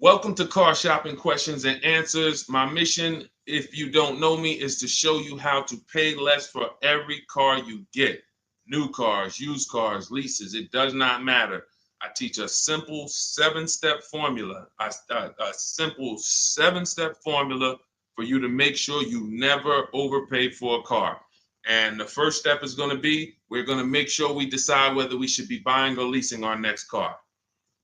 Welcome to Car Shopping Questions and Answers. My mission, if you don't know me, is to show you how to pay less for every car you get. New cars, used cars, leases, it does not matter. I teach a simple seven-step formula, a simple seven-step formula for you to make sure you never overpay for a car. And the first step is going to be, we're going to make sure we decide whether we should be buying or leasing our next car.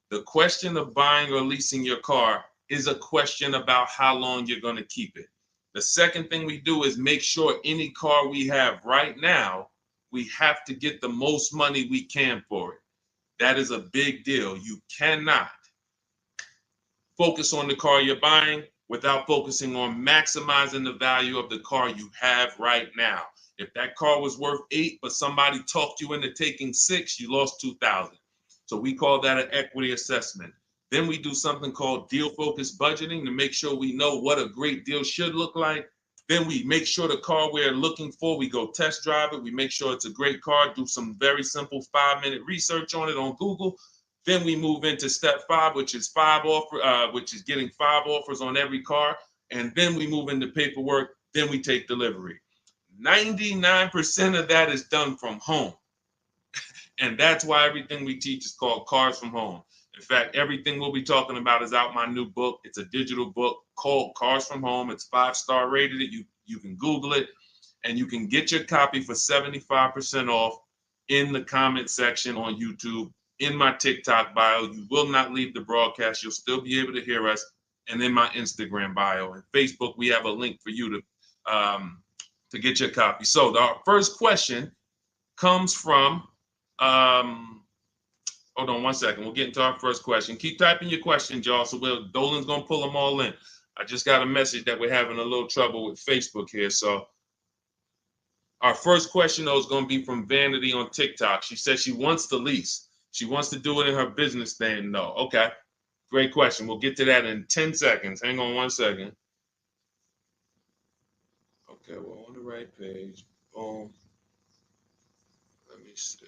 The question of buying or leasing your car is a question about how long you're going to keep it. The second thing we do is make sure any car we have right now, we have to get the most money we can for it. That is a big deal. You cannot focus on the car you're buying without focusing on maximizing the value of the car you have right now. If that car was worth 8, but somebody talked you into taking 6, you lost 2,000. So we call that an equity assessment. Then we do something called deal focused budgeting to make sure we know what a great deal should look like. Then we make sure the car we're looking for, we go test drive it. We make sure it's a great car, do some very simple 5-minute research on it on Google. Then we move into step 5, which is getting 5 offers on every car. And then we move into paperwork. Then we take delivery. 99% of that is done from home. And that's why everything we teach is called Cars from Home. In fact, everything we'll be talking about is out my new book. It's a digital book called Cars from Home. It's 5-star rated. You can Google it, and you can get your copy for 75% off in the comment section on YouTube, in my TikTok bio. You will not leave the broadcast. You'll still be able to hear us. And in my Instagram bio and Facebook, we have a link for you to get your copy. So our first question comes from hold on one second. We'll get into our first question. Keep typing your questions, y'all. So Dolan's gonna pull them all in. I just got a message that we're having a little trouble with Facebook here. So our first question though is gonna be from Vanity on TikTok. She says she wants to lease. She wants to do it in her business name though. Okay, great question. We'll get to that in 10 seconds. Hang on one second. Okay, we're on the right page. Boom. Let me see.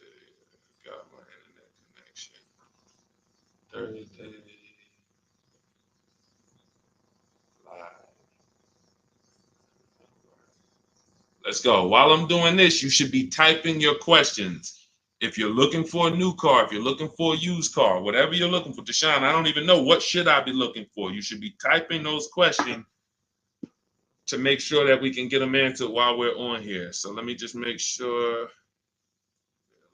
Got my internet connection. Thursday live. Let's go. While I'm doing this, you should be typing your questions. If you're looking for a new car, if you're looking for a used car, whatever you're looking for, Deshone, I don't even know what should I be looking for. You should be typing those questions to make sure that we can get them answered while we're on here. So let me just make sure.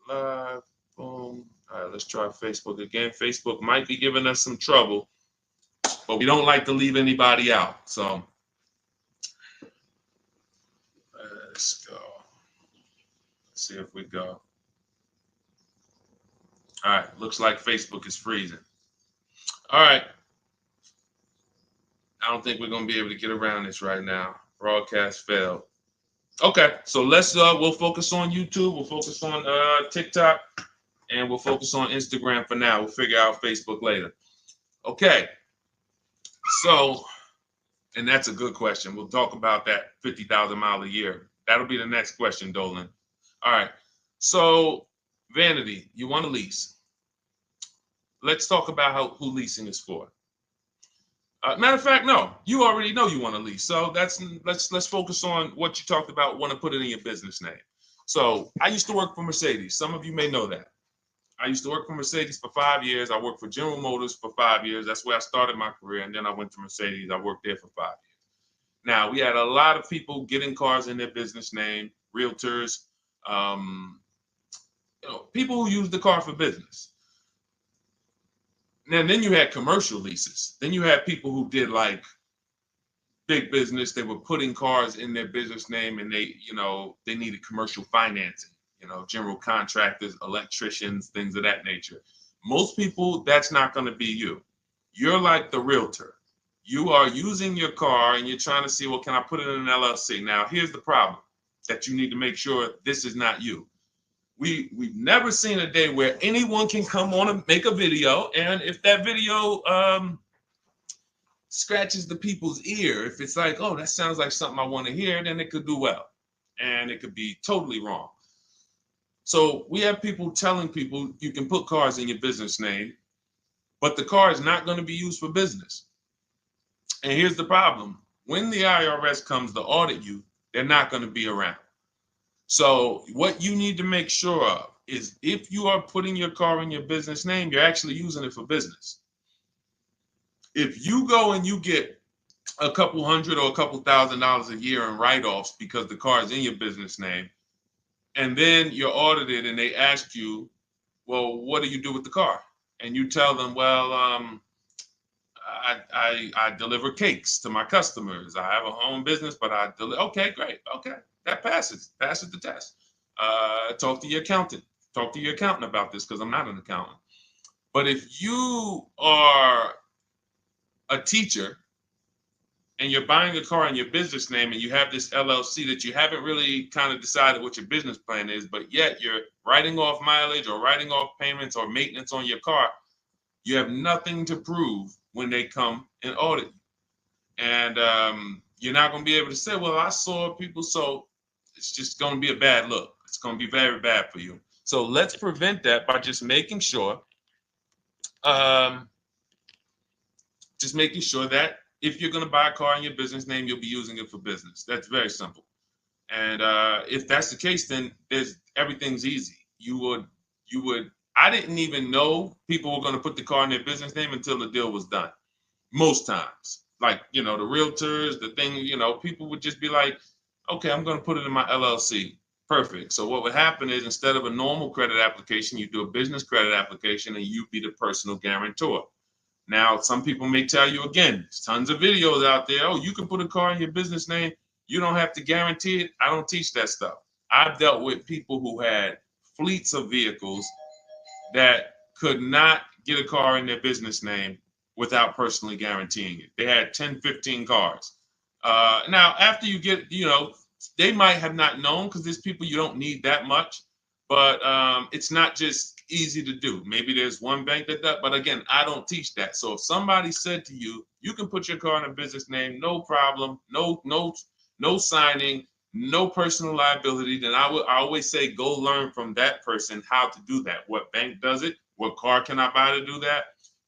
Live. Boom. All right, let's try Facebook again. Facebook might be giving us some trouble, but we don't like to leave anybody out. So let's go. Let's see if we go. All right, looks like Facebook is freezing. All right. I don't think we're going to be able to get around this right now. Broadcast failed. Okay, so we'll focus on YouTube. We'll focus on TikTok. And we'll focus on Instagram for now. We'll figure out Facebook later. Okay. So, and that's a good question. We'll talk about that 50,000 mile a year. That'll be the next question, Dolan. All right. So, Vanity, you want to lease. Let's talk about who leasing is for. Matter of fact, no, you already know you want to lease. So let's focus on what you talked about, want to put it in your business name. So I used to work for Mercedes. Some of you may know that. I used to work for Mercedes for 5 years. I worked for General Motors for 5 years. That's where I started my career. And then I went to Mercedes. I worked there for 5 years. Now, we had a lot of people getting cars in their business name, realtors, people who use the car for business. And then you had commercial leases. Then you had people who did like big business. They were putting cars in their business name and they needed commercial financing. General contractors, electricians, things of that nature. Most people, that's not going to be you. You're like the realtor. You are using your car and you're trying to see, well, can I put it in an LLC? Now, here's the problem that you need to make sure this is not you. We've never seen a day where anyone can come on and make a video, and if that video scratches the people's ear, if it's like, oh, that sounds like something I want to hear, then it could do well, and it could be totally wrong. So we have people telling people you can put cars in your business name. but the car is not going to be used for business. And here's the problem. When the IRS comes to audit you, they're not going to be around. So what you need to make sure of is if you are putting your car in your business name, you're actually using it for business. If you go and you get a couple hundred or a couple $1,000s a year in write-offs because the car is in your business name, and then you're audited and they ask you, well, what do you do with the car? And you tell them, well, I deliver cakes to my customers. I have a home business, but I deliver. Okay, great. Okay, that passes the test. Talk to your accountant. Talk to your accountant about this because I'm not an accountant. But if you are a teacher and you're buying a car in your business name and you have this LLC that you haven't really kind of decided what your business plan is, but yet you're writing off mileage or writing off payments or maintenance on your car, you have nothing to prove when they come and audit you. And you're not going to be able to say, well, I saw people. So it's just going to be a bad look. It's going to be very bad for you. So let's prevent that by just making sure that if you're going to buy a car in your business name, you'll be using it for business. That's very simple. And if that's the case, then everything's easy. I didn't even know people were going to put the car in their business name until the deal was done. Most times, like, the realtors, the thing, people would just be like, okay, I'm going to put it in my LLC. Perfect. So what would happen is instead of a normal credit application, you do a business credit application and you be the personal guarantor. Now, some people may tell you, again, there's tons of videos out there. Oh, you can put a car in your business name. You don't have to guarantee it. I don't teach that stuff. I've dealt with people who had fleets of vehicles that could not get a car in their business name without personally guaranteeing it. They had 10, 15 cars. Now, after you get, they might have not known because there's people you don't need that much, but it's not just easy to do. Maybe there's one bank that does, but again, I don't teach that. So if somebody said to you, you can put your car in a business name, no problem, no signing, no personal liability, then I always say go learn from that person how to do that. What bank does it? What car can I buy to do that?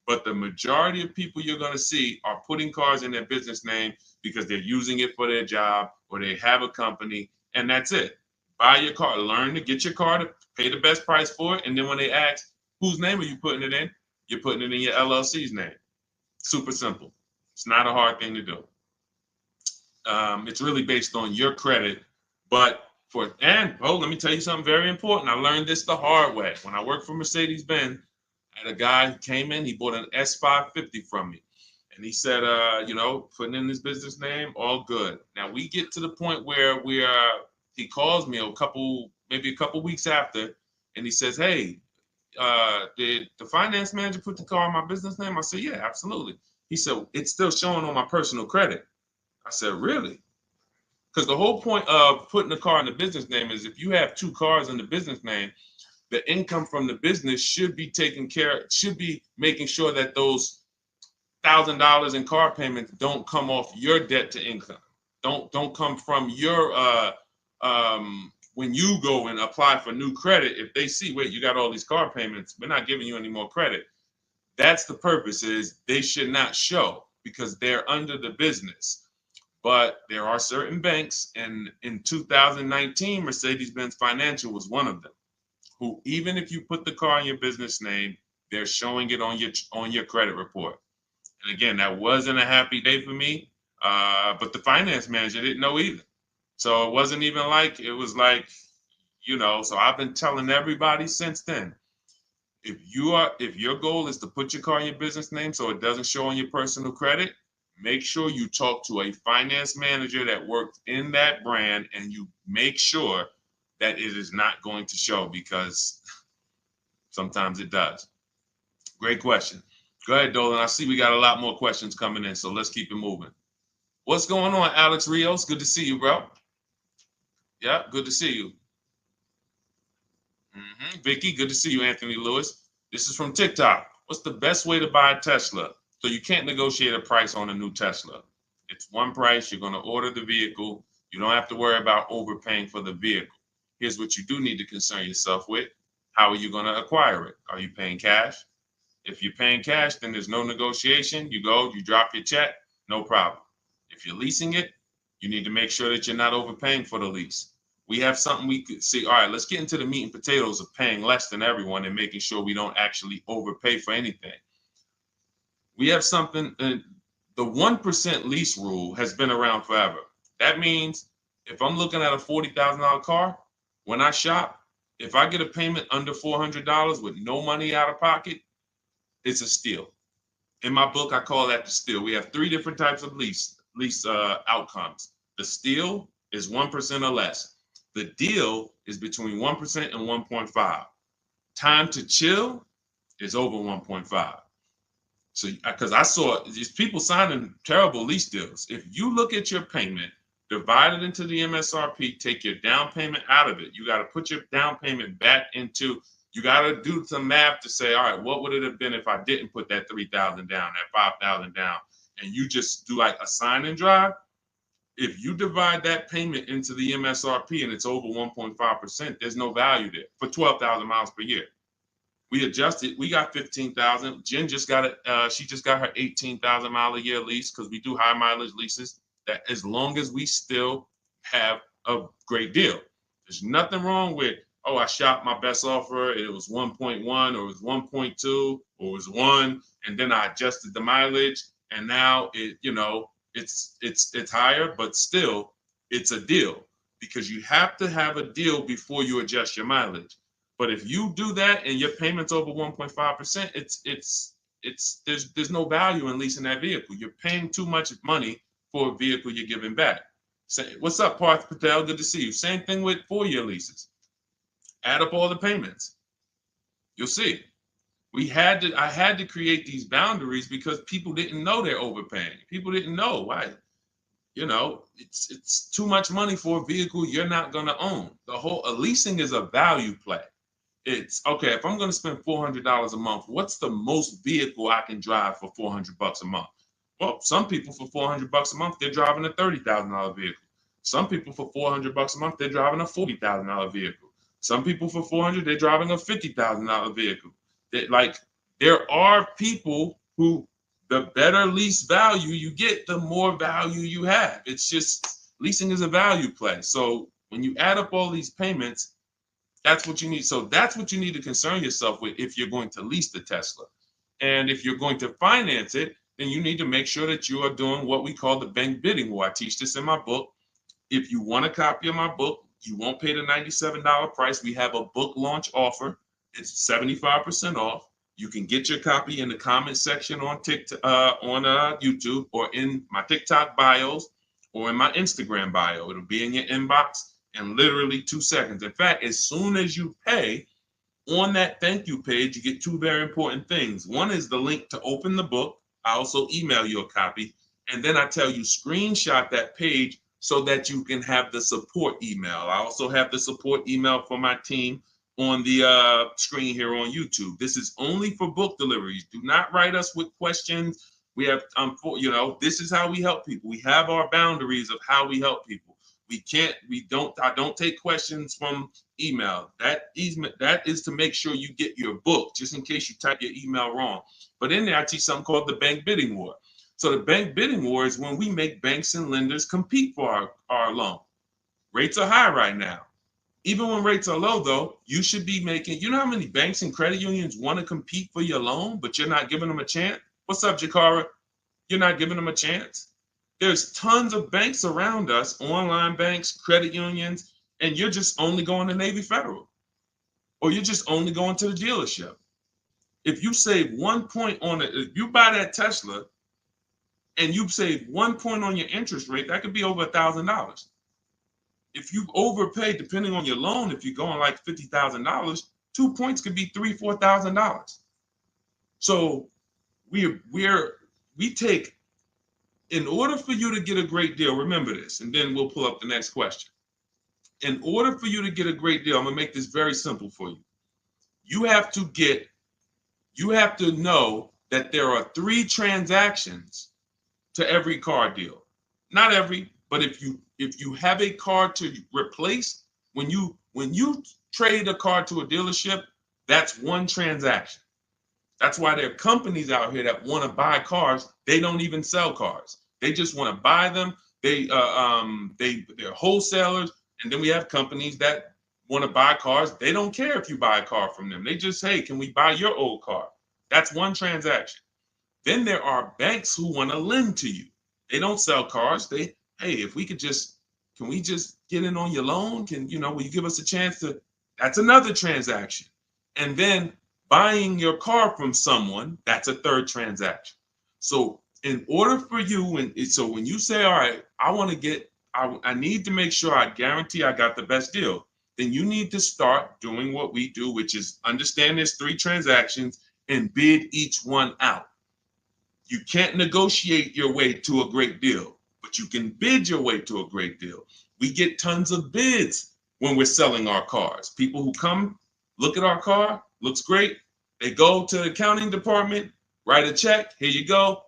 But the majority of people you're going to see are putting cars in their business name because they're using it for their job or they have a company, and that's it. Buy your car, learn to get your car to pay the best price for it, and then when they ask, whose name are you putting it in? You're putting it in your LLC's name. Super simple. It's not a hard thing to do. It's really based on your credit, but let me tell you something very important. I learned this the hard way. When I worked for Mercedes-Benz, I had a guy who came in, he bought an S550 from me. And he said, putting in his business name, all good. Now we get to the point where he calls me maybe a couple weeks after, and he says, hey, did the finance manager put the car in my business name? I said, yeah, absolutely. He said, it's still showing on my personal credit. I said, really? Because the whole point of putting the car in the business name is if you have two cars in the business name, the income from the business should be making sure that those $1,000 in car payments don't come off your debt to income. Don't come from your when you go and apply for new credit. If they see, wait, you got all these car payments, we're not giving you any more credit. That's the purpose, is they should not show because they're under the business. But there are certain banks, and in 2019, Mercedes-Benz Financial was one of them, who even if you put the car in your business name, they're showing it on your credit report. And again, that wasn't a happy day for me, but the finance manager didn't know either. So it wasn't even like, it was like, so I've been telling everybody since then, if your goal is to put your car in your business name so it doesn't show on your personal credit, make sure you talk to a finance manager that works in that brand and you make sure that it is not going to show, because sometimes it does. Great question. Go ahead, Dolan. I see we got a lot more questions coming in, so let's keep it moving. What's going on, Alex Rios? Good to see you, bro. Yeah, good to see you. Vicky, good to see you, Anthony Lewis. This is from TikTok. What's the best way to buy a Tesla? So you can't negotiate a price on a new Tesla. It's one price. You're going to order the vehicle. You don't have to worry about overpaying for the vehicle. Here's what you do need to concern yourself with. How are you going to acquire it? Are you paying cash? If you're paying cash, then there's no negotiation. You go, you drop your check, no problem. If you're leasing it, you need to make sure that you're not overpaying for the lease. We have something we could see. All right, let's get into the meat and potatoes of paying less than everyone and making sure we don't actually overpay for anything. We have something, the 1% lease rule has been around forever. That means if I'm looking at a $40,000 car, when I shop, if I get a payment under $400 with no money out of pocket, it's a steal. In my book, I call that the steal. We have 3 different types of lease outcomes. The steal is 1% or less. The deal is between 1% and 1.5. Time to chill is over 1.5. So, because I saw these people signing terrible lease deals. If you look at your payment, divide it into the MSRP, take your down payment out of it. You got to put your down payment back into, you got to do some math to say, all right, what would it have been if I didn't put that 3,000 down, that 5,000 down, and you just do like a sign and drive? If you divide that payment into the MSRP and it's over 1.5%, there's no value there for 12,000 miles per year. We adjusted. We got 15,000. Jen just got it. She just got her 18,000 mile a year lease because we do high mileage leases. That as long as we still have a great deal, there's nothing wrong with, oh, I shopped my best offer. It was 1.1 or it was 1.2 or it was 1, and then I adjusted the mileage, and now it, it's higher, but still it's a deal because you have to have a deal before you adjust your mileage. But if you do that and your payment's over 1.5%, there's no value in leasing that vehicle. You're paying too much money for a vehicle you're giving back. Say, what's up, Parth Patel? Good to see you. Same thing with 4-year leases. Add up all the payments. You'll see. I had to create these boundaries because people didn't know they're overpaying. People didn't know why. It's too much money for a vehicle you're not going to own. Leasing is a value play. It's okay, if I'm going to spend $400 a month, what's the most vehicle I can drive for $400 a month? Well, some people for $400 a month, they're driving a $30,000 vehicle. Some people for $400 a month, they're driving a $40,000 vehicle. Some people for $400, they're driving a $50,000 vehicle. There are people who, the better lease value you get, the more value you have. It's just, leasing is a value play. So when you add up all these payments, that's what you need. So that's what you need to concern yourself with if you're going to lease the Tesla. And if you're going to finance it, then you need to make sure that you are doing what we call the bank bidding war. I teach this in my book. If you want a copy of my book, you won't pay the $97 price. We have a book launch offer. It's 75% off. You can get your copy in the comment section on TikTok, on YouTube, or in my TikTok bios, or in my Instagram bio. It'll be in your inbox in literally 2 seconds. In fact, as soon as you pay, on that thank you page, you get 2 very important things. One is the link to open the book. I also email you a copy. And then I tell you, screenshot that page so that you can have the support email. I also have the support email for my team on the screen here on YouTube. This is only for book deliveries. Do not write us with questions. We have, this is how we help people. We have our boundaries of how we help people. I don't take questions from email. That is to make sure you get your book, just in case you type your email wrong. But in there, I teach something called the bank bidding war. So the bank bidding war is when we make banks and lenders compete for our loan. Rates are high right now. Even when rates are low, though, you should be making, you know how many banks and credit unions want to compete for your loan, but you're not giving them a chance? What's up, Jakara? You're not giving them a chance? There's tons of banks around us, online banks, credit unions, and you're just only going to Navy Federal, or you're just only going to the dealership. If you save 1 point on it, if you buy that Tesla and you save 1 point on your interest rate, that could be over $1,000. If you overpay, depending on your loan, if you're going like $50,000, 2 points could be $3,000, $4,000. So we take, in order for you to get a great deal, remember this, and then we'll pull up the next question. In order for you to get a great deal, I'm gonna make this very simple for you. You have to know that there are 3 transactions to every car deal. Not every, but if you have a car to replace, when you trade a car to a dealership, that's 1 transaction. That's why there are companies out here that want to buy cars. They don't even sell cars. They just want to buy them. They're wholesalers, and then we have companies that want to buy cars. They don't care if you buy a car from them. They just, hey, can we buy your old car? That's one transaction. Then there are banks who want to lend to you. They don't sell cars. Hey, if we could just, can we just get in on your loan? Will you give us a chance to? That's another transaction. And then buying your car from someone, that's a third transaction. So in order for you, so when you say, all right, I need to make sure I guarantee I got the best deal, then you need to start doing what we do, which is understand there's 3 transactions and bid each one out. You can't negotiate your way to a great deal, but you can bid your way to a great deal. We get tons of bids when we're selling our cars. People who come, look at our car, looks great. They go to the accounting department, write a check. Here you go.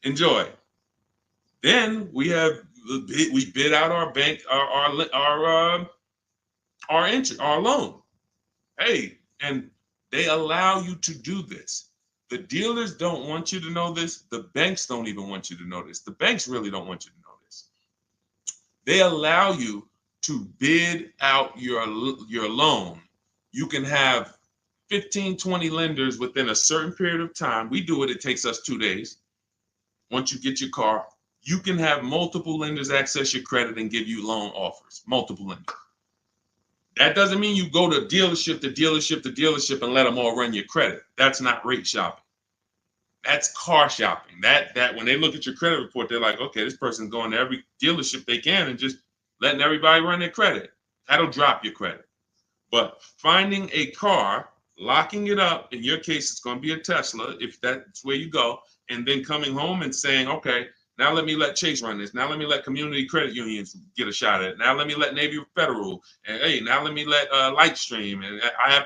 Enjoy. Then we bid out our bank, our loan. Hey, and they allow you to do this. The dealers don't want you to know this. The banks don't even want you to know this. The banks really don't want you to know this. They allow you to bid out your loan. You can have 15, 20 lenders within a certain period of time. We do it. It takes us 2 days. Once you get your car, you can have multiple lenders access your credit and give you loan offers. Multiple lenders. That doesn't mean you go to dealership to dealership to dealership and let them all run your credit. That's not rate shopping. That's car shopping. That when they look at your credit report, they're like, okay, this person's going to every dealership they can and just letting everybody run their credit. That'll drop your credit. But finding a car, locking it up, in your case, it's going to be a Tesla, if that's where you go, and then coming home and saying, okay, now let me let Chase run this. Now let me let community credit unions get a shot at it. Now let me let Navy Federal. And hey, now let me let Lightstream. And I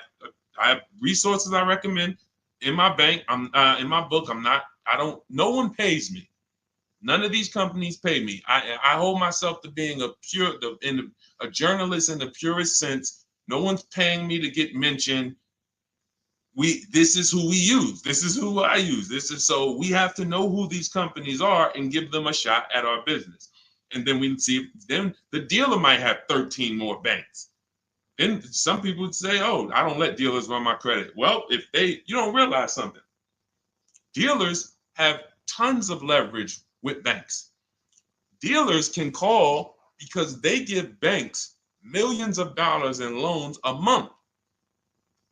have resources I recommend in my bank. In my book. No one pays me. None of these companies pay me. I hold myself to being a journalist in the purest sense. No one's paying me to get mentioned. This is who we use. This is who I use. So we have to know who these companies are and give them a shot at our business. And then we see, then the dealer might have 13 more banks. Then some people would say, oh, I don't let dealers run my credit. Well, you don't realize something. Dealers have tons of leverage with banks. Dealers can call because they give banks millions of dollars in loans a month.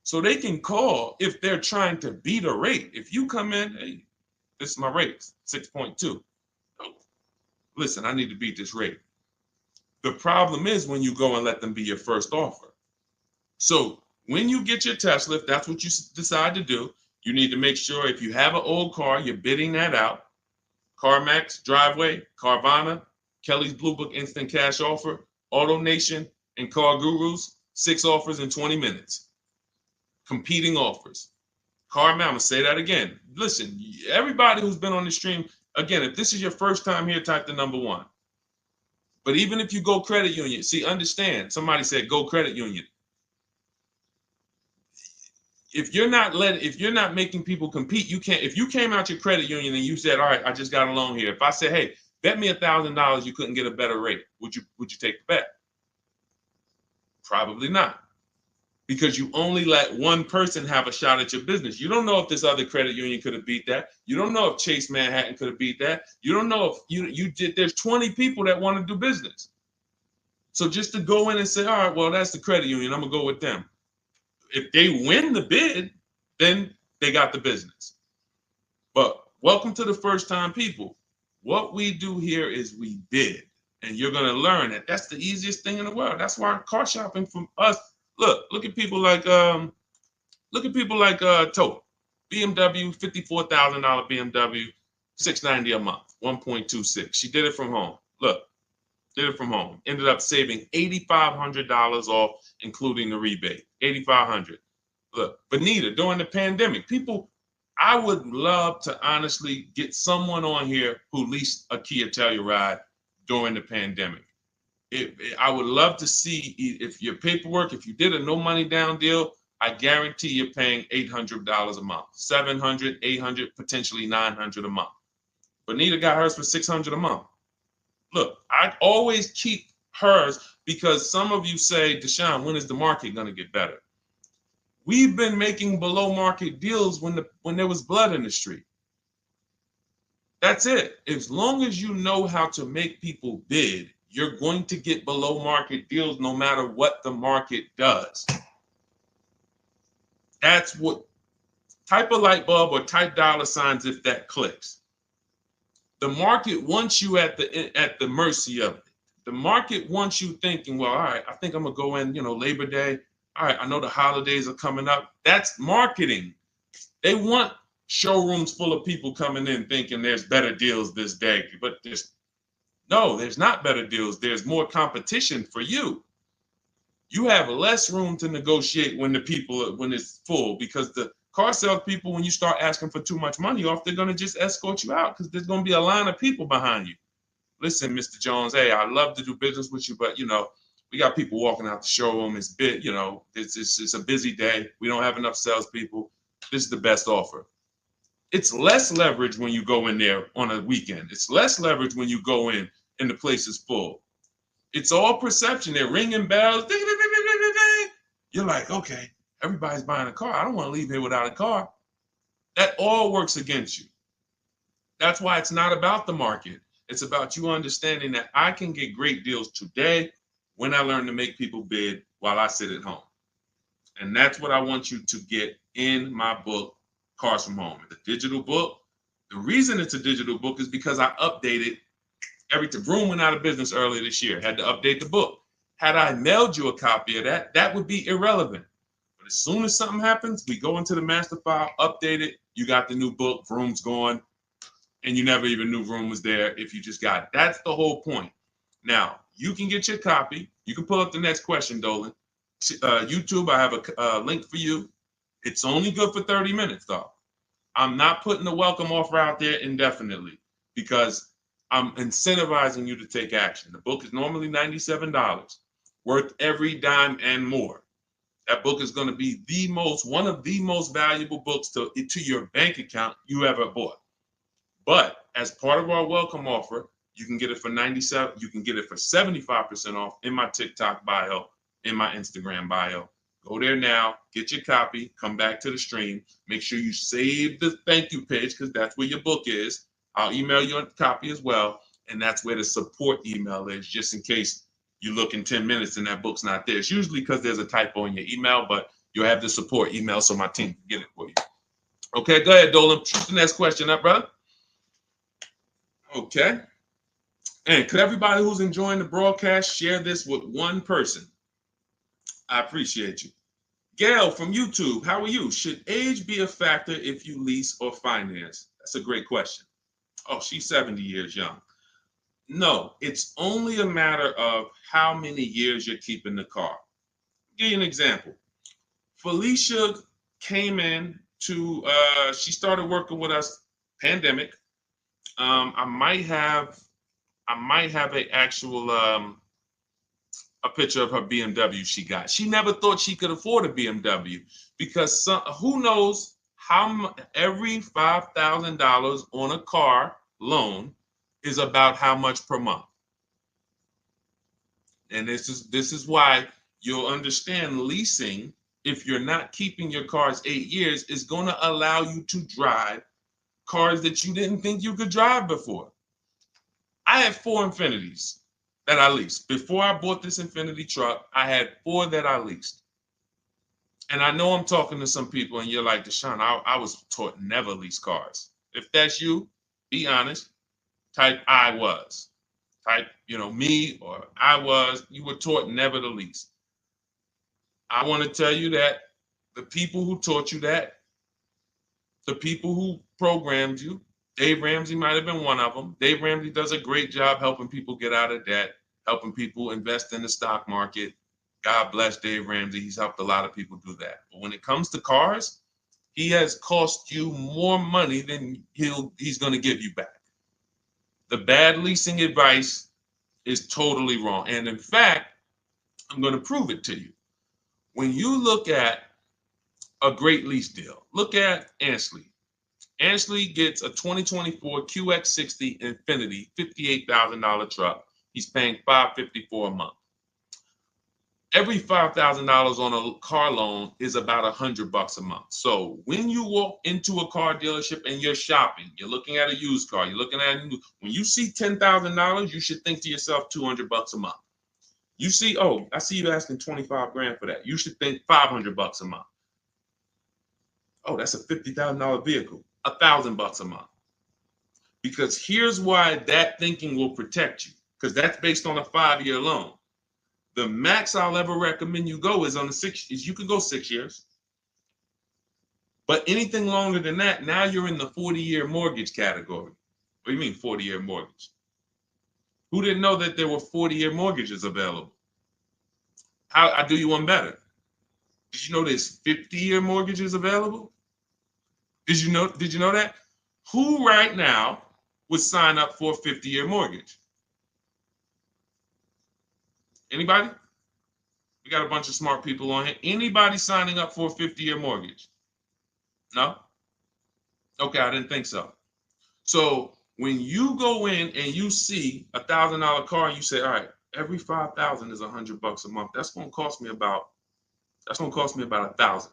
So they can call if they're trying to beat a rate. If you come in, hey, this is my rate, 6.2. Oh, listen, I need to beat this rate. The problem is when you go and let them be your first offer. So when you get your Tesla, if that's what you decide to do, you need to make sure if you have an old car, you're bidding that out. CarMax, Driveway, Carvana, Kelly's Blue Book Instant Cash Offer, AutoNation, and Car Gurus, 6 offers in 20 minutes. Competing offers. CarMax, I'm going to say that again. Listen, everybody who's been on the stream, again, if this is your first time here, type the number 1. But even if you go credit union, see, understand, somebody said go credit union. If you're not making people compete, you can't. If you came out your credit union and you said, all right, I just got a loan here. If I said, hey, bet me $1,000 you couldn't get a better rate, would you take the bet? Probably not. Because you only let one person have a shot at your business. You don't know if this other credit union could have beat that. You don't know if Chase Manhattan could have beat that. You don't know if you did. There's 20 people that want to do business. So just to go in and say, all right, well, that's the credit union, I'm going to go with them. If they win the bid, then they got the business. But welcome to the first time people. What we do here is we bid. And you're going to learn that that's the easiest thing in the world. That's why car shopping from us. Look at people like Tote, BMW, $54,000 BMW, $690 a month, 1.26. She did it from home. Did it from home. Ended up saving $8,500 off, including the rebate. $8,500. Look, Benita, during the pandemic, I would love to honestly get someone on here who leased a Kia Telluride during the pandemic. I would love to see if your paperwork, if you did a no money down deal, I guarantee you're paying $800 a month, 700, 800, potentially 900 a month. Bonita got hers for 600 a month. Look, I always keep hers because some of you say, Deshone, when is the market going to get better? We've been making below market deals when there was blood in the street. That's it. As long as you know how to make people bid, you're going to get below market deals no matter what the market does. That's what, type a light bulb or type dollar signs if that clicks. The market wants you at the mercy of it. The market wants you thinking, well, all right, I think I'm gonna go in, Labor Day. All right, I know the holidays are coming up. That's marketing. They want showrooms full of people coming in thinking there's better deals this day, but there's not better deals. There's more competition for you. You have less room to negotiate when it's full, because the car sales people, when you start asking for too much money off, they're going to just escort you out because there's going to be a line of people behind you. Listen, Mr. Jones, hey, I'd love to do business with you, but we got people walking out the showroom. It's it's a busy day. We don't have enough salespeople. This is the best offer. It's less leverage when you go in there on a weekend. It's less leverage when you go in and the place is full. It's all perception. They're ringing bells. Ding, ding, ding, ding, ding, ding. You're like, okay, everybody's buying a car. I don't want to leave here without a car. That all works against you. That's why it's not about the market. It's about you understanding that I can get great deals today when I learn to make people bid while I sit at home. And that's what I want you to get in my book, Cars from Home. It's a digital book. The reason it's a digital book is because I updated Vroom went out of business earlier this year. Had to update the book. Had I mailed you a copy of that would be irrelevant. But as soon as something happens, we go into the master file, update it. You got the new book. Vroom's gone, and you never even knew Vroom was there if you just got it. That's the whole point. Now you can get your copy. You can pull up the next question, Dolan. YouTube, I have a link for you. It's only good for 30 minutes, though. I'm not putting the welcome offer out there indefinitely because I'm incentivizing you to take action. The book is normally $97, worth every dime and more. That book is going to be one of the most valuable books to your bank account you ever bought. But as part of our welcome offer, you can get it for $97. You can get it for 75% off in my TikTok bio, in my Instagram bio. Go there now, get your copy, come back to the stream. Make sure you save the thank you page because that's where your book is. I'll email you a copy as well. And that's where the support email is, just in case you look in 10 minutes and that book's not there. It's usually because there's a typo in your email, but you'll have the support email so my team can get it for you. Okay, go ahead, Dolan. Shoot the next question up, brother. Okay. And could everybody who's enjoying the broadcast share this with one person? I appreciate you. Gail from YouTube, how are you? Should age be a factor if you lease or finance? That's a great question. Oh, she's 70 years young. No, it's only a matter of how many years you're keeping the car. I'll give you an example. Felicia came in she started working with us, pandemic. I might have a picture of her BMW she got. She never thought she could afford a BMW because who knows how every $5,000 on a car loan is about how much per month. And this is why you'll understand leasing, if you're not keeping your cars 8 years, is going to allow you to drive cars that you didn't think you could drive before. I had 4 Infinities that I leased. Before I bought this Infinity truck, I had 4 that I leased. And I know I'm talking to some people and you're like, Deshone, I was taught never lease cars. If that's you, be honest. Type I was. Type, me or I was. You were taught never to lease. I want to tell you that the people who taught you that, the people who programmed you, Dave Ramsey might have been one of them. Dave Ramsey does a great job helping people get out of debt, helping people invest in the stock market. God bless Dave Ramsey. He's helped a lot of people do that. But when it comes to cars, he has cost you more money than he's going to give you back. The bad leasing advice is totally wrong. And in fact, I'm going to prove it to you. When you look at a great lease deal. Look at Ansley. Ansley gets a 2024 QX60 Infinity $58,000 truck. He's paying $554 a month. Every $5,000 on a car loan is about $100 a month. So when you walk into a car dealership and you're shopping, you're looking at a used car, you're looking at a new, when you see $10,000, you should think to yourself $200 a month. You see, oh, I see you asking 25 grand for that. You should think $500 a month. Oh, that's a $50,000 vehicle, $1,000 a month. Because here's why that thinking will protect you, because that's based on a 5-year loan. The max I'll ever recommend you go is on the 6 years. You can go 6 years. But anything longer than that, now you're in the 40-year mortgage category. What do you mean 40-year mortgage? Who didn't know that there were 40-year mortgages available? I'll do you one better. Did you know there's 50-year mortgages available? Did you know that? Who right now would sign up for a 50-year mortgage? Anybody? We got a bunch of smart people on here. Anybody signing up for a 50-year mortgage? No? Okay, I didn't think so. So when you go in and you see $1,000 car and you say, all right, every 5,000 is $100 a month. That's gonna cost me about $1,000.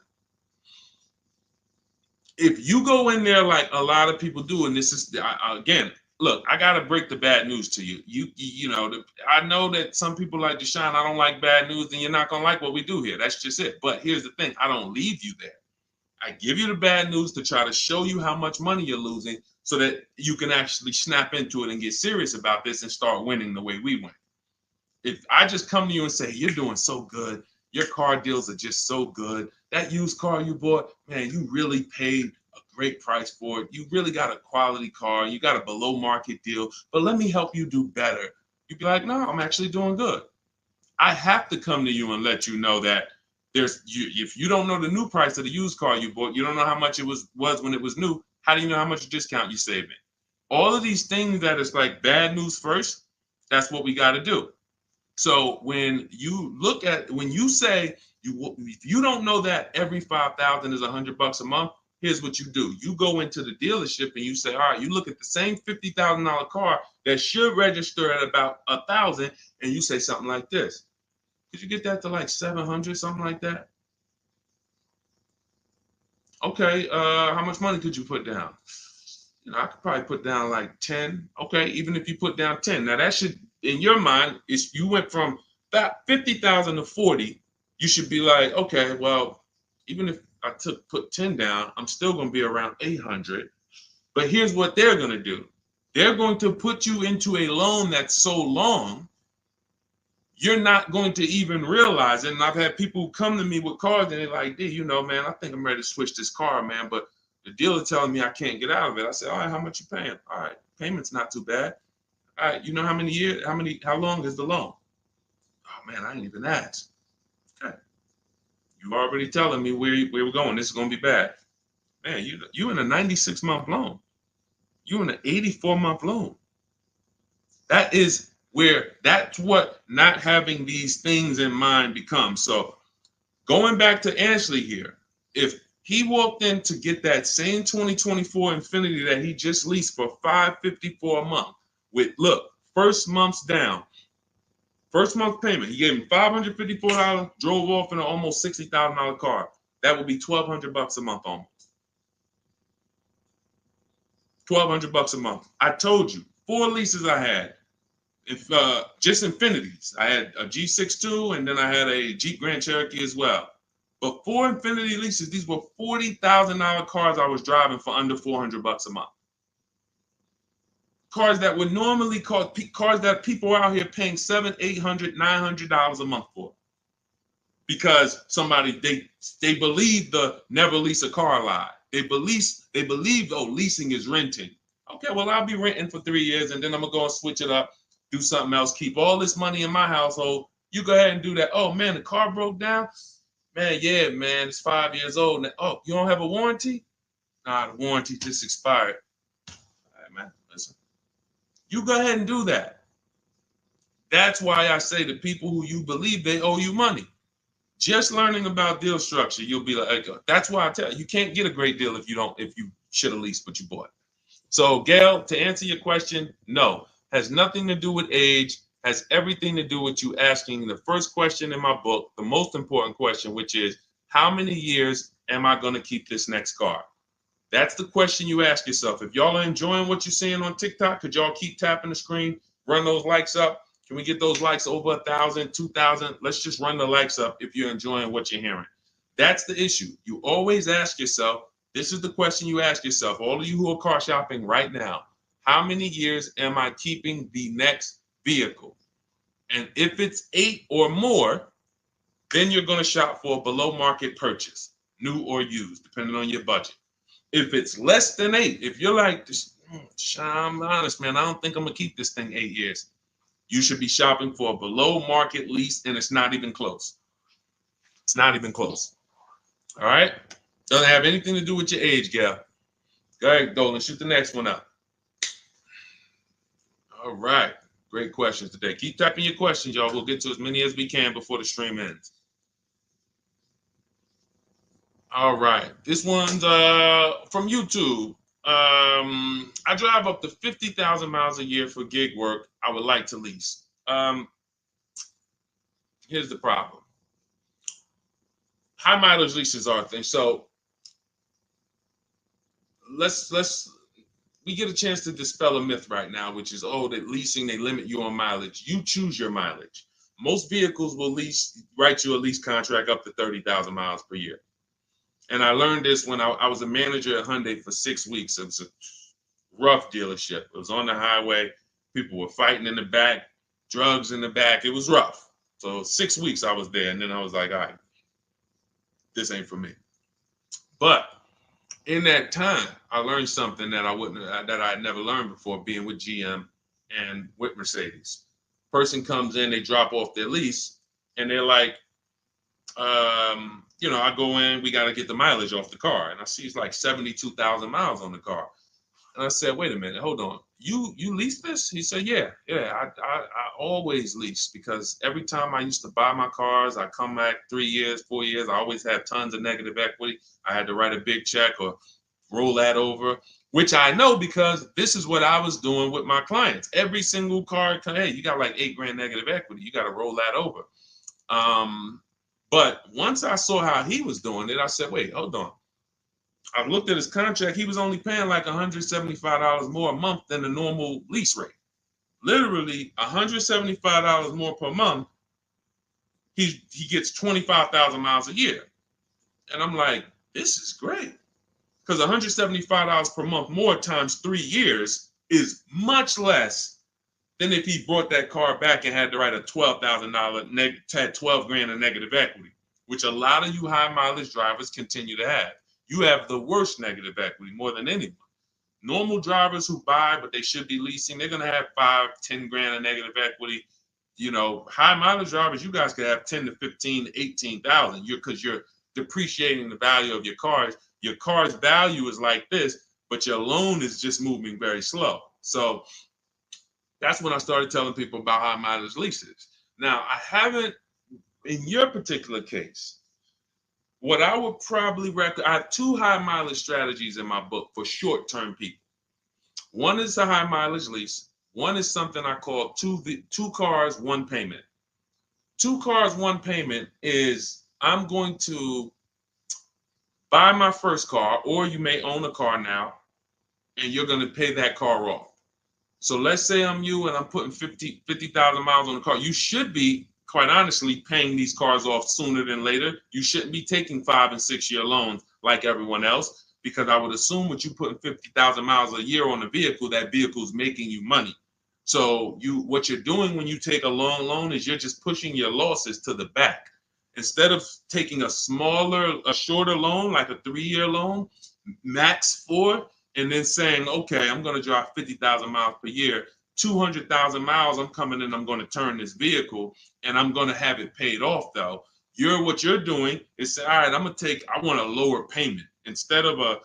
If you go in there like a lot of people do, and this is again, look, I gotta break the bad news to you. I know that some people like Deshone, I don't like bad news, and you're not gonna like what we do here. That's just it. But here's the thing: I don't leave you there. I give you the bad news to try to show you how much money you're losing, so that you can actually snap into it and get serious about this and start winning the way we win. If I just come to you and say, you're doing so good, your car deals are just so good, that used car you bought, man, you really paid a great price for it. You really got a quality car. You got a below market deal, but let me help you do better. You'd be like, no, I'm actually doing good. I have to come to you and let you know that if you don't know the new price of the used car you bought, you don't know how much it was when it was new. How do you know how much discount you saving? All of these things that is like bad news first, that's what we got to do. So when you say if you don't know that every 5,000 is $100 a month, here's what you do. You go into the dealership and you say, all right, you look at the same $50,000 car that should register at about 1,000, and you say something like this. Could you get that to like 700, something like that? Okay, how much money could you put down? I could probably put down like 10. Okay, even if you put down 10. Now that should, in your mind, if you went from that 50,000 to 40, you should be like, okay, well, even if I put 10 down, I'm still going to be around 800. But here's what they're going to do. They're going to put you into a loan that's so long, you're not going to even realize it. And I've had people come to me with cars and they're like, D, man, I think I'm ready to switch this car, man, but the dealer telling me I can't get out of it. I said, all right, how much you paying? All right, payment's not too bad. All right, you know how many years, how long is the loan? Oh man, I ain't even asked. Okay. You already telling me where we're going. This is gonna be bad. Man, you in a 96-month loan. You in an 84-month loan. That's what not having these things in mind becomes. So going back to Ashley here, if he walked in to get that same 2024 Infinity that he just leased for $554 a month with, look, first month's down, first month payment, he gave him $554, drove off in an almost $60,000 car. That would be $1,200 a month almost. $1,200 a month. I told you, 4 leases I had. Just Infinities. I had a G62 and then I had a Jeep Grand Cherokee as well. But 4 Infinity leases, these were $40,000 cars I was driving for under $400 a month. Cars that would normally cost, cars that people are out here paying $700, $800, $900 a month for. Because they believe the never lease a car lie. They believe, oh, leasing is renting. Okay, well, I'll be renting for 3 years and then I'm gonna go and switch it up, do something else, keep all this money in my household. You go ahead and do that. Oh man, the car broke down. Man, yeah, man, it's 5 years old. Now, oh, you don't have a warranty? Nah, the warranty just expired. All right, man, listen. You go ahead and do that. That's why I say to people who you believe they owe you money. Just learning about deal structure, you'll be like, that's why I tell you, you can't get a great deal if you should have leased what you bought. So, Gail, to answer your question, no, has nothing to do with age, has everything to do with you asking the first question in my book, the most important question, which is, how many years am I going to keep this next car? That's the question you ask yourself. If y'all are enjoying what you're seeing on TikTok, could y'all keep tapping the screen, run those likes up? Can we get those likes over 1,000, 2,000? Let's just run the likes up if you're enjoying what you're hearing. That's the issue. You always ask yourself, this is the question you ask yourself, all of you who are car shopping right now, how many years am I keeping the next vehicle? And if it's 8 or more, then you're going to shop for a below market purchase, new or used, depending on your budget. If it's less than 8, if you're like, I'm honest, man, I don't think I'm going to keep this thing 8 years. You should be shopping for a below market lease, and it's not even close. It's not even close. All right? Doesn't have anything to do with your age, Gail. Go ahead, Dolan, shoot the next one up. All right. Great questions today. Keep typing your questions, y'all. We'll get to as many as we can before the stream ends. All right. This one's from YouTube. I drive up to 50,000 miles a year for gig work. I would like to lease. Here's the problem. High mileage leases are a thing. So we get a chance to dispel a myth right now, which is, oh, that leasing, they limit you on mileage. You choose your mileage. Most vehicles will write you a lease contract up to 30,000 miles per year. And I learned this when I was a manager at Hyundai for 6 weeks. It was a rough dealership. It was on the highway. People were fighting in the back, drugs in the back. It was rough. So 6 weeks I was there, and then I was like, all right, this ain't for me. But in that time, I learned something that I had never learned before, being with GM and with Mercedes. Person comes in, they drop off their lease, and they're like, I go in, we got to get the mileage off the car. And I see it's like 72,000 miles on the car. And I said, wait a minute, hold on. You lease this? He said, yeah, I always lease, because every time I used to buy my cars, I come back 3 years, 4 years, I always had tons of negative equity. I had to write a big check or roll that over, which I know because this is what I was doing with my clients. Every single car, hey, you got like $8,000 negative equity. You got to roll that over. But once I saw how he was doing it, I said, wait, hold on. I looked at his contract. He was only paying like $175 more a month than the normal lease rate. Literally $175 more per month. He gets 25,000 miles a year. And I'm like, this is great. Because $175 per month more times 3 years is much less than if he brought that car back and had to write a $12,000 had $12,000 in negative equity, which a lot of you high mileage drivers continue to have. You have the worst negative equity more than anyone. Normal drivers who buy, but they should be leasing, they're going to have $5,000-10,000 in negative equity. High mileage drivers, you guys could have 10 to 15, 18,000 because you're depreciating the value of your cars. Your car's value is like this, but your loan is just moving very slow. So that's when I started telling people about high mileage leases. Now, I haven't, in your particular case, what I would probably recommend, I have 2 high mileage strategies in my book for short-term people. One is a high mileage lease. One is something I call two cars, one payment. 2 cars, one payment is I'm going to buy my first car, or you may own a car now, and you're going to pay that car off. So let's say I'm you and I'm putting 50,000 miles on the car. You should be, quite honestly, paying these cars off sooner than later. You shouldn't be taking 5- and 6-year loans like everyone else, because I would assume with you putting 50,000 miles a year on a vehicle, that vehicle is making you money. So what you're doing when you take a long loan is you're just pushing your losses to the back. Instead of taking a shorter loan, like a 3-year loan, max 4, and then saying, okay, I'm going to drive 50,000 miles per year, 200,000 miles, I'm coming in, I'm going to turn this vehicle, and I'm going to have it paid off, though. What you're doing is say, all right, I want a lower payment. Instead of a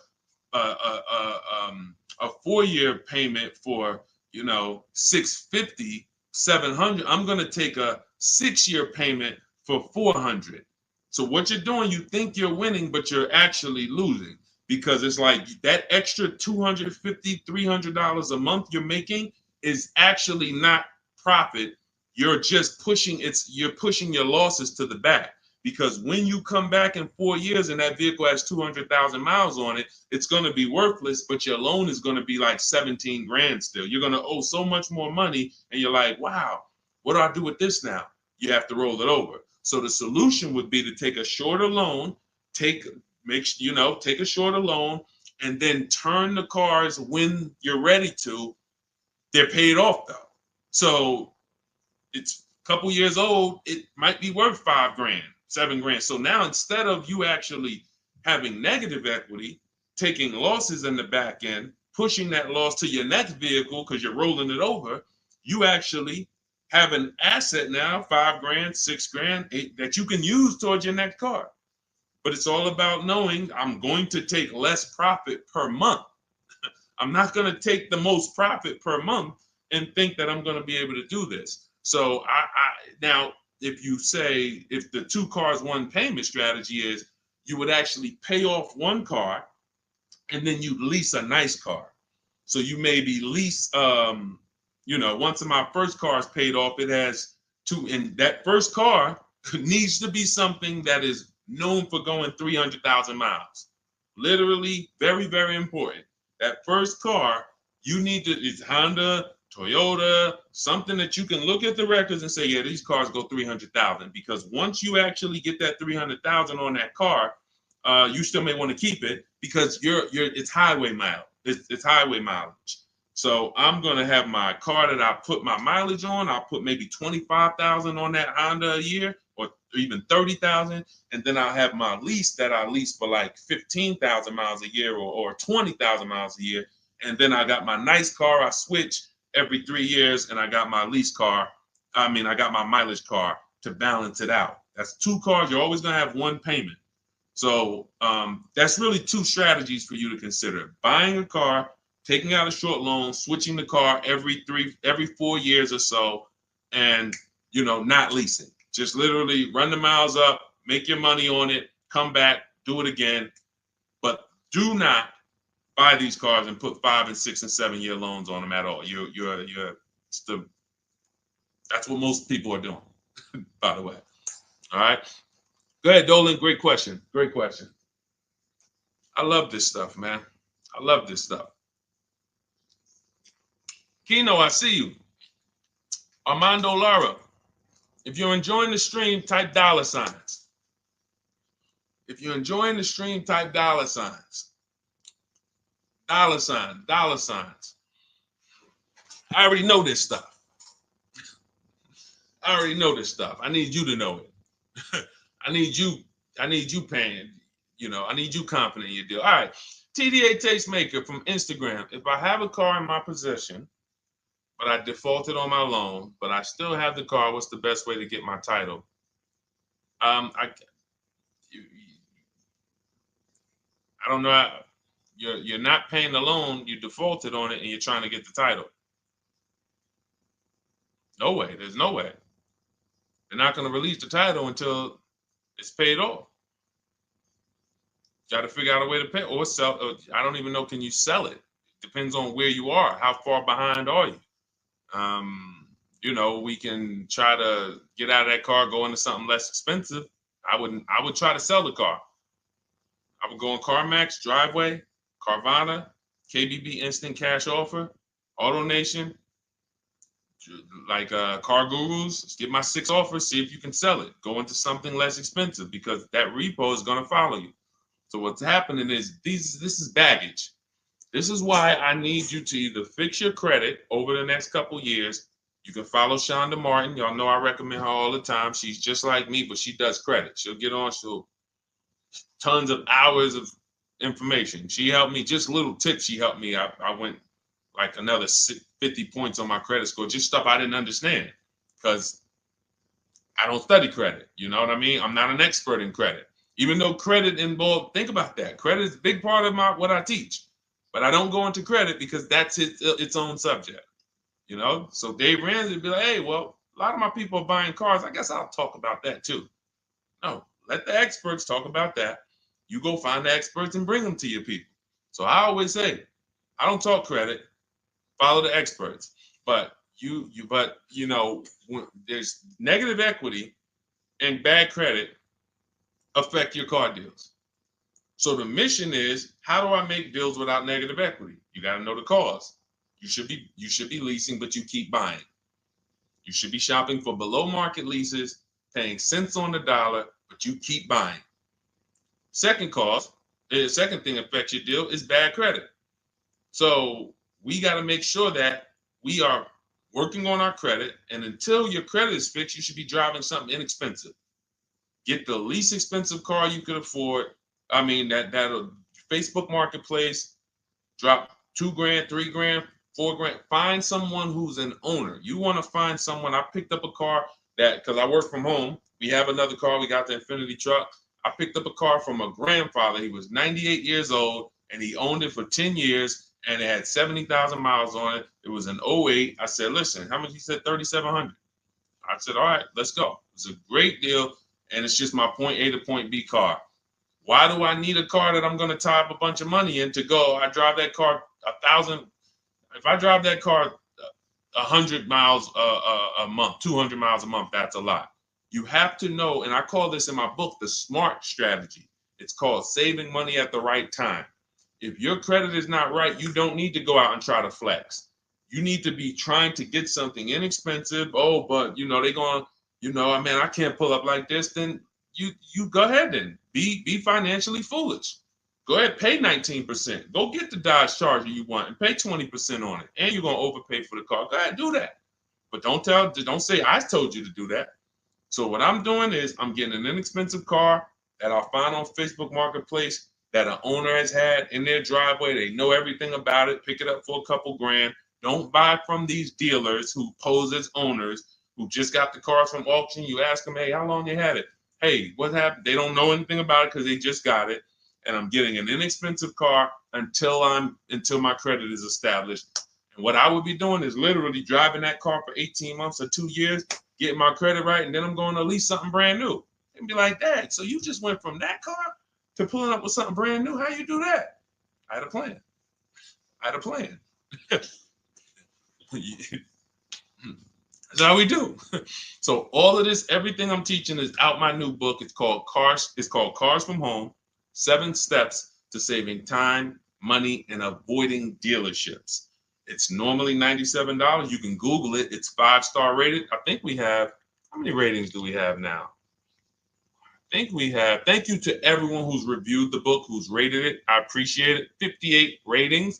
4-year payment for, $650, $700, I'm going to take a 6-year payment for $400. So what you're doing, you think you're winning, but you're actually losing, because it's like that extra $250, $300 a month you're making is actually not profit. You're just you're pushing your losses to the back, because when you come back in 4 years and that vehicle has 200,000 miles on it, it's going to be worthless, but your loan is going to be like 17 grand still. You're going to owe so much more money, and you're like, wow, what do I do with this now? You have to roll it over. So the solution would be to take a shorter loan, take a shorter loan, and then turn the cars when you're ready to. They're paid off though. So it's a couple years old, it might be worth 5 grand, 7 grand. So now instead of you actually having negative equity, taking losses in the back end, pushing that loss to your next vehicle because you're rolling it over, you actually have an asset now, 5 grand, 6 grand, 8, that you can use towards your next car. But it's all about knowing I'm going to take less profit per month. I'm not going to take the most profit per month and think that I'm going to be able to do this. So now, if you say, if the 2 cars, 1 payment strategy is, you would actually pay off 1 car and then you lease a nice car. So you maybe lease, once my first car is paid off, it has 2, and that first car needs to be something that is known for going 300,000 miles. Literally, very, very important. That first car, you need to, it's Honda, Toyota, something that you can look at the records and say, yeah, these cars go 300,000. Because once you actually get that 300,000 on that car, you still may want to keep it because it's highway mileage. It's highway mileage. So I'm gonna have my car that I put my mileage on. I'll put maybe 25,000 on that Honda a year, or even 30,000, and then I'll have my lease that I lease for like 15,000 miles a year, or 20,000 miles a year. And then I got my nice car. I switch every 3 years, and I got my lease car. I got my mileage car to balance it out. That's 2 cars. You're always gonna have 1 payment. So that's really 2 strategies for you to consider: buying a car, taking out a short loan, switching the car every 4 years or so, and not leasing. Just literally run the miles up, make your money on it, come back, do it again. But do not buy these cars and put 5 and 6 and 7 year loans on them at all. That's what most people are doing, by the way. All right. Go ahead, Dolan. Great question. Great question. I love this stuff, man. I love this stuff. Kino, I see you. Armando Lara, if you're enjoying the stream, type $signs. If you're enjoying the stream, type $signs. $signs. I already know this stuff. I already know this stuff. I need you to know it. I need you paying, I need you confident in your deal. All right. TDA Tastemaker from Instagram. If I have a car in my possession, but I defaulted on my loan, but I still have the car, what's the best way to get my title? I don't know. You're not paying the loan, you defaulted on it, and you're trying to get the title. No way. There's no way. They're not going to release the title until it's paid off. Got to figure out a way to pay or sell. I don't even know. Can you sell it? Depends on where you are. How far behind are you? We can try to get out of that car, go into something less expensive. I would try to sell the car. I would go on CarMax, Driveway, Carvana, KBB Instant Cash Offer, AutoNation, like Car Gurus. Get my 6 offers, see if you can sell it. Go into something less expensive because that repo is going to follow you. So what's happening is this is baggage. This is why I need you to either fix your credit over the next couple years. You can follow Shonda Martin. Y'all know I recommend her all the time. She's just like me, but she does credit. She'll get on, tons of hours of information. She helped me, just little tips she helped me. I went like another 50 points on my credit score, just stuff I didn't understand because I don't study credit. You know what I mean? I'm not an expert in credit. Even though credit involved, think about that. Credit is a big part of what I teach. But I don't go into credit because that's its own subject. So Dave Ramsey would be like, hey, well, a lot of my people are buying cars. I guess I'll talk about that too. No, let the experts talk about that. You go find the experts and bring them to your people. So I always say, I don't talk credit, follow the experts. But when there's negative equity and bad credit affect your car deals. So the mission is, how do I make deals without negative equity? You got to know the cause. You should be leasing, but you keep buying. You should be shopping for below market leases, paying cents on the dollar, but you keep buying. Second cause, the second thing affects your deal is bad credit. So we got to make sure that we are working on our credit, and until your credit is fixed, you should be driving something inexpensive. Get the least expensive car you could afford. I mean, that'll Facebook Marketplace, drop $2,000, $3,000, $4,000. Find someone who's an owner. You want to find someone. I picked up a car because I work from home. We have another car. We got the Infinity truck. I picked up a car from a grandfather. He was 98 years old, and he owned it for 10 years, and it had 70,000 miles on it. It was an '08. I said, listen, how much? He said, $3,700. I said, all right, let's go. It's a great deal, and it's just my point A to point B car. Why do I need a car that I'm going to tie up a bunch of money in to go? I drive that car 1,000. If I drive that car 100 miles a month, 200 miles a month, that's a lot. You have to know, and I call this in my book, the SMART strategy. It's called saving money at the right time. If your credit is not right, you don't need to go out and try to flex. You need to be trying to get something inexpensive. Oh, but they're going, man, I can't pull up like this. Then you go ahead and be financially foolish. Go ahead, pay 19%. Go get the Dodge Charger you want and pay 20% on it. And you're gonna overpay for the car. Go ahead, do that. But don't say I told you to do that. So what I'm doing is I'm getting an inexpensive car that I'll find on Facebook Marketplace that an owner has had in their driveway. They know everything about it. Pick it up for a couple grand. Don't buy from these dealers who pose as owners who just got the cars from auction. You ask them, hey, how long you had it? Hey, what happened? They don't know anything about it because they just got it. And I'm getting an inexpensive car until my credit is established. And what I would be doing is literally driving that car for 18 months or 2 years, getting my credit right, and then I'm going to lease something brand new. And be like, Dad, so you just went from that car to pulling up with something brand new? How you do that? I had a plan. That's how we do. So all of this, everything I'm teaching is out my new book. It's called Cars from Home, 7 Steps to Saving Time, Money, and Avoiding Dealerships. It's normally $97. You can Google it. It's 5-star rated. I think we have, how many ratings do we have now? I think we have, thank you to everyone who's reviewed the book, who's rated it. I appreciate it. 58 ratings.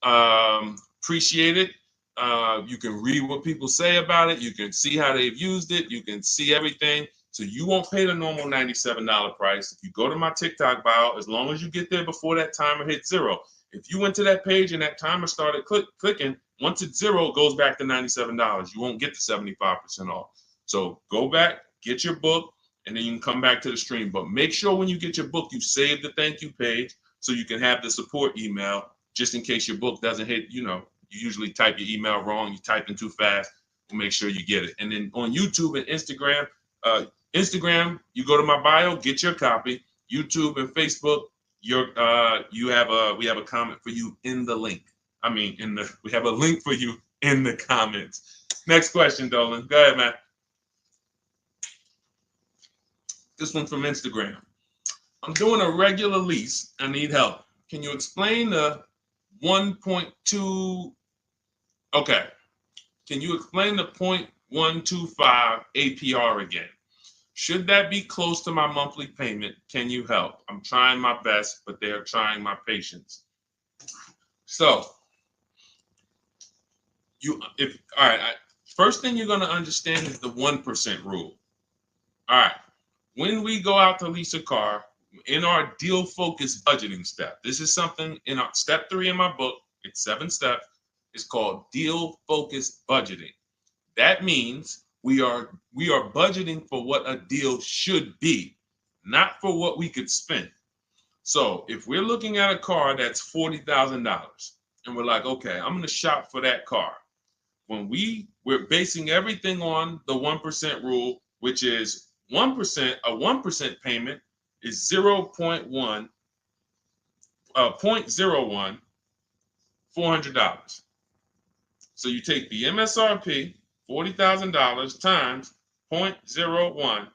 Appreciate it. You can read what people say about it. You can see how they've used it. You can see everything. So you won't pay the normal $97 price. If you go to my TikTok bio, as long as you get there before that timer hits 0. If you went to that page and that timer started clicking, once it's 0, it goes back to $97. You won't get the 75% off. So go back, get your book, and then you can come back to the stream. But make sure when you get your book, you save the thank you page so you can have the support email just in case your book doesn't hit, you usually type your email wrong, you type in too fast. We'll make sure you get it. And then on YouTube and Instagram, you go to my bio, get your copy. YouTube and Facebook, we have a comment for you in the link. We have a link for you in the comments. Next question, Dolan. Go ahead, man. This one from Instagram. I'm doing a regular lease. I need help. Can you explain the 1.2? Okay. Can you explain the 0.125 APR again? Should that be close to my monthly payment? Can you help? I'm trying my best, but they're trying my patience. So, first thing you're going to understand is the 1% rule. All right. When we go out to lease a car, in our deal focused budgeting step, this is something in our step 3 in my book. It's 7 steps. It's called deal focused budgeting. That means we are budgeting for what a deal should be, not for what we could spend. So if we're looking at a car that's $40,000 and we're like, okay, I'm going to shop for that car. When we're basing everything on the 1% rule, which is 1%, a 1% payment is 0.01, 0.01, $400. So you take the MSRP, $40,000 times 0.01,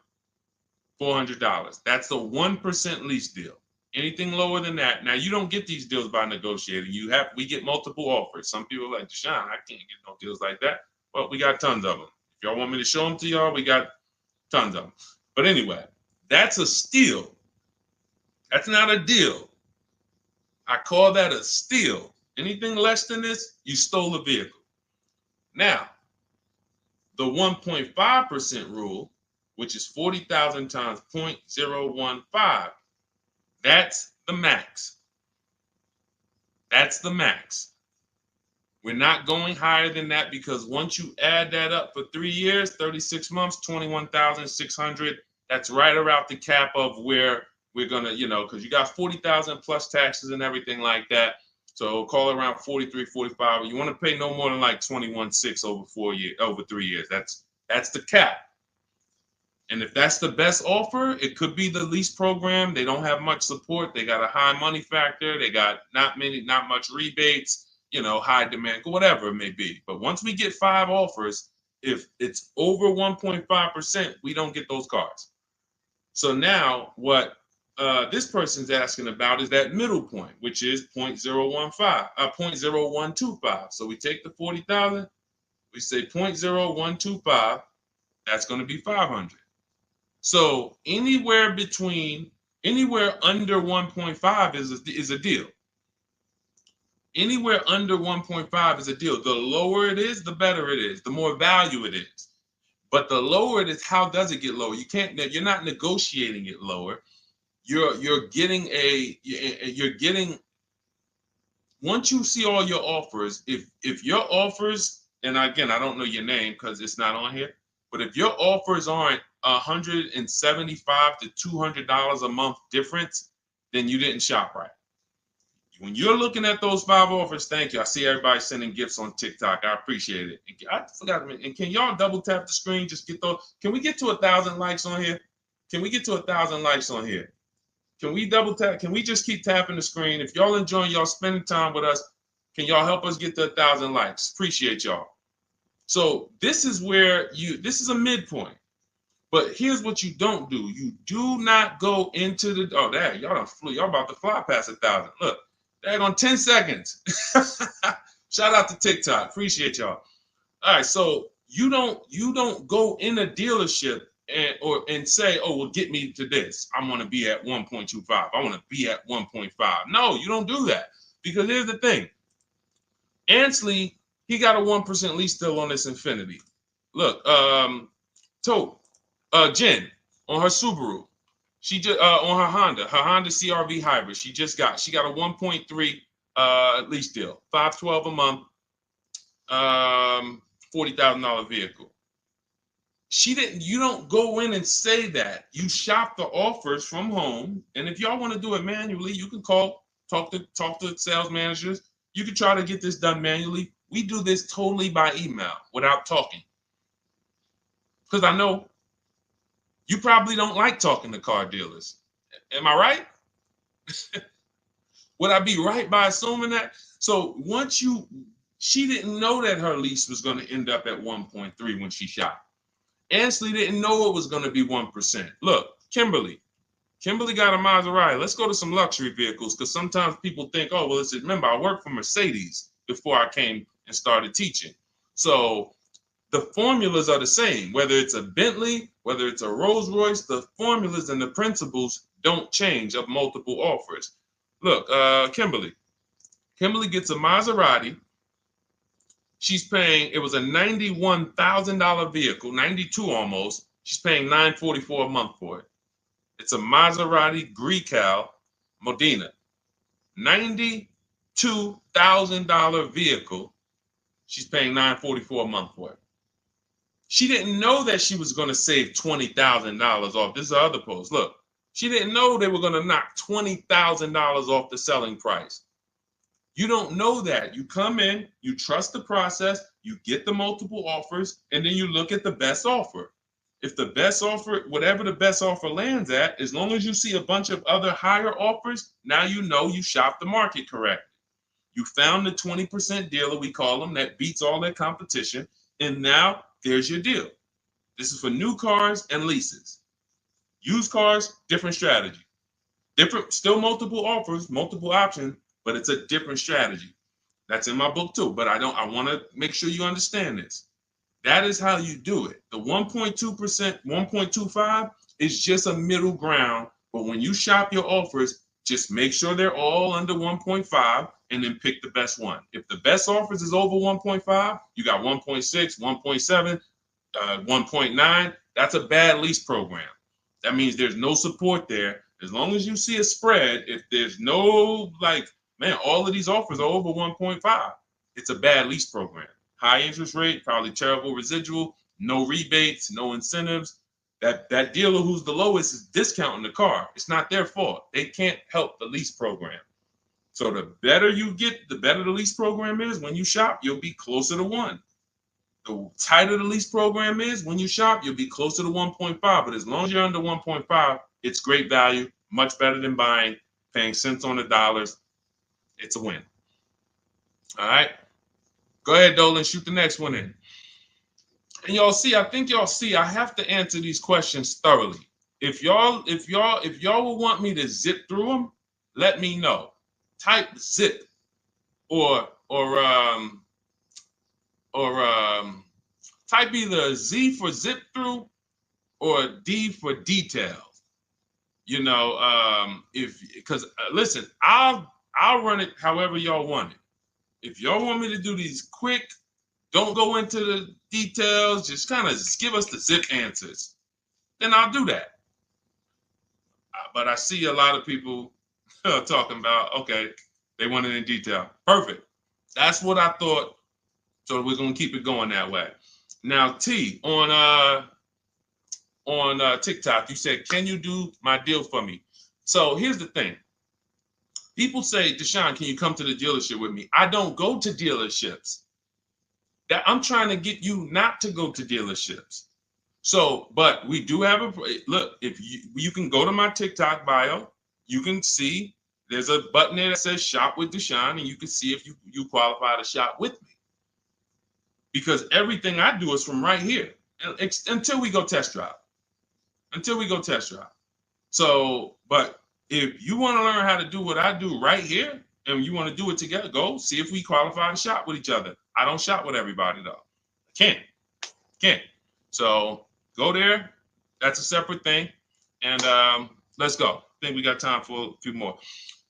$400. That's the 1% lease deal. Anything lower than that, now you don't get these deals by negotiating. We get multiple offers. Some people are like, Deshone, I can't get no deals like that. Well, we got tons of them. If y'all want me to show them to y'all, we got tons of them. But anyway, that's a steal. That's not a deal. I call that a steal. Anything less than this, you stole a vehicle. Now, the 1.5% rule, which is 40,000 times 0.015, that's the max. That's the max. We're not going higher than that because once you add that up for 3 years, 36 months, 21,600, that's right around the cap of where we're gonna, because you got 40,000 plus taxes and everything like that. So call it around 43, 45. You want to pay no more than like 21.6 over 3 years. That's the cap. And if that's the best offer, it could be the lease program. They don't have much support. They got a high money factor. They got not much rebates, high demand, whatever it may be. But once we get 5 offers, if it's over 1.5%, we don't get those cars. So now what this person's asking about is that middle point, which is 0.0125. So we take the 40,000, we say 0.0125, that's going to be 500. So anywhere under 1.5 is a deal. Anywhere under 1.5 is a deal. The lower it is, the better it is, the more value it is. But the lower it is, how does it get lower? You're not negotiating it lower. You're getting once you see all your offers, if your offers, and again, I don't know your name because it's not on here, but if your offers aren't $175 to $200 a month difference, then you didn't shop right. When you're looking at those 5 offers, thank you. I see everybody sending gifts on TikTok. I appreciate it. I forgot. And can y'all double tap the screen? Just get those. Can we get to 1,000 likes on here? Can we get to 1,000 likes on here? Can we double tap? Can we just keep tapping the screen? If y'all enjoying y'all spending time with us, can y'all help us get to 1,000 likes? Appreciate y'all. So this is where this is a midpoint. But here's what you don't do. You do not go into the, y'all done flew. Y'all about to fly past 1,000. Look, on 10 seconds. Shout out to TikTok. Appreciate y'all. All right, so you don't go in a dealership and say, oh, well, get me to this. I want to be at 1.25. I want to be at 1.5. No, you don't do that. Because here's the thing. Ansley, he got a 1% lease deal on this Infiniti. Look, Jen on her Subaru. She just on her Honda CRV hybrid. She got a 1.3 lease deal, $512 a month, $40,000 vehicle. You don't go in and say that. You shop the offers from home, and if y'all want to do it manually, you can talk to sales managers. You can try to get this done manually. We do this totally by email without talking, because I know you probably don't like talking to car dealers. Am I right? Would I be right by assuming that? So she didn't know that her lease was going to end up at 1.3 when she shopped. Ansley didn't know it was going to be 1%. Look, Kimberly got a Maserati. Let's go to some luxury vehicles, because sometimes people think, oh, well, remember, I worked for Mercedes before I came and started teaching. So the formulas are the same, whether it's a Bentley, whether it's a Rolls Royce, the formulas and the principles don't change of multiple offers. Look, Kimberly gets a Maserati. She's paying, it was a $91,000 vehicle, 92 almost. She's paying $944 a month for it. It's a Maserati Grecal Modena, $92,000 vehicle. She's paying $944 a month for it. She didn't know that she was going to save $20,000 off. This is the other post. Look, she didn't know they were going to knock $20,000 off the selling price. You don't know that. You come in, you trust the process, you get the multiple offers, and then you look at the best offer. If the best offer, whatever the best offer lands at, as long as you see a bunch of other higher offers, now you know you shopped the market correctly. You found the 20% dealer, we call them, that beats all their competition, and now there's your deal. This is for new cars and leases. Used cars, different strategy. Different, still multiple offers, multiple options, but it's a different strategy. That's in my book too, but I want to make sure you understand this. That is how you do it. The 1.2%, 1.25 is just a middle ground, but when you shop your offers, just make sure they're all under 1.5 and then pick the best one. If the best offers is over 1.5, you got 1.6, 1.7, 1.9. That's a bad lease program. That means there's no support there. As long as you see a spread, if there's no, like, man, all of these offers are over 1.5, it's a bad lease program. High interest rate, probably terrible residual, no rebates, no incentives. That dealer who's the lowest is discounting the car. It's not their fault. They can't help the lease program. So the better you get, the better the lease program is. When you shop, you'll be closer to 1. The tighter the lease program is, when you shop, you'll be closer to 1.5. But as long as you're under 1.5, it's great value, much better than buying, paying cents on the dollars. It's a win. All right. Go ahead, Dolan, shoot the next one in. And I think y'all see, I have to answer these questions thoroughly. If y'all will want me to zip through them, let me know. Type zip or type either Z for zip through or D for details. You know, because listen, I'll run it however y'all want it. If y'all want me to do these quick, don't go into the details, just kind of give us the zip answers, then I'll do that. But I see a lot of people talking about, okay, they want it in detail. Perfect. That's what I thought. So we're gonna keep it going that way. Now, T, on TikTok, you said, "Can you do my deal for me?" So here's the thing. People say, "Deshone, can you come to the dealership with me?" I don't go to dealerships. That I'm trying to get you not to go to dealerships. So, but we do have a look. If you can go to my TikTok bio, you can see there's a button there that says "Shop with Deshone," and you can see if you qualify to shop with me. Because everything I do is from right here until we go test drive. Until we go test drive. So, but if you want to learn how to do what I do right here, and you want to do it together, go see if we qualify to shop with each other. I don't shop with everybody though. I can't. So go there. That's a separate thing. And let's go. I think we got time for a few more.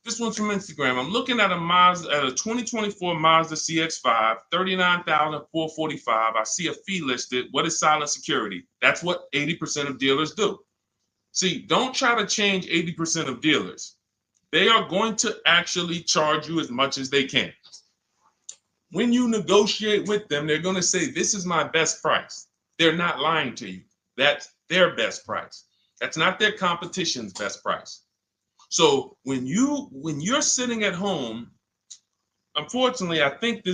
This one's from Instagram. I'm looking at a 2024 Mazda CX-5, $39,445. I see a fee listed. What is silent security? That's what 80% of dealers do. See, don't try to change 80% of dealers. They are going to actually charge you as much as they can. When you negotiate with them, they're going to say, "This is my best price." They're not lying to you. That's their best price. That's not their competition's best price. So when you're sitting at home, unfortunately, I think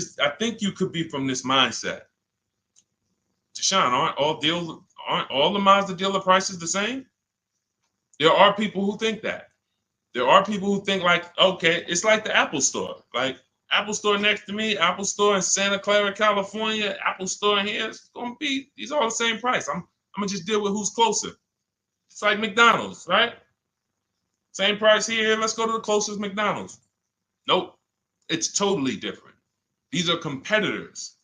you could be from this mindset. Deshone, aren't all the Mazda dealer prices the same? There are people who think that. There are people who think like, okay, it's like the Apple Store. Like Apple Store next to me, Apple Store in Santa Clara, California, Apple Store in here, it's gonna be, these are all the same price. I'm gonna just deal with who's closer. It's like McDonald's, right? Same price here, let's go to the closest McDonald's. Nope, it's totally different. These are competitors.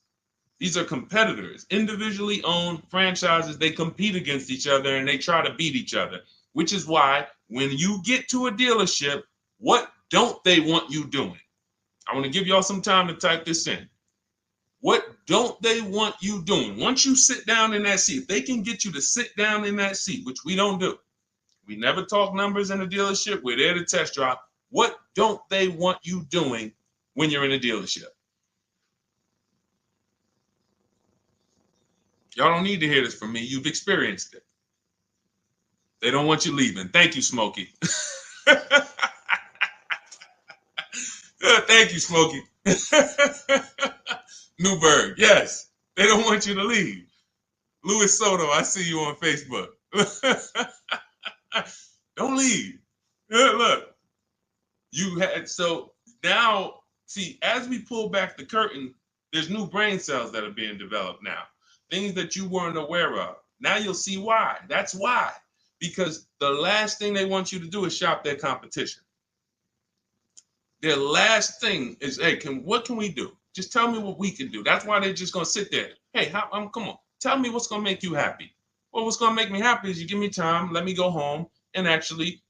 These are competitors, individually owned franchises. They compete against each other and they try to beat each other, which is why when you get to a dealership, what don't they want you doing? I want to give y'all some time to type this in. What don't they want you doing? Once you sit down in that seat, if they can get you to sit down in that seat, which we don't do. We never talk numbers in a dealership. We're there to test drive. What don't they want you doing when you're in a dealership? Y'all don't need to hear this from me. You've experienced it. They don't want you leaving. Thank you, Smokey. Thank you, Smokey. Newberg, yes. They don't want you to leave. Luis Soto, I see you on Facebook. Don't leave. Look, you had, so now, see, as we pull back the curtain, there's new brain cells that are being developed now, things that you weren't aware of. Now you'll see why. That's why. Because the last thing they want you to do is shop their competition. Their last thing is, hey, what can we do? Just tell me what we can do. That's why they're just gonna sit there. Hey, come on, tell me what's gonna make you happy. Well, what's gonna make me happy is you give me time, let me go home and actually,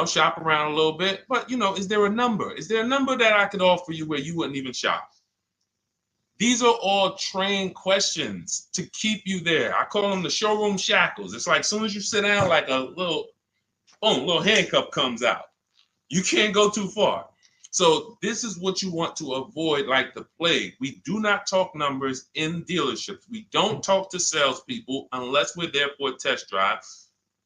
shop around a little bit. But is there a number? Is there a number that I could offer you where you wouldn't even shop? These are all trained questions to keep you there. I call them the showroom shackles. It's like as soon as you sit down, like a little, boom, little handcuff comes out. You can't go too far. So this is what you want to avoid like the plague. We do not talk numbers in dealerships. We don't talk to salespeople unless we're there for a test drive.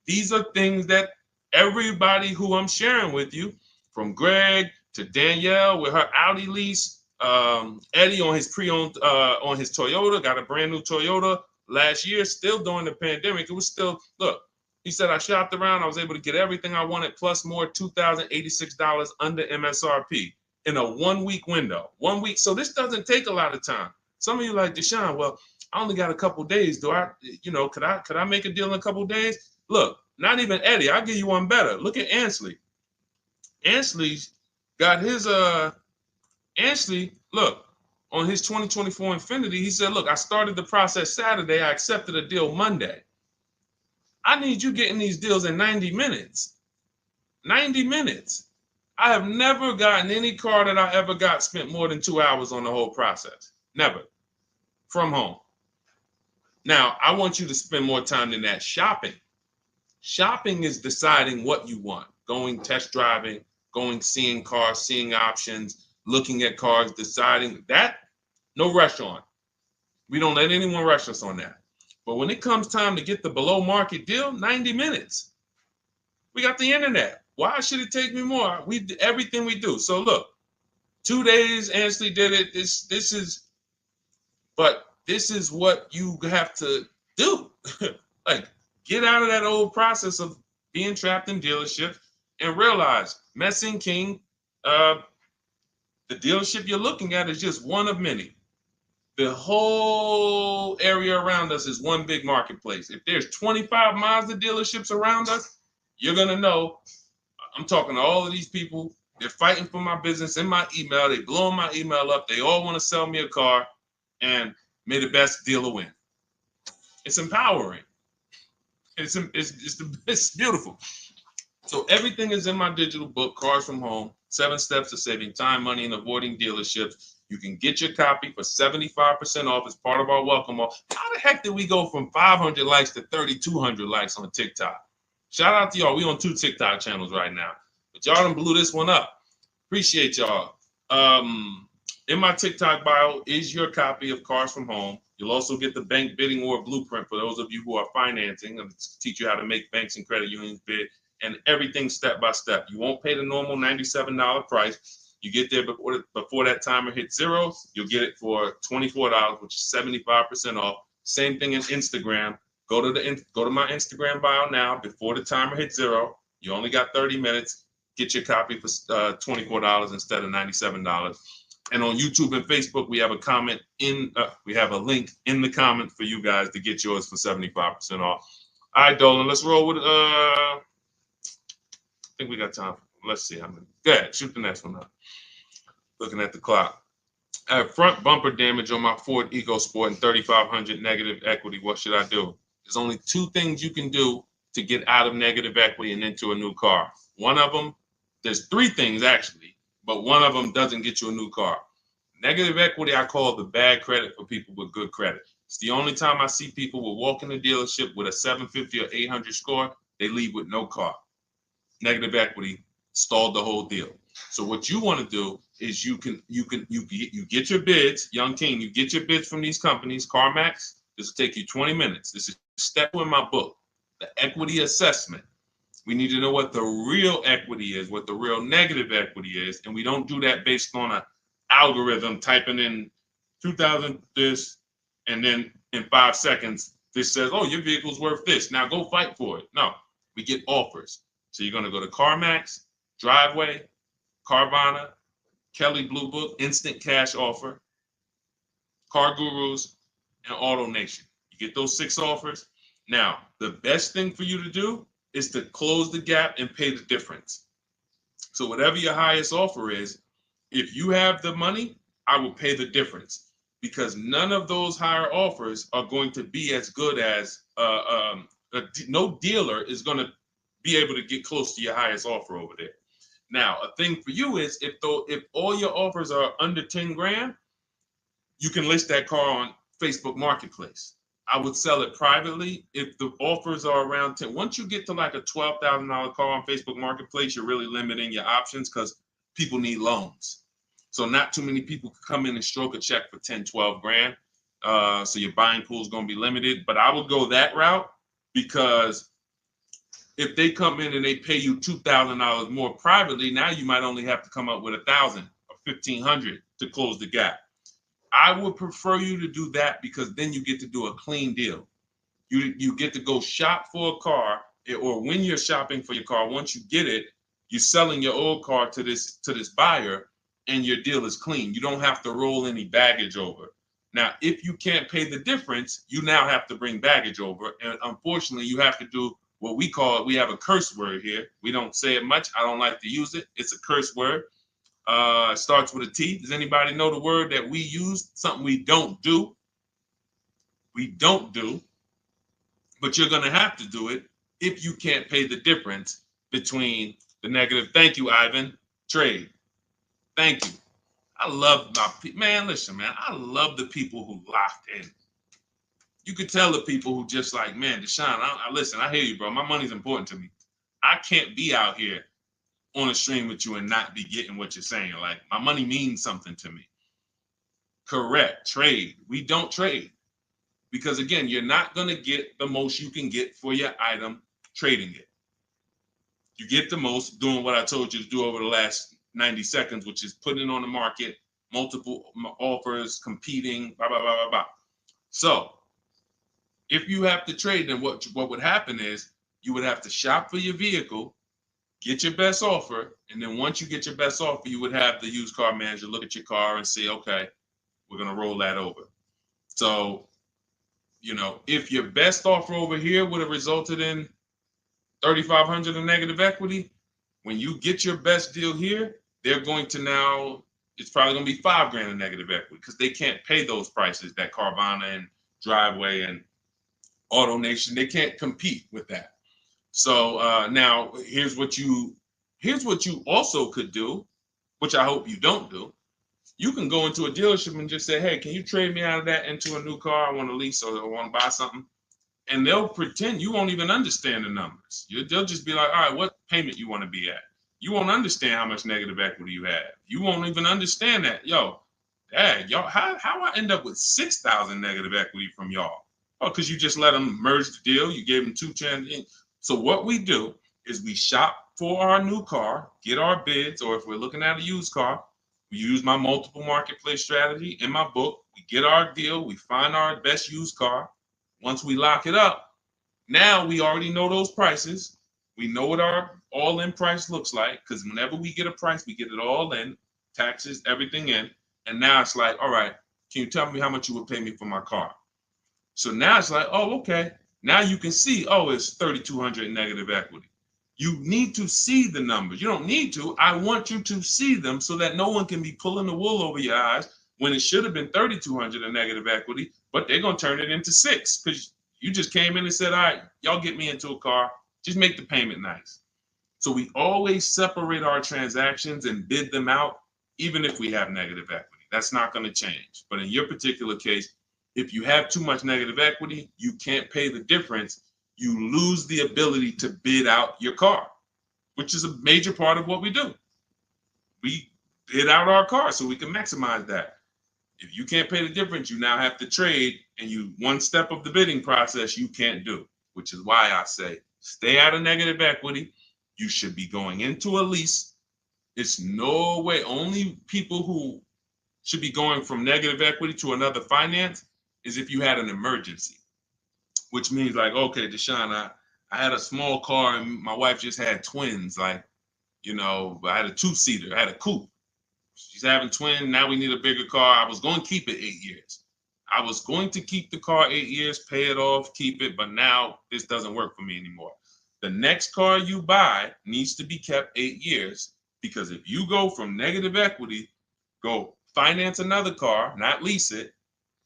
These are things that everybody who I'm sharing with you, from Greg to Danielle with her Audi lease, Eddie on his pre-owned, on his Toyota, got a brand new Toyota last year, still during the pandemic. It was still, look, he said, I shopped around. I was able to get everything I wanted, plus more, $2,086 under MSRP in a 1 week window. 1 week. So this doesn't take a lot of time. Some of you like, Deshone, well, I only got a couple days. Could I make a deal in a couple days? Look, not even Eddie. I'll give you one better. Look at Ansley. Ansley's got his, Ansley, look, on his 2024 Infiniti, he said, look, I started the process Saturday. I accepted a deal Monday. I need you getting these deals in 90 minutes. 90 minutes. I have never gotten any car that I ever got spent more than 2 hours on the whole process. Never. From home. Now, I want you to spend more time than that shopping. Shopping is deciding what you want. Going test driving, going seeing cars, seeing options, looking at cars, deciding that. No rush on. We don't let anyone rush us on that. But when it comes time to get the below market deal, 90 minutes. We got the internet. Why should it take me more? We do everything we do. So look, 2 days, Ansley did it. This is what you have to do. Like, get out of that old process of being trapped in dealership and realize, Messing King, the dealership you're looking at is just one of many. The whole area around us is one big marketplace. If there's 25 Mazda dealerships around us, you're going to know. I'm talking to all of these people. They're fighting for my business in my email. They blowing my email up. They all want to sell me a car, and may the best dealer win. It's empowering. It's beautiful. So everything is in my digital book, Cars from Home, 7 Steps to Saving Time, Money, and Avoiding Dealerships. You can get your copy for 75% off as part of our welcome offer. How the heck did we go from 500 likes to 3,200 likes on TikTok? Shout out to y'all. We on 2 TikTok channels right now. But y'all done blew this one up. Appreciate y'all. In my TikTok bio is your copy of Cars from Home. You'll also get the bank bidding war blueprint for those of you who are financing, and teach you how to make banks and credit unions bid, and everything step by step. You won't pay the normal $97 price. You get there before that timer hits 0. You'll get it for $24, which is 75% off. Same thing in Instagram. Go to my Instagram bio now. Before the timer hits 0, you only got 30 minutes. Get your copy for $24 instead of $97. And on YouTube and Facebook, we have a link in the comment for you guys to get yours for 75% off. All right, Dolan, let's roll with I think we got time. Let's see how many. Go ahead, shoot the next one up. Looking at the clock. I have front bumper damage on my Ford EcoSport and 3,500 negative equity. What should I do? There's only 2 things you can do to get out of negative equity and into a new car. One of them, there's 3 things actually, but one of them doesn't get you a new car. Negative equity, I call the bad credit for people with good credit. It's the only time I see people will walk in the dealership with a 750 or 800 score, they leave with no car. Negative equity stalled the whole deal. So what you want to do is you get your bids, Young King, you get your bids from these companies, CarMax. This will take you 20 minutes. This is step 2 in my book, the equity assessment. We need to know what the real equity is, what the real negative equity is, and we don't do that based on an algorithm typing in 2,000 this, and then in 5 seconds This says, oh, your vehicle's worth this. Now go fight for it. No, we get offers. So you're going to go to CarMax, Driveway, Carvana, Kelly Blue Book, Instant Cash Offer, Car Gurus, and Auto Nation. You get those 6 offers. Now, the best thing for you to do is to close the gap and pay the difference. So whatever your highest offer is, if you have the money, I will pay the difference, because none of those higher offers are going to be as good as no dealer is going to be able to get close to your highest offer over there. Now, a thing for you is if all your offers are under 10 grand, you can list that car on Facebook Marketplace. I would sell it privately if the offers are around 10. Once you get to like a $12,000 car on Facebook Marketplace, you're really limiting your options because people need loans. So not too many people can come in and stroke a check for 10, 12 grand. So your buying pool is going to be limited. But I would go that route, because if they come in and they pay you $2,000 more privately, now you might only have to come up with $1,000 or $1,500 to close the gap. I would prefer you to do that, because then you get to do a clean deal. You get to go shop for a car, or when you're shopping for your car, once you get it, you're selling your old car to this buyer, and your deal is clean. You don't have to roll any baggage over. Now, if you can't pay the difference, you now have to bring baggage over. And unfortunately, you have to do what we have a curse word here. We don't say it much. I don't like to use it. It's a curse word. It starts with a T. Does anybody know the word that we use? Something we don't do. We don't do. But you're going to have to do it if you can't pay the difference between the negative. Thank you, Ivan. Trade. Thank you. I love my people. Man, listen, man. I love the people who locked in. You could tell the people who just like, man, Deshone, listen, I hear you, bro. My money's important to me. I can't be out here on a stream with you and not be getting what you're saying. Like, my money means something to me. Correct. Trade. We don't trade, because again, you're not going to get the most you can get for your item trading it. You get the most doing what I told you to do over the last 90 seconds, which is putting it on the market, multiple offers, competing, blah, blah, blah, blah, blah. So if you have to trade, then what would happen is you would have to shop for your vehicle, get your best offer, and then once you get your best offer, you would have the used car manager look at your car and say, okay, we're going to roll that over. So, you know, if your best offer over here would have resulted in $3,500 in negative equity, when you get your best deal here, they're going to now, it's probably going to be $5 grand in negative equity, because they can't pay those prices that Carvana and Driveway and Auto Nation, they can't compete with that. So now here's what you also could do, which I hope you don't do. You can go into a dealership and just say, hey, can you trade me out of that into a new car? I want to lease or I want to buy something. And they'll pretend you won't even understand the numbers. They'll just be like, all right, what payment you want to be at? You won't understand how much negative equity you have. You won't even understand that. Yo, dad, y'all, how I end up with 6,000 negative equity from y'all? Oh, because you just let them merge the deal. You gave them 2 chances. So what we do is we shop for our new car, get our bids, or if we're looking at a used car, we use my multiple marketplace strategy in my book. We get our deal. We find our best used car. Once we lock it up, now we already know those prices. We know what our all-in price looks like, because whenever we get a price, we get it all in, taxes, everything in. And now it's like, all right, can you tell me how much you would pay me for my car? So now it's like, oh, okay. Now you can see, oh, it's 3,200 in negative equity. You need to see the numbers. You don't need to. I want you to see them so that no one can be pulling the wool over your eyes when it should have been 3,200 in negative equity, but they're going to turn it into 6 because you just came in and said, all right, y'all get me into a car. Just make the payment nice. So we always separate our transactions and bid them out, even if we have negative equity. That's not going to change. But in your particular case, if you have too much negative equity, you can't pay the difference. You lose the ability to bid out your car, which is a major part of what we do. We bid out our car so we can maximize that. If you can't pay the difference, you now have to trade, and one step of the bidding process you can't do, which is why I say stay out of negative equity. You should be going into a lease. It's no way. Only people who should be going from negative equity to another finance is if you had an emergency. which means like, okay, Deshone, I had a small car and my wife just had twins. Like, you know, I had a two-seater, I had a coupe. She's having twins. Now we need a bigger car. I was going to keep it 8 years. I was going to keep the car 8 years, pay it off, keep it, but now this doesn't work for me anymore. The next car you buy needs to be kept 8 years, because if you go from negative equity, go finance another car, not lease it,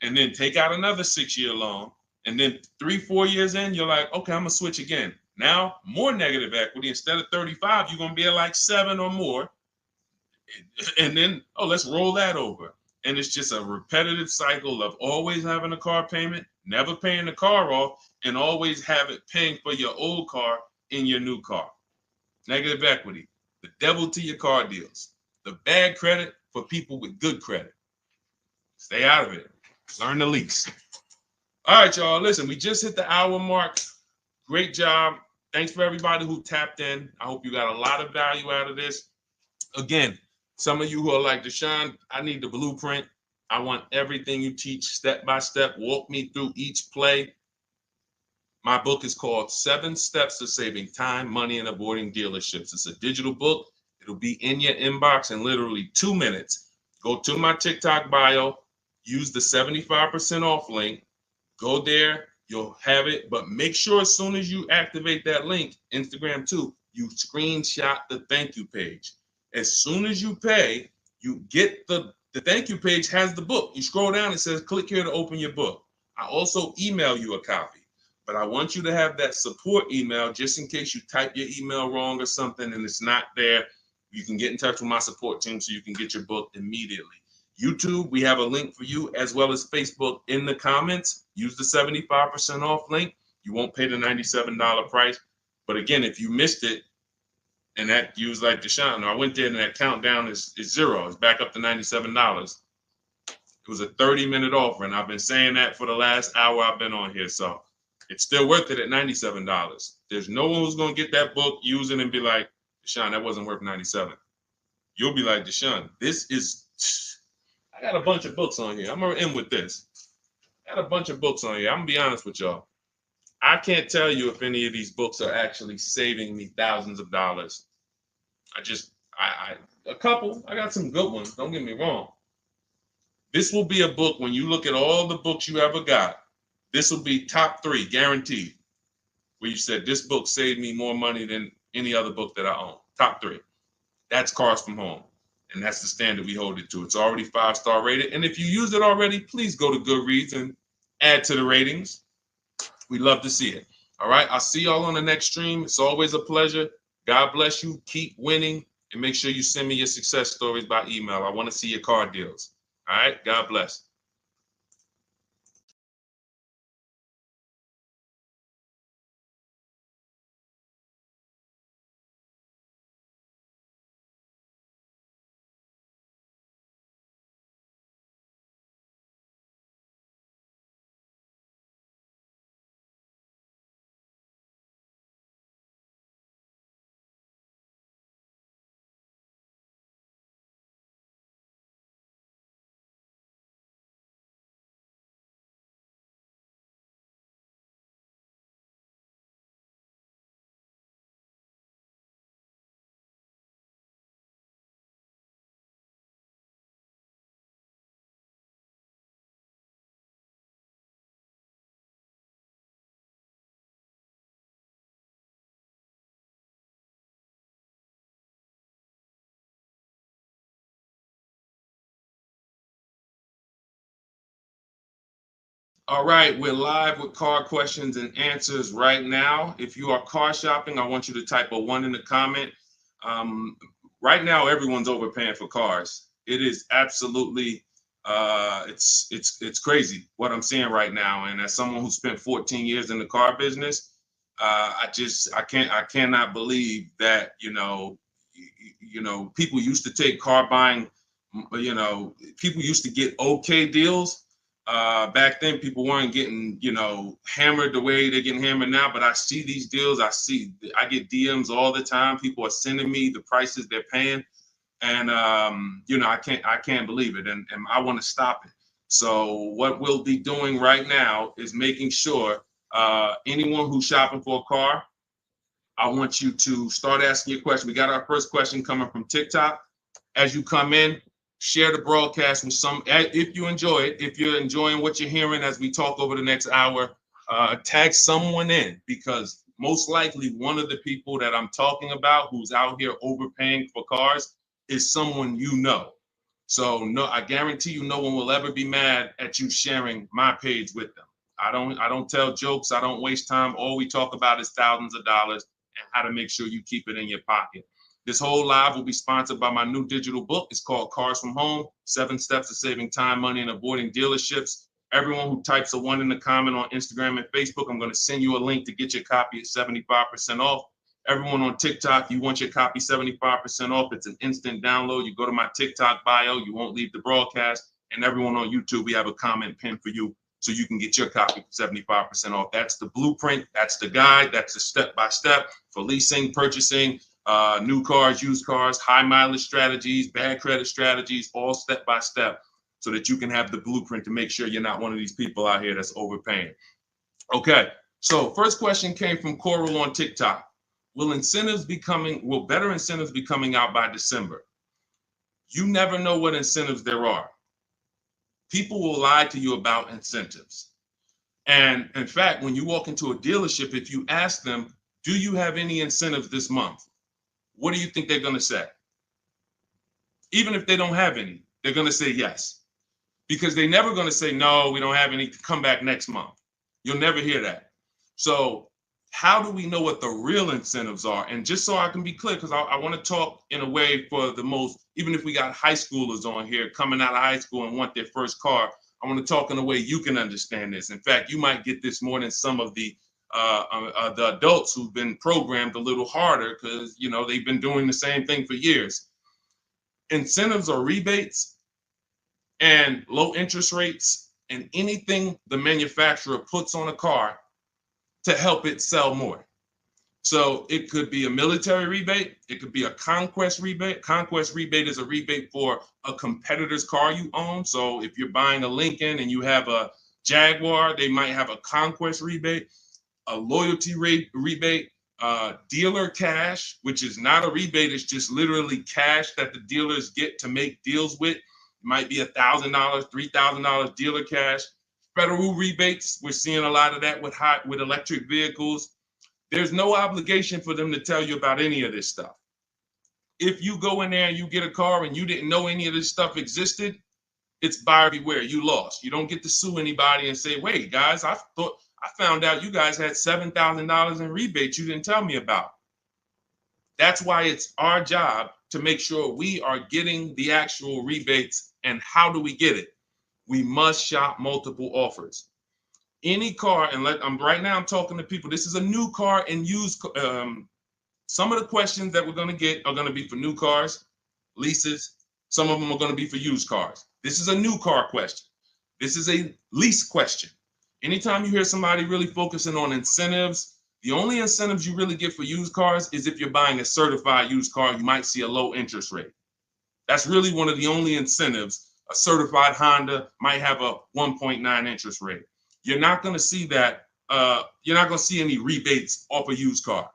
and then take out another 6-year loan, and then 3-4 years in, you're like, okay, I'm gonna switch again. Now more negative equity. Instead of 35, you're gonna be at like 7 or more. And then, oh, let's roll that over. And it's just a repetitive cycle of always having a car payment, never paying the car off, and always have it paying for your old car in your new car. Negative equity, the devil to your car deals. The bad credit for people with good credit. Stay out of it. Learn the lease. All right, y'all. Listen, we just hit the hour mark. Great job. Thanks for everybody who tapped in. I hope you got a lot of value out of this. Again, some of you who are like, Deshone, I need the blueprint. I want everything you teach step by step. Walk me through each play. My book is called 7 Steps to Saving Time, Money, and Avoiding Dealerships. It's a digital book. It'll be in your inbox in literally 2 minutes. Go to my TikTok bio, use the 75% off link. Go there, you'll have it. But make sure as soon as you activate that link, Instagram too, you screenshot the thank you page. As soon as you pay, you get the thank you page has the book. You scroll down, it says click here to open your book. I also email you a copy, but I want you to have that support email just in case you type your email wrong or something and it's not there. You can get in touch with my support team so you can get your book immediately. YouTube, we have a link for you, as well as Facebook in the comments. Use the 75% off link. You won't pay the $97 price. But again, if you missed it, and that you was like, Deshone, I went there and that countdown is 0. It's back up to $97. It was a 30-minute offer, and I've been saying that for the last hour I've been on here. So it's still worth it at $97. There's no one who's going to get that book, use it, and be like, Deshone, that wasn't worth $97. You'll be like, Deshone, this is, I got a bunch of books on here. I'm going to end with this. I got a bunch of books on here. I'm going to be honest with y'all. I can't tell you if any of these books are actually saving me thousands of dollars. A couple. I got some good ones. Don't get me wrong. This will be a book, when you look at all the books you ever got, this will be top 3, guaranteed. Where you said, this book saved me more money than any other book that I own. Top 3. That's Cars from Home. And that's the standard we hold it to. It's already 5-star rated. And if you use it already, please go to Goodreads and add to the ratings. We'd love to see it. All right. I'll see y'all on the next stream. It's always a pleasure. God bless you. Keep winning. And make sure you send me your success stories by email. I want to see your car deals. All right. God bless. All right, we're live with car questions and answers right now. If you are car shopping, I want you to type a 1 in the comment. Right now, everyone's overpaying for cars. It is absolutely, it's crazy what I'm seeing right now. And as someone who spent 14 years in the car business, I cannot believe that people used to take car buying. People used to get okay deals. Back then, people weren't getting, hammered the way they're getting hammered now. But I see these deals. I get DMs all the time. People are sending me the prices they're paying, and I can't believe it, and I want to stop it. So what we'll be doing right now is making sure Anyone who's shopping for a car, I want you to start asking your question. We got our first question coming from TikTok. As you come in, share the broadcast with some, if you enjoy it, if you're enjoying what you're hearing as we talk over the next hour, tag someone in, because most likely one of the people that I'm talking about who's out here overpaying for cars is someone you know. So no, I guarantee you no one will ever be mad at you sharing my page with them. I don't tell jokes. I don't waste time. All we talk about is thousands of dollars and how to make sure you keep it in your pocket. This whole live will be sponsored by my new digital book. It's called Cars from Home, 7 Steps to Saving Time, Money, and Avoiding Dealerships. Everyone who types a 1 in the comment on Instagram and Facebook, I'm going to send you a link to get your copy at 75% off. Everyone on TikTok, you want your copy 75% off. It's an instant download. You go to my TikTok bio, you won't leave the broadcast. And everyone on YouTube, we have a comment pin for you so you can get your copy for 75% off. That's the blueprint. That's the guide. That's the step-by-step for leasing, purchasing, new cars, used cars, high mileage strategies, bad credit strategies, all step-by-step so that you can have the blueprint to make sure you're not one of these people out here that's overpaying. Okay, so first question came from Coral on TikTok. Will better incentives be coming out by December? You never know what incentives there are. People will lie to you about incentives. And in fact, when you walk into a dealership, if you ask them, do you have any incentives this month? What do you think they're going to say? Even if they don't have any, they're going to say yes. Because they're never going to say, no, we don't have any, come back next month. You'll never hear that. So how do we know what the real incentives are? And just so I can be clear, because I want to talk in a way for the most, even if we got high schoolers on here coming out of high school and want their first car, I want to talk in a way you can understand this. In fact, you might get this more than some of the adults who've been programmed a little harder because, you know, they've been doing the same thing for years. Incentives or rebates and low interest rates and anything the manufacturer puts on a car to help it sell more. So it could be a military rebate. It could be a conquest rebate. Conquest rebate is a rebate for a competitor's car you own. So if you're buying a Lincoln and you have a Jaguar, they might have a conquest rebate, a loyalty rebate, dealer cash, which is not a rebate. It's just literally cash that the dealers get to make deals with. It might be $1,000, $3,000 dealer cash. Federal rebates, we're seeing a lot of that with electric vehicles. There's no obligation for them to tell you about any of this stuff. If you go in there and you get a car and you didn't know any of this stuff existed, it's buyer beware. You lost. You don't get to sue anybody and say, wait, guys, I found out you guys had $7,000 in rebates you didn't tell me about. That's why it's our job to make sure we are getting the actual rebates. And how do we get it? We must shop multiple offers. Any car, and right now I'm talking to people. This is a new car and used. Some of the questions that we're going to get are going to be for new cars, leases. Some of them are going to be for used cars. This is a new car question. This is a lease question. Anytime you hear somebody really focusing on incentives, the only incentives you really get for used cars is if you're buying a certified used car, you might see a low interest rate. That's really one of the only incentives. A certified Honda might have a 1.9 interest rate. You're not going to see that. You're not going to see any rebates off a used car.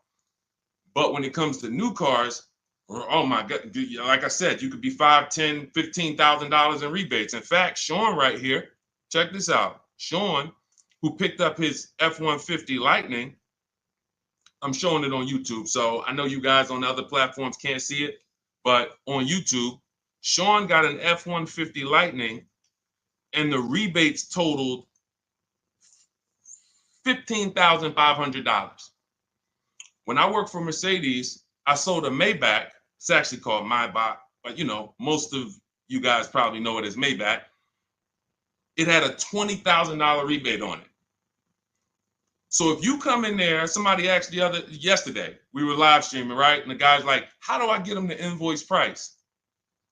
But when it comes to new cars, oh my God, like I said, you could be $5,000, $10,000, $15,000 in rebates. In fact, Sean right here, check this out. Sean, who picked up his F-150 Lightning, I'm showing it on YouTube. So I know you guys on the other platforms can't see it, but on YouTube, Sean got an F-150 Lightning and the rebates totaled $15,500. When I worked for Mercedes, I sold a Maybach. It's actually called Maybach, but you know, most of you guys probably know it as Maybach. It had a $20,000 rebate on it. So if you come in there, somebody asked yesterday, we were live streaming, right? And the guy's like, how do I get them the invoice price?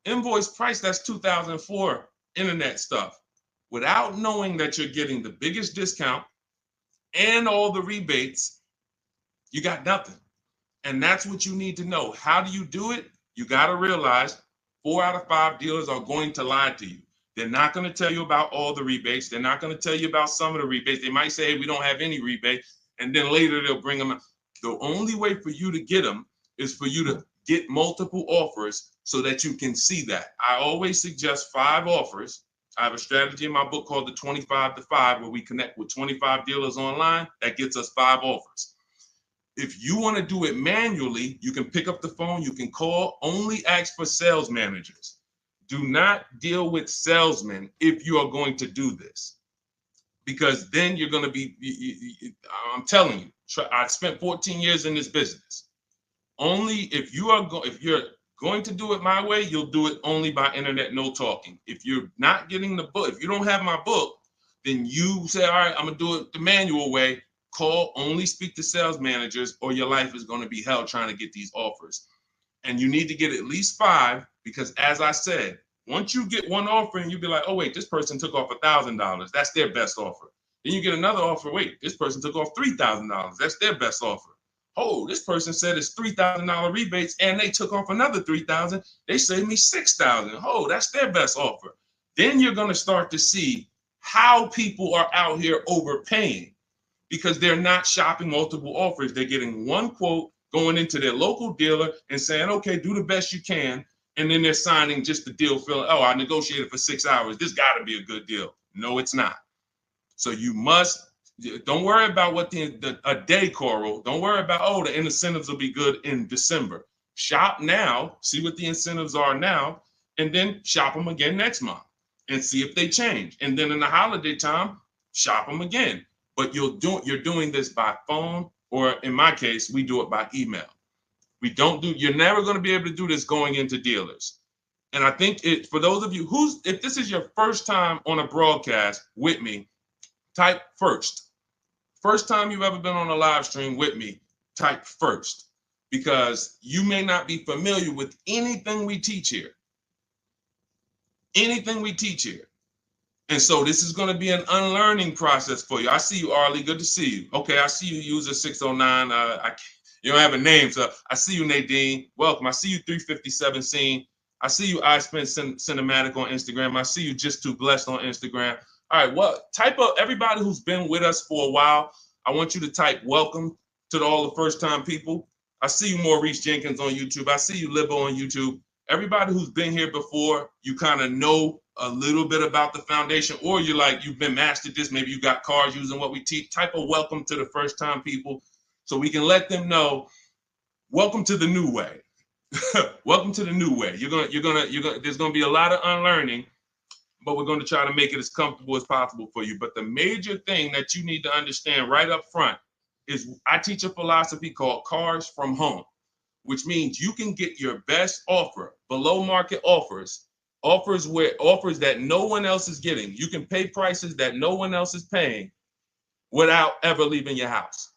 Invoice price, that's 2004 internet stuff. Without knowing that you're getting the biggest discount and all the rebates, you got nothing. And that's what you need to know. How do you do it? You got to realize 4 out of 5 dealers are going to lie to you. They're not going to tell you about all the rebates. They're not going to tell you about some of the rebates. They might say, hey, we don't have any rebate. And then later they'll bring them. The only way for you to get them is for you to get multiple offers so that you can see that. I always suggest 5 offers. I have a strategy in my book called the 25 to 5, where we connect with 25 dealers online. That gets us 5 offers. If you want to do it manually, you can pick up the phone, you can call, only ask for sales managers. Do not deal with salesmen if you are going to do this, because then you're going to be, I'm telling you, I spent 14 years in this business. Only if you're going to do it my way, you'll do it only by internet, no talking. If you're not getting the book, if you don't have my book, then you say, all right, I'm going to do it the manual way. Call, only speak to sales managers, or your life is going to be hell trying to get these offers. And you need to get at least 5, because as I said, once you get one offer and you be like, oh, wait, this person took off $1,000. That's their best offer. Then you get another offer. Wait, this person took off $3,000. That's their best offer. Oh, this person said it's $3,000 rebates and they took off another $3,000. They saved me $6,000. Oh, that's their best offer. Then you're going to start to see how people are out here overpaying, because they're not shopping multiple offers. They're getting one quote, going into their local dealer and saying, okay, do the best you can. And then they're signing just the deal, feeling, oh, I negotiated for 6 hours. This got to be a good deal. No, it's not. So you must, don't worry about what a day, Coral. Don't worry about, oh, the incentives will be good in December. Shop now, see what the incentives are now, and then shop them again next month and see if they change. And then in the holiday time, shop them again. But you're doing this by phone, or in my case, we do it by email. You're never going to be able to do this going into dealers. And I think for those of you if this is your first time on a broadcast with me, type first. First time you've ever been on a live stream with me, type first, because you may not be familiar with anything we teach here. Anything we teach here. And so this is going to be an unlearning process for you. I see you, Arlie. Good to see you. Okay, I see you, user 609. You don't have a name, so I see you, Nadine. Welcome. I see you, 357 Scene. I see you, I Spent Cinematic on Instagram. I see you, Just Too Blessed on Instagram. All right, well, type up everybody who's been with us for a while. I want you to type welcome to all the first-time people. I see you, Maurice Jenkins on YouTube. I see you, Libo on YouTube. Everybody who's been here before, you kind of know a little bit about the foundation, or you've been mastered this. Maybe you got cars using what we teach. Type a welcome to the first-time people, so we can let them know, welcome to the new way. Welcome to the new way. There's gonna be a lot of unlearning, but we're going to try to make it as comfortable as possible for you. But the major thing that you need to understand right up front is I teach a philosophy called cars from home, which means you can get your best offer, below market offers that no one else is getting. You can pay prices that no one else is paying without ever leaving your house.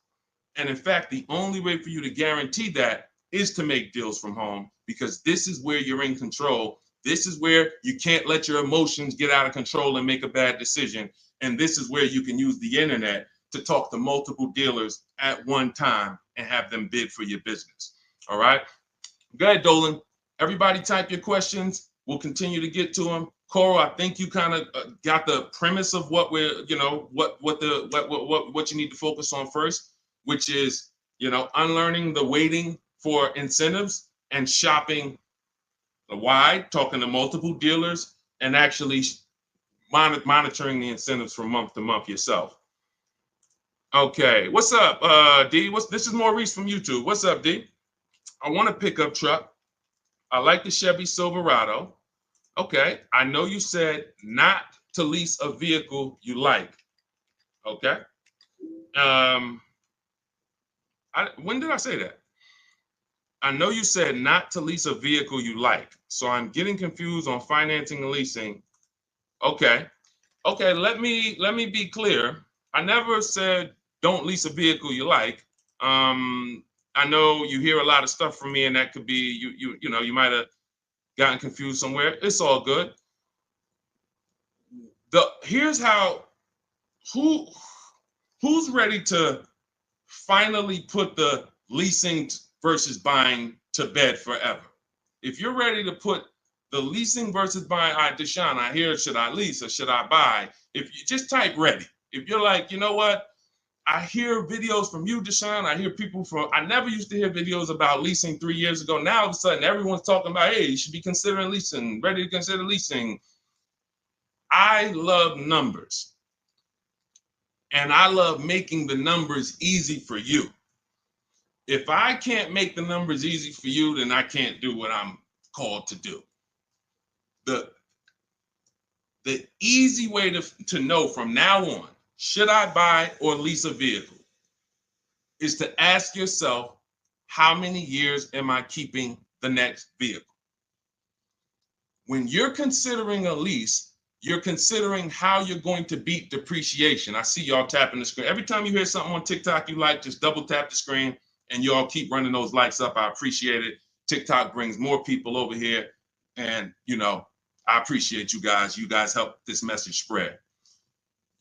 And in fact, the only way for you to guarantee that is to make deals from home, because this is where you're in control. This is where you can't let your emotions get out of control and make a bad decision. And this is where you can use the internet to talk to multiple dealers at one time and have them bid for your business. All right. Go ahead, Dolan. Everybody type your questions. We'll continue to get to them. Coral, I think you kind of got the premise of what we're, what you need to focus on first, which is, unlearning the waiting for incentives and shopping wide, talking to multiple dealers, and actually monitoring the incentives from month to month yourself. Okay, what's up, D? This is Maurice from YouTube. What's up, D? I want a pickup truck. I like the Chevy Silverado. Okay, I know you said not to lease a vehicle you like. Okay. When did I say that? I know you said not to lease a vehicle you like. So I'm getting confused on financing and leasing. Okay. Okay, let me be clear. I never said don't lease a vehicle you like. I know you hear a lot of stuff from me, and that could be you might have gotten confused somewhere. It's all good. Here's how who's ready to finally put the leasing versus buying to bed forever. If you're ready to put The leasing versus buying. All right, Deshone, I hear, should I lease or should I buy? If you just type ready. If you're like, you know what? I hear videos from you, Deshone. I hear people from, I never used to hear videos about leasing 3 years ago. Now all of a sudden everyone's talking about, hey, you should be considering leasing, ready to consider leasing. I love numbers. And I love making the numbers easy for you. If I can't make the numbers easy for you, then I can't do what I'm called to do. The easy way to know from now on, should I buy or lease a vehicle, is to ask yourself, how many years am I keeping the next vehicle? When you're considering a lease, you're considering how you're going to beat depreciation. I see y'all tapping the screen. Every time you hear something on TikTok you like, just double tap the screen and y'all keep running those likes up. I appreciate it. TikTok brings more people over here. And, you know, I appreciate you guys. You guys help this message spread.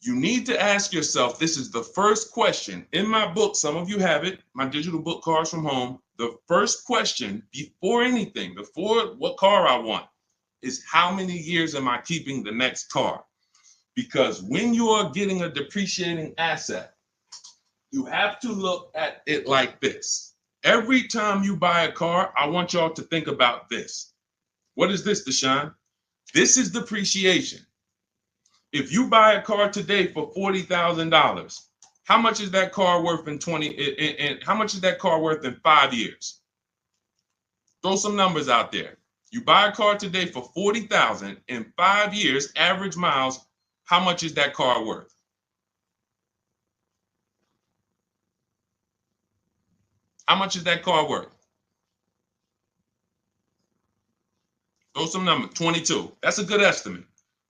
You need to ask yourself, this is the first question. In my book, some of you have it, my digital book, Cars from Home. The first question before anything, before what car I want, is how many years am I keeping the next car? Because when you are getting a depreciating asset, you have to look at it like this. Every time you buy a car, I want y'all to think about this. What is this, Deshone? This is depreciation. If you buy a car today for $40,000, how much is that car worth in how much is that car worth in 5 years? Throw some numbers out there. You buy a car today for $40,000 in 5 years, average miles, how much is that car worth? How much is that car worth? Throw some numbers. 22. That's a good estimate.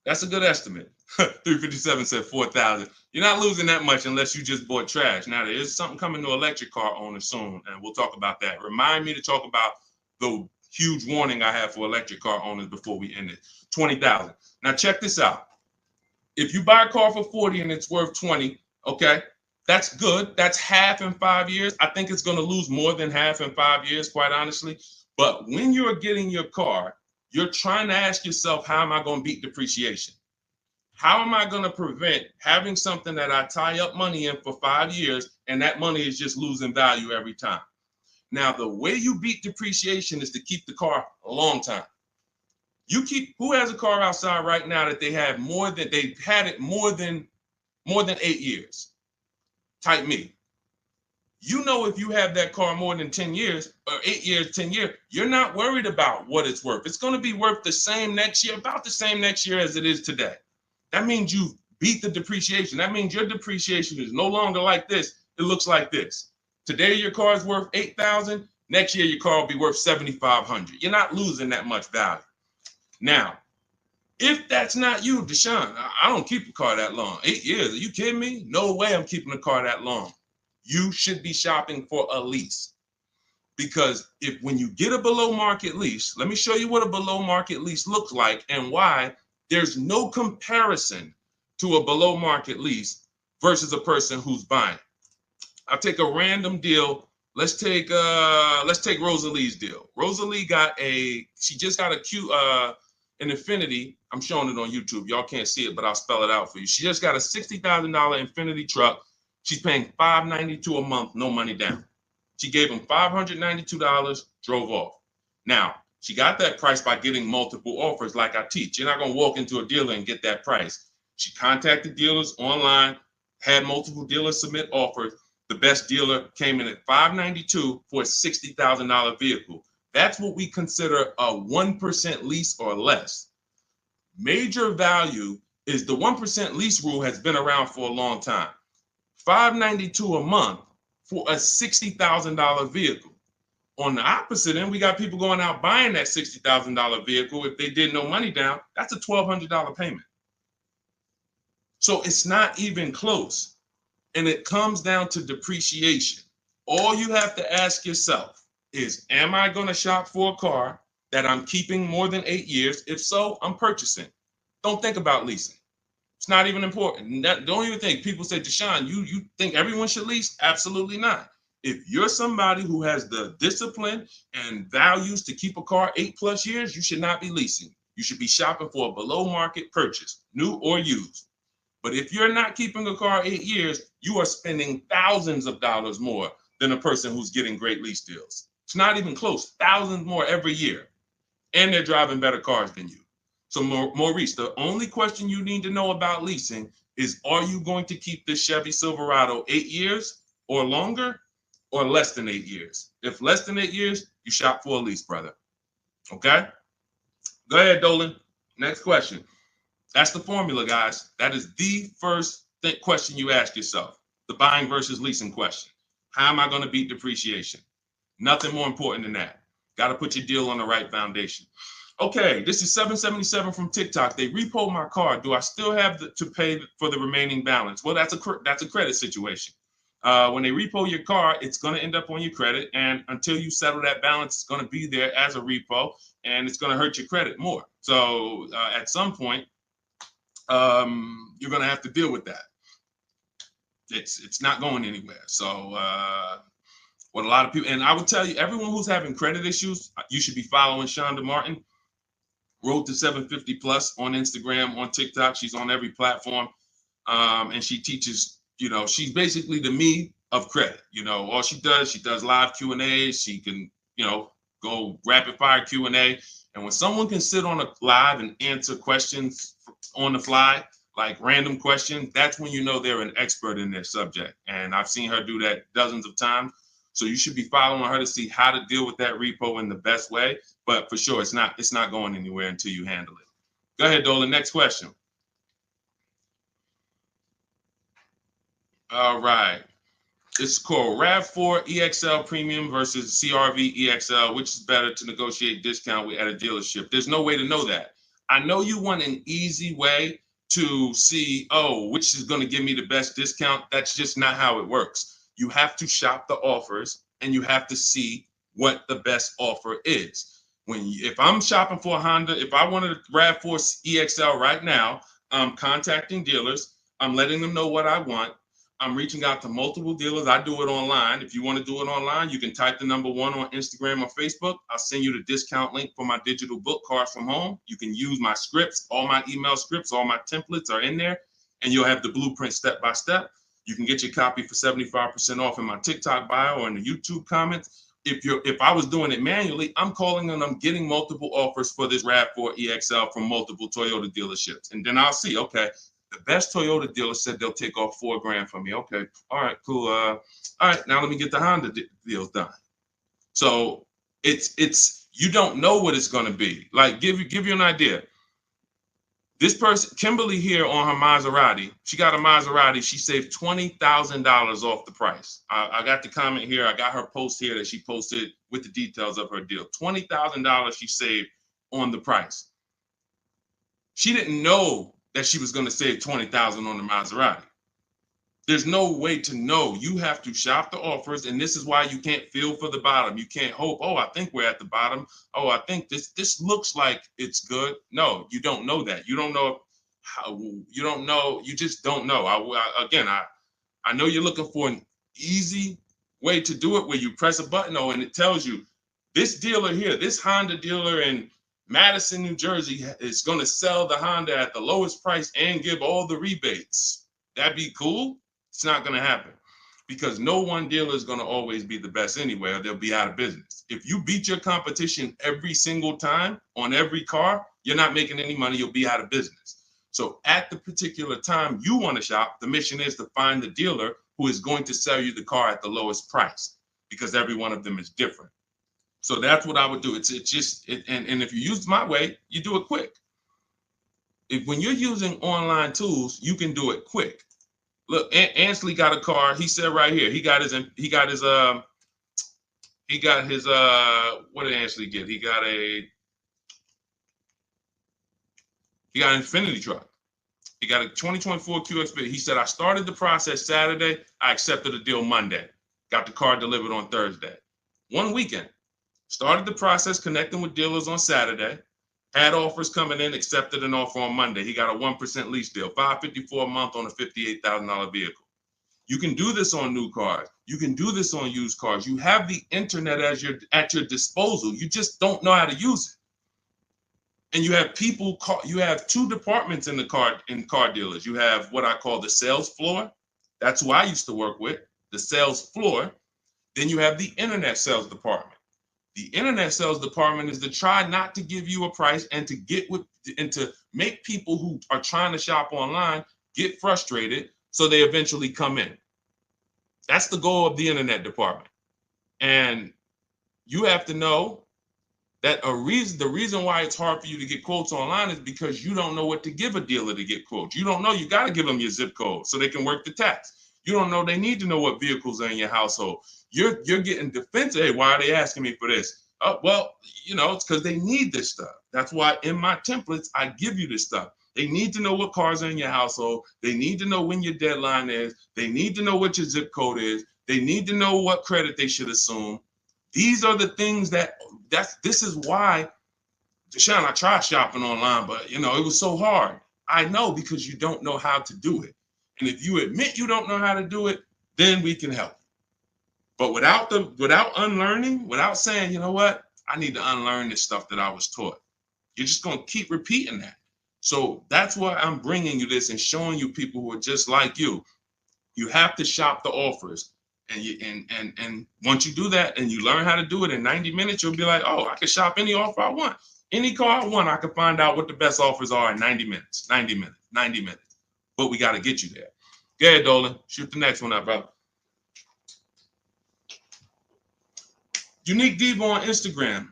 That's a good estimate. 357 said 4,000. You're not losing that much unless you just bought trash. Now, there is something coming to electric car owners soon, and we'll talk about that. Remind me to talk about the huge warning I have for electric car owners before we end it. 20,000. Now, check this out. If you buy a car for 40 and it's worth 20, okay, that's good. That's half in 5 years. I think it's going to lose more than half in 5 years, quite honestly. But when you're getting your car, you're trying to ask yourself, how am I going to beat depreciation? How am I going to prevent having something that I tie up money in for 5 years and that money is just losing value every time? Now, the way you beat depreciation is to keep the car a long time. Who has a car outside right now that they've had it more than 8 years? Type me. You know, if you have that car more than 10 years or 8 years, 10 years, you're not worried about what it's worth. It's going to be worth the same next year, about the same next year as it is today. That means you beat the depreciation. That means your depreciation is no longer like this. It looks like this. Today, your car is worth $8,000. Next year, your car will be worth $7,500. You're not losing that much value. Now, if that's not you, Deshone, I don't keep a car that long. 8 years, are you kidding me? No way I'm keeping a car that long. You should be shopping for a lease. Because when you get a below market lease, let me show you what a below market lease looks like and why there's no comparison to a below market lease versus a person who's buying. I'll take a random deal. Let's take Rosalie's deal. Rosalie she just got an Infiniti. I'm showing it on YouTube. Y'all can't see it, but I'll spell it out for you. She just got a $60,000 Infiniti truck. She's paying $592 a month, no money down. She gave him $592, drove off. Now, she got that price by getting multiple offers like I teach. You're not going to walk into a dealer and get that price. She contacted dealers online, had multiple dealers submit offers. The best dealer came in at $592 for a $60,000 vehicle. That's what we consider a 1% lease or less. Major value is the 1% lease rule has been around for a long time. $592 a month for a $60,000 vehicle. On the opposite end, we got people going out buying that $60,000 vehicle. If they did no money down, that's a $1,200 payment. So it's not even close. And it comes down to depreciation. All you have to ask yourself is, am I going to shop for a car that I'm keeping more than 8 years? If so, I'm purchasing. Don't think about leasing. It's not even important. Don't even think. People say, Deshone, you think everyone should lease? Absolutely not. If you're somebody who has the discipline and values to keep a car 8+ years, you should not be leasing. You should be shopping for a below market purchase, new or used. But if you're not keeping a car 8 years, you are spending thousands of dollars more than a person who's getting great lease deals. It's not even close, thousands more every year. And they're driving better cars than you. So Maurice, the only question you need to know about leasing is, are you going to keep this Chevy Silverado 8 years or longer, or less than 8 years? If less than 8 years, you shop for a lease, brother. Okay? Go ahead, Dolan. Next question. That's the formula, guys. That is the first question you ask yourself. The buying versus leasing question. How am I going to beat depreciation? Nothing more important than that. Got to put your deal on the right foundation. Okay, this is 777 from TikTok. They repoed my car. Do I still have to pay for the remaining balance? Well, that's a credit situation. When they repo your car, it's going to end up on your credit, and until you settle that balance, it's going to be there as a repo, and it's going to hurt your credit more. So at some point, you're going to have to deal with that. It's not going anywhere. So what a lot of people, and I would tell you, everyone who's having credit issues, you should be following Shonda Martin, Road to 750 Plus on Instagram, on TikTok. She's on every platform, and she teaches. She's basically the me of credit. All she does live Q&As. She can, go rapid fire Q&A. And when someone can sit on a live and answer questions on the fly, like random questions, that's when you know they're an expert in their subject. And I've seen her do that dozens of times. So you should be following her to see how to deal with that repo in the best way. But for sure, it's not going anywhere until you handle it. Go ahead, Dolan. Next question. All right. This is called RAV4 EXL Premium versus CRV EXL. Which is better to negotiate discount with at a dealership? There's no way to know that. I know you want an easy way to see, which is going to give me the best discount. That's just not how it works. You have to shop the offers, and you have to see what the best offer is. If I'm shopping for a Honda, if I wanted a RAV4 EXL right now, I'm contacting dealers. I'm letting them know what I want. I'm reaching out to multiple dealers. I do it online. If you want to do it online, you can type the number 1 on Instagram or Facebook. I'll send you the discount link for my digital book, Cars from Home. You can use my scripts. All my email scripts, all my templates are in there, and you'll have the blueprint step by step. You can get your copy for 75% off in my TikTok bio or in the YouTube comments. If I was doing it manually, I'm calling and I'm getting multiple offers for this RAV4 EXL from multiple Toyota dealerships. And then I'll see, okay, the best Toyota dealer said they'll take off $4,000 from me. Okay, all right, cool. All right, now let me get the Honda deals done. So it's you don't know what it's going to be. Like give you an idea. This person, Kimberly here on her Maserati, she got a Maserati. She saved $20,000 off the price. I got the comment here. I got her post here that she posted with the details of her deal. $20,000 she saved on the price. She didn't know that she was going to save $20,000 on the Maserati. There's no way to know. You have to shop the offers, and this is why you can't feel for the bottom. You can't hope, I think we're at the bottom. I think this looks like it's good. No, you don't know that. You don't know how. You don't know. You just don't know. I know you're looking for an easy way to do it where you press a button, and it tells you this dealer here, this Honda dealer in Madison, New Jersey, is going to sell the Honda at the lowest price and give all the rebates. That'd be cool. It's not going to happen because no one dealer is going to always be the best anyway, or they'll be out of business. If you beat your competition every single time on every car, you're not making any money. You'll be out of business. So at the particular time you want to shop, the mission is to find the dealer who is going to sell you the car at the lowest price, because every one of them is different. So that's what I would do. And if you use my way, you do it quick. When you're using online tools, you can do it quick. Look, Ansley got a car. He said right here, he got his what did Ansley get? He got an Infinity truck. He got a 2024 QX. He said, I started the process Saturday. I accepted a deal Monday. Got the car delivered on Thursday. One weekend. Started the process connecting with dealers on Saturday. Had offers coming in, accepted an offer on Monday. He got a 1% lease deal, $554 a month on a $58,000 vehicle. You can do this on new cars. You can do this on used cars. You have the internet as at your disposal. You just don't know how to use it. And you have people you have two departments in car dealers. You have what I call the sales floor. That's who I used to work with, the sales floor. Then you have the internet sales department. The internet sales department is to try not to give you a price and to make people who are trying to shop online get frustrated so they eventually come in. That's the goal of the internet department. And you have to know that the reason why it's hard for you to get quotes online is because you don't know what to give a dealer to get quotes. You don't know. You got to give them your zip code so they can work the tax. You don't know. They need to know what vehicles are in your household. You're getting defensive. Hey, why are they asking me for this? Well, it's because they need this stuff. That's why in my templates, I give you this stuff. They need to know what cars are in your household. They need to know when your deadline is. They need to know what your zip code is. They need to know what credit they should assume. These are the things this is why, Deshone, I tried shopping online, but it was so hard. I know, because you don't know how to do it. And if you admit you don't know how to do it, then we can help. But without unlearning, without saying, you know what, I need to unlearn this stuff that I was taught, you're just going to keep repeating that. So that's why I'm bringing you this and showing you people who are just like you. You have to shop the offers. And once you do that and you learn how to do it in 90 minutes, you'll be like, oh, I can shop any offer I want. Any car I want, I can find out what the best offers are in 90 minutes. But we got to get you there. Go ahead, Dolan. Shoot the next one up, bro. Unique Devo on Instagram.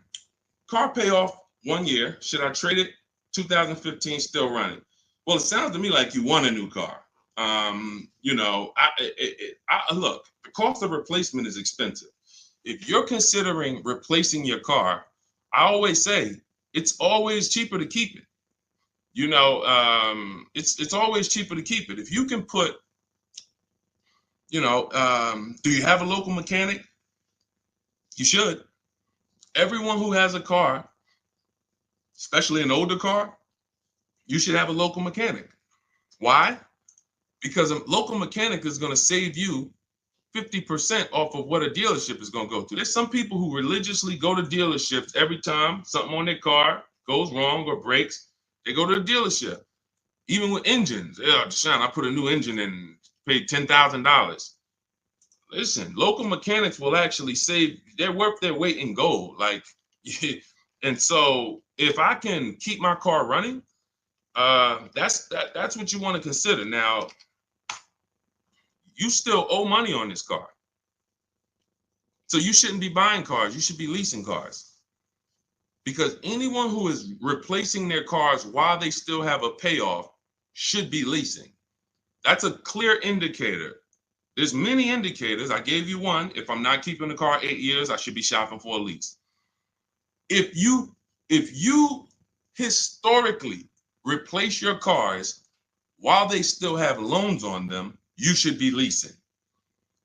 Car payoff 1 year. Should I trade it? 2015 still running. Well, it sounds to me like you want a new car. Look, the cost of replacement is expensive. If you're considering replacing your car, I always say it's always cheaper to keep it. It's always cheaper to keep it. If you can put, do you have a local mechanic? You should. Everyone who has a car, especially an older car, you should have a local mechanic. Why? Because a local mechanic is going to save you 50% off of what a dealership is going to go through. There's some people who religiously go to dealerships every time something on their car goes wrong or breaks. They go to the dealership. Even with engines. Yeah, Deshone, I put a new engine in and paid $10,000. Listen, local mechanics will actually save. They're worth their weight in gold. And so if I can keep my car running, that's what you want to consider. Now, you still owe money on this car. So you shouldn't be buying cars. You should be leasing cars. Because anyone who is replacing their cars while they still have a payoff should be leasing. That's a clear indicator. There's many indicators. I gave you one. If I'm not keeping the car 8 years, I should be shopping for a lease. If you historically replace your cars while they still have loans on them, you should be leasing,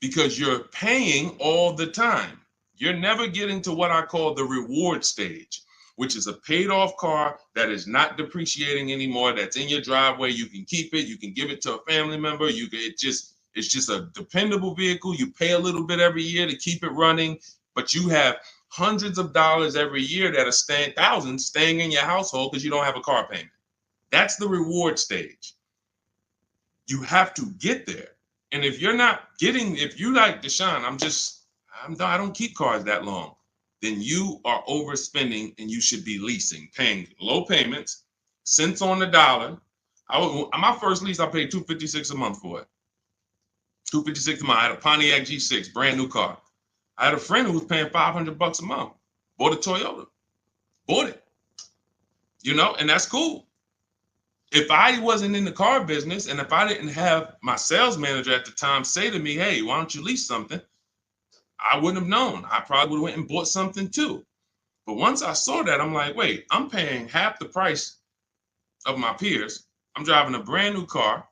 because you're paying all the time. You're never getting to what I call the reward stage, which is a paid off car that is not depreciating anymore, that's in your driveway. You can keep it. You can give it to a family member. It's just a dependable vehicle. You pay a little bit every year to keep it running, but you have hundreds of dollars every year that are thousands staying in your household because you don't have a car payment. That's the reward stage. You have to get there. And if you're like Deshone, I don't keep cars that long, then you are overspending and you should be leasing, paying low payments, cents on the dollar. My first lease, I paid $256 a month for it. $256 a month. I had a Pontiac G6, brand new car. I had a friend who was paying $500 a month. Bought a Toyota. Bought it. And that's cool. If I wasn't in the car business and if I didn't have my sales manager at the time say to me, hey, why don't you lease something? I wouldn't have known. I probably would have went and bought something too. But once I saw that, I'm like, wait, I'm paying half the price of my peers. I'm driving a brand new car,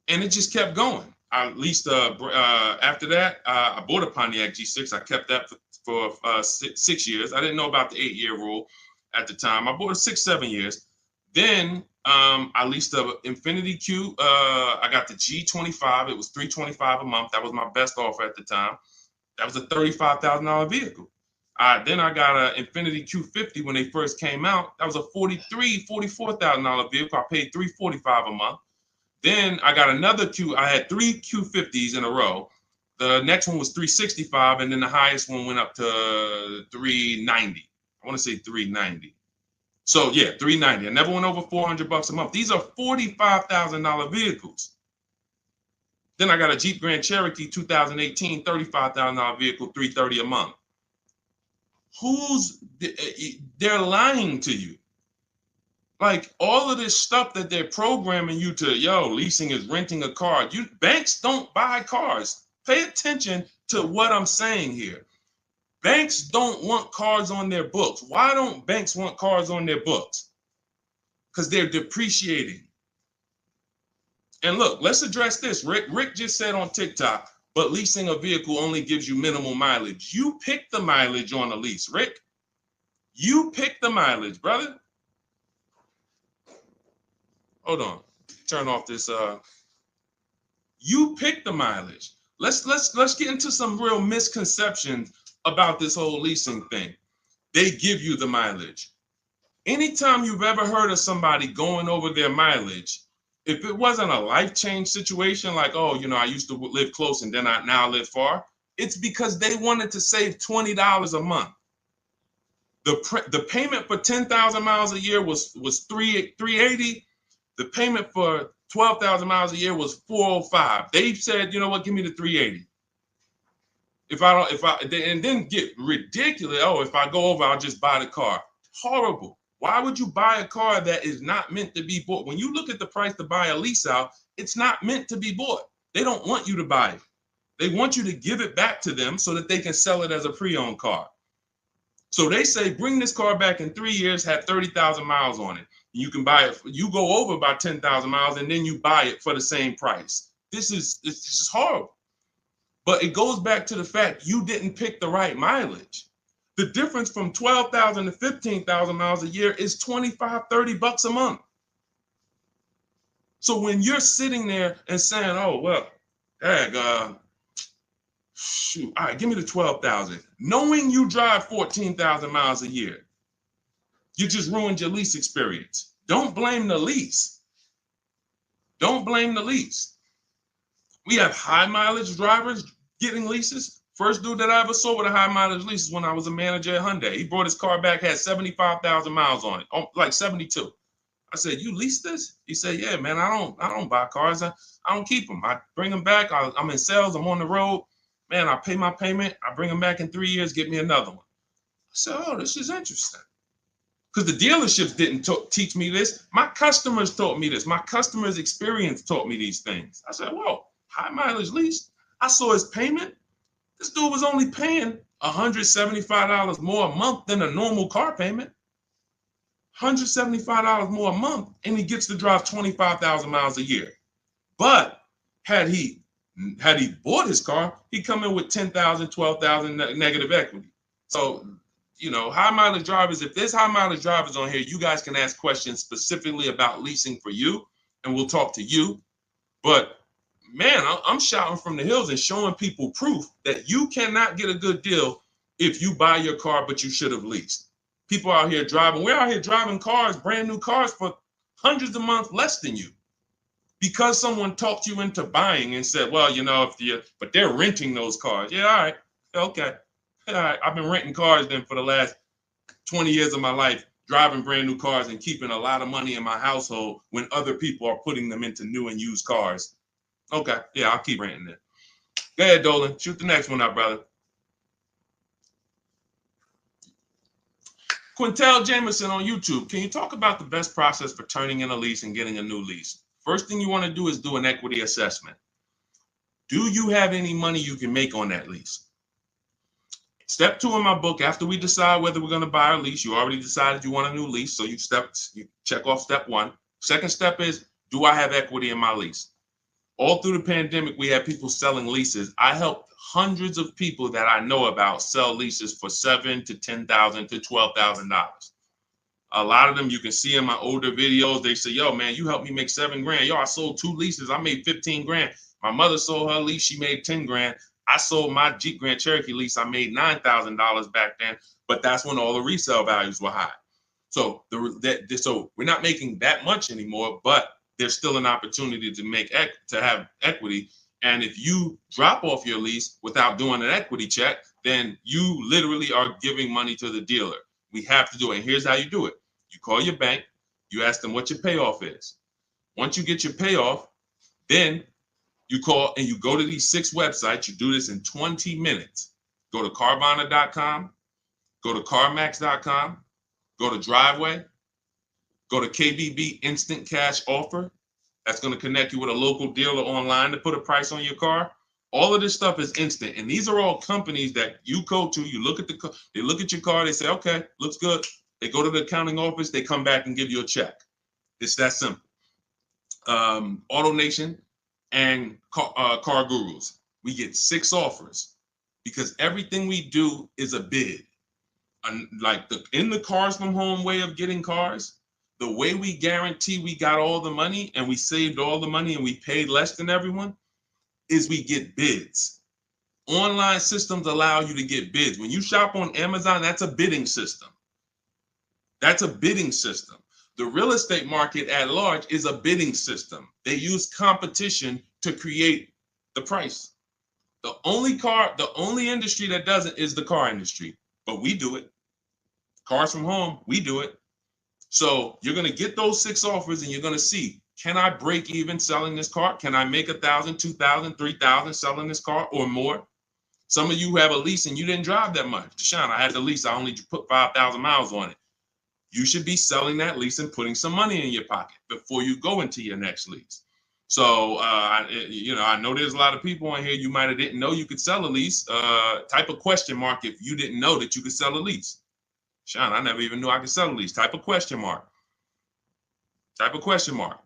and it just kept going. I leased after that, I bought a Pontiac G6. I kept that for 6 years. I didn't know about the 8-year rule at the time. I bought it 6, 7 years. Then I leased a Infiniti Q. I got the G25. It was $325 a month. That was my best offer at the time. That was a $35,000 vehicle. Then I got an Infiniti Q50 when they first came out. That was a $44,000 vehicle. I paid $345 a month. Then I got another Q. I had 3 Q50s in a row. The next one was $365, and then the highest one went up to $390. I want to say $390. So yeah, $390. I never went over $400 a month. These are $45,000 vehicles. Then I got a Jeep Grand Cherokee 2018, $35,000 vehicle, $330 a month. They're lying to you. Like all of this stuff that they're programming you to, leasing is renting a car. Banks don't buy cars. Pay attention to what I'm saying here. Banks don't want cars on their books. Why don't banks want cars on their books? Because they're depreciating. And look, let's address this. Rick just said on TikTok, but leasing a vehicle only gives you minimal mileage. You pick the mileage on a lease, Rick. You pick the mileage, brother. Hold on. Turn off this. You pick the mileage. Let's get into some real misconceptions about this whole leasing thing. They give you the mileage. Anytime you've ever heard of somebody going over their mileage, if it wasn't a life change situation, like, I used to live close and then I now live far, it's because they wanted to save $20 a month. The payment for 10,000 miles a year was $380. The payment for 12,000 miles a year was $405. They said, you know what, give me the $380. And then get ridiculous. If I go over, I'll just buy the car. Horrible. Why would you buy a car that is not meant to be bought? When you look at the price to buy a lease out, it's not meant to be bought. They don't want you to buy it. They want you to give it back to them so that they can sell it as a pre-owned car. So they say, bring this car back in 3 years, have 30,000 miles on it. You can buy it. You go over by 10,000 miles and then you buy it for the same price. It's just horrible. But it goes back to the fact you didn't pick the right mileage. The difference from 12,000 to 15,000 miles a year is $25-30 a month. So when you're sitting there and saying, shoot, all right, give me the 12,000, knowing you drive 14,000 miles a year, you just ruined your lease experience. Don't blame the lease. Don't blame the lease. We have high mileage drivers getting leases. First dude that I ever saw with a high mileage lease is when I was a manager at Hyundai. He brought his car back, had 75,000 miles on it, like 72. I said, you lease this? He said, yeah, man, I don't buy cars. I don't keep them. I bring them back. I'm in sales. I'm on the road. Man, I pay my payment. I bring them back in 3 years, get me another one. I said, this is interesting. Because the dealerships didn't teach me this. My customers taught me this. My customers' experience taught me these things. I said, whoa, high mileage lease. I saw his payment. This dude was only paying $175 more a month than a normal car payment. $175 more a month, and he gets to drive 25,000 miles a year. But had he bought his car, he'd come in with 10,000, 12,000 negative equity. So, high mileage drivers, if there's high mileage drivers on here, you guys can ask questions specifically about leasing for you, and we'll talk to you. But man, I'm shouting from the hills and showing people proof that you cannot get a good deal if you buy your car, but you should have leased. People out here driving, we're out here driving cars, brand new cars for hundreds a month less than you. Because someone talked you into buying and said, well, but they're renting those cars. Yeah, all right, okay. All right, I've been renting cars then for the last 20 years of my life, driving brand new cars and keeping a lot of money in my household when other people are putting them into new and used cars. Okay, yeah, I'll keep renting it. Go ahead, Dolan. Shoot the next one up, brother. Quintel Jameson on YouTube. Can you talk about the best process for turning in a lease and getting a new lease? First thing you want to do is do an equity assessment. Do you have any money you can make on that lease? Step 2 in my book, after we decide whether we're going to buy a lease, you already decided you want a new lease, so you check off step 1. Second step is, do I have equity in my lease? All through the pandemic, we had people selling leases. I helped hundreds of people that I know about sell leases for $7,000 to $10,000 to $12,000. A lot of them you can see in my older videos. They say, yo, man, you helped me make 7 grand. Yo, I sold 2 leases. I made 15 grand. My mother sold her lease. She made 10 grand. I sold my Jeep Grand Cherokee lease. I made $9,000 back then. But that's when all the resale values were high. So so we're not making that much anymore, but there's still an opportunity to have equity. And if you drop off your lease without doing an equity check, then you literally are giving money to the dealer. We have to do it. And here's how you do it. You call your bank, you ask them what your payoff is. Once you get your payoff, then you call and you go to these 6 websites. You do this in 20 minutes. Go to Carvana.com, go to CarMax.com, go to Driveway, go to KBB Instant Cash Offer. That's going to connect you with a local dealer online to put a price on your car. All of this stuff is instant. And these are all companies that you go to, you look at they look at your car, they say, okay, looks good. They go to the accounting office, they come back and give you a check. It's that simple. AutoNation and Car Gurus, we get 6 offers because everything we do is a bid. Like in the Cars from Home way of getting cars, the way we guarantee we got all the money and we saved all the money and we paid less than everyone is we get bids. Online systems allow you to get bids. When you shop on Amazon, that's a bidding system. That's a bidding system. The real estate market at large is a bidding system. They use competition to create the price. The only industry that doesn't is the car industry, but we do it. Cars from Home, we do it. So you're going to get those 6 offers and you're going to see, can I break even selling this car? Can I make 1,000, 2,000, 3,000 selling this car or more? Some of you have a lease and you didn't drive that much. Deshone, I had the lease. I only put 5,000 miles on it. You should be selling that lease and putting some money in your pocket before you go into your next lease. So, I know there's a lot of people on here. You might have didn't know you could sell a lease. Type a question mark if you didn't know that you could sell a lease. Sean, I never even knew I could sell a lease. Type a question mark. Type a question mark.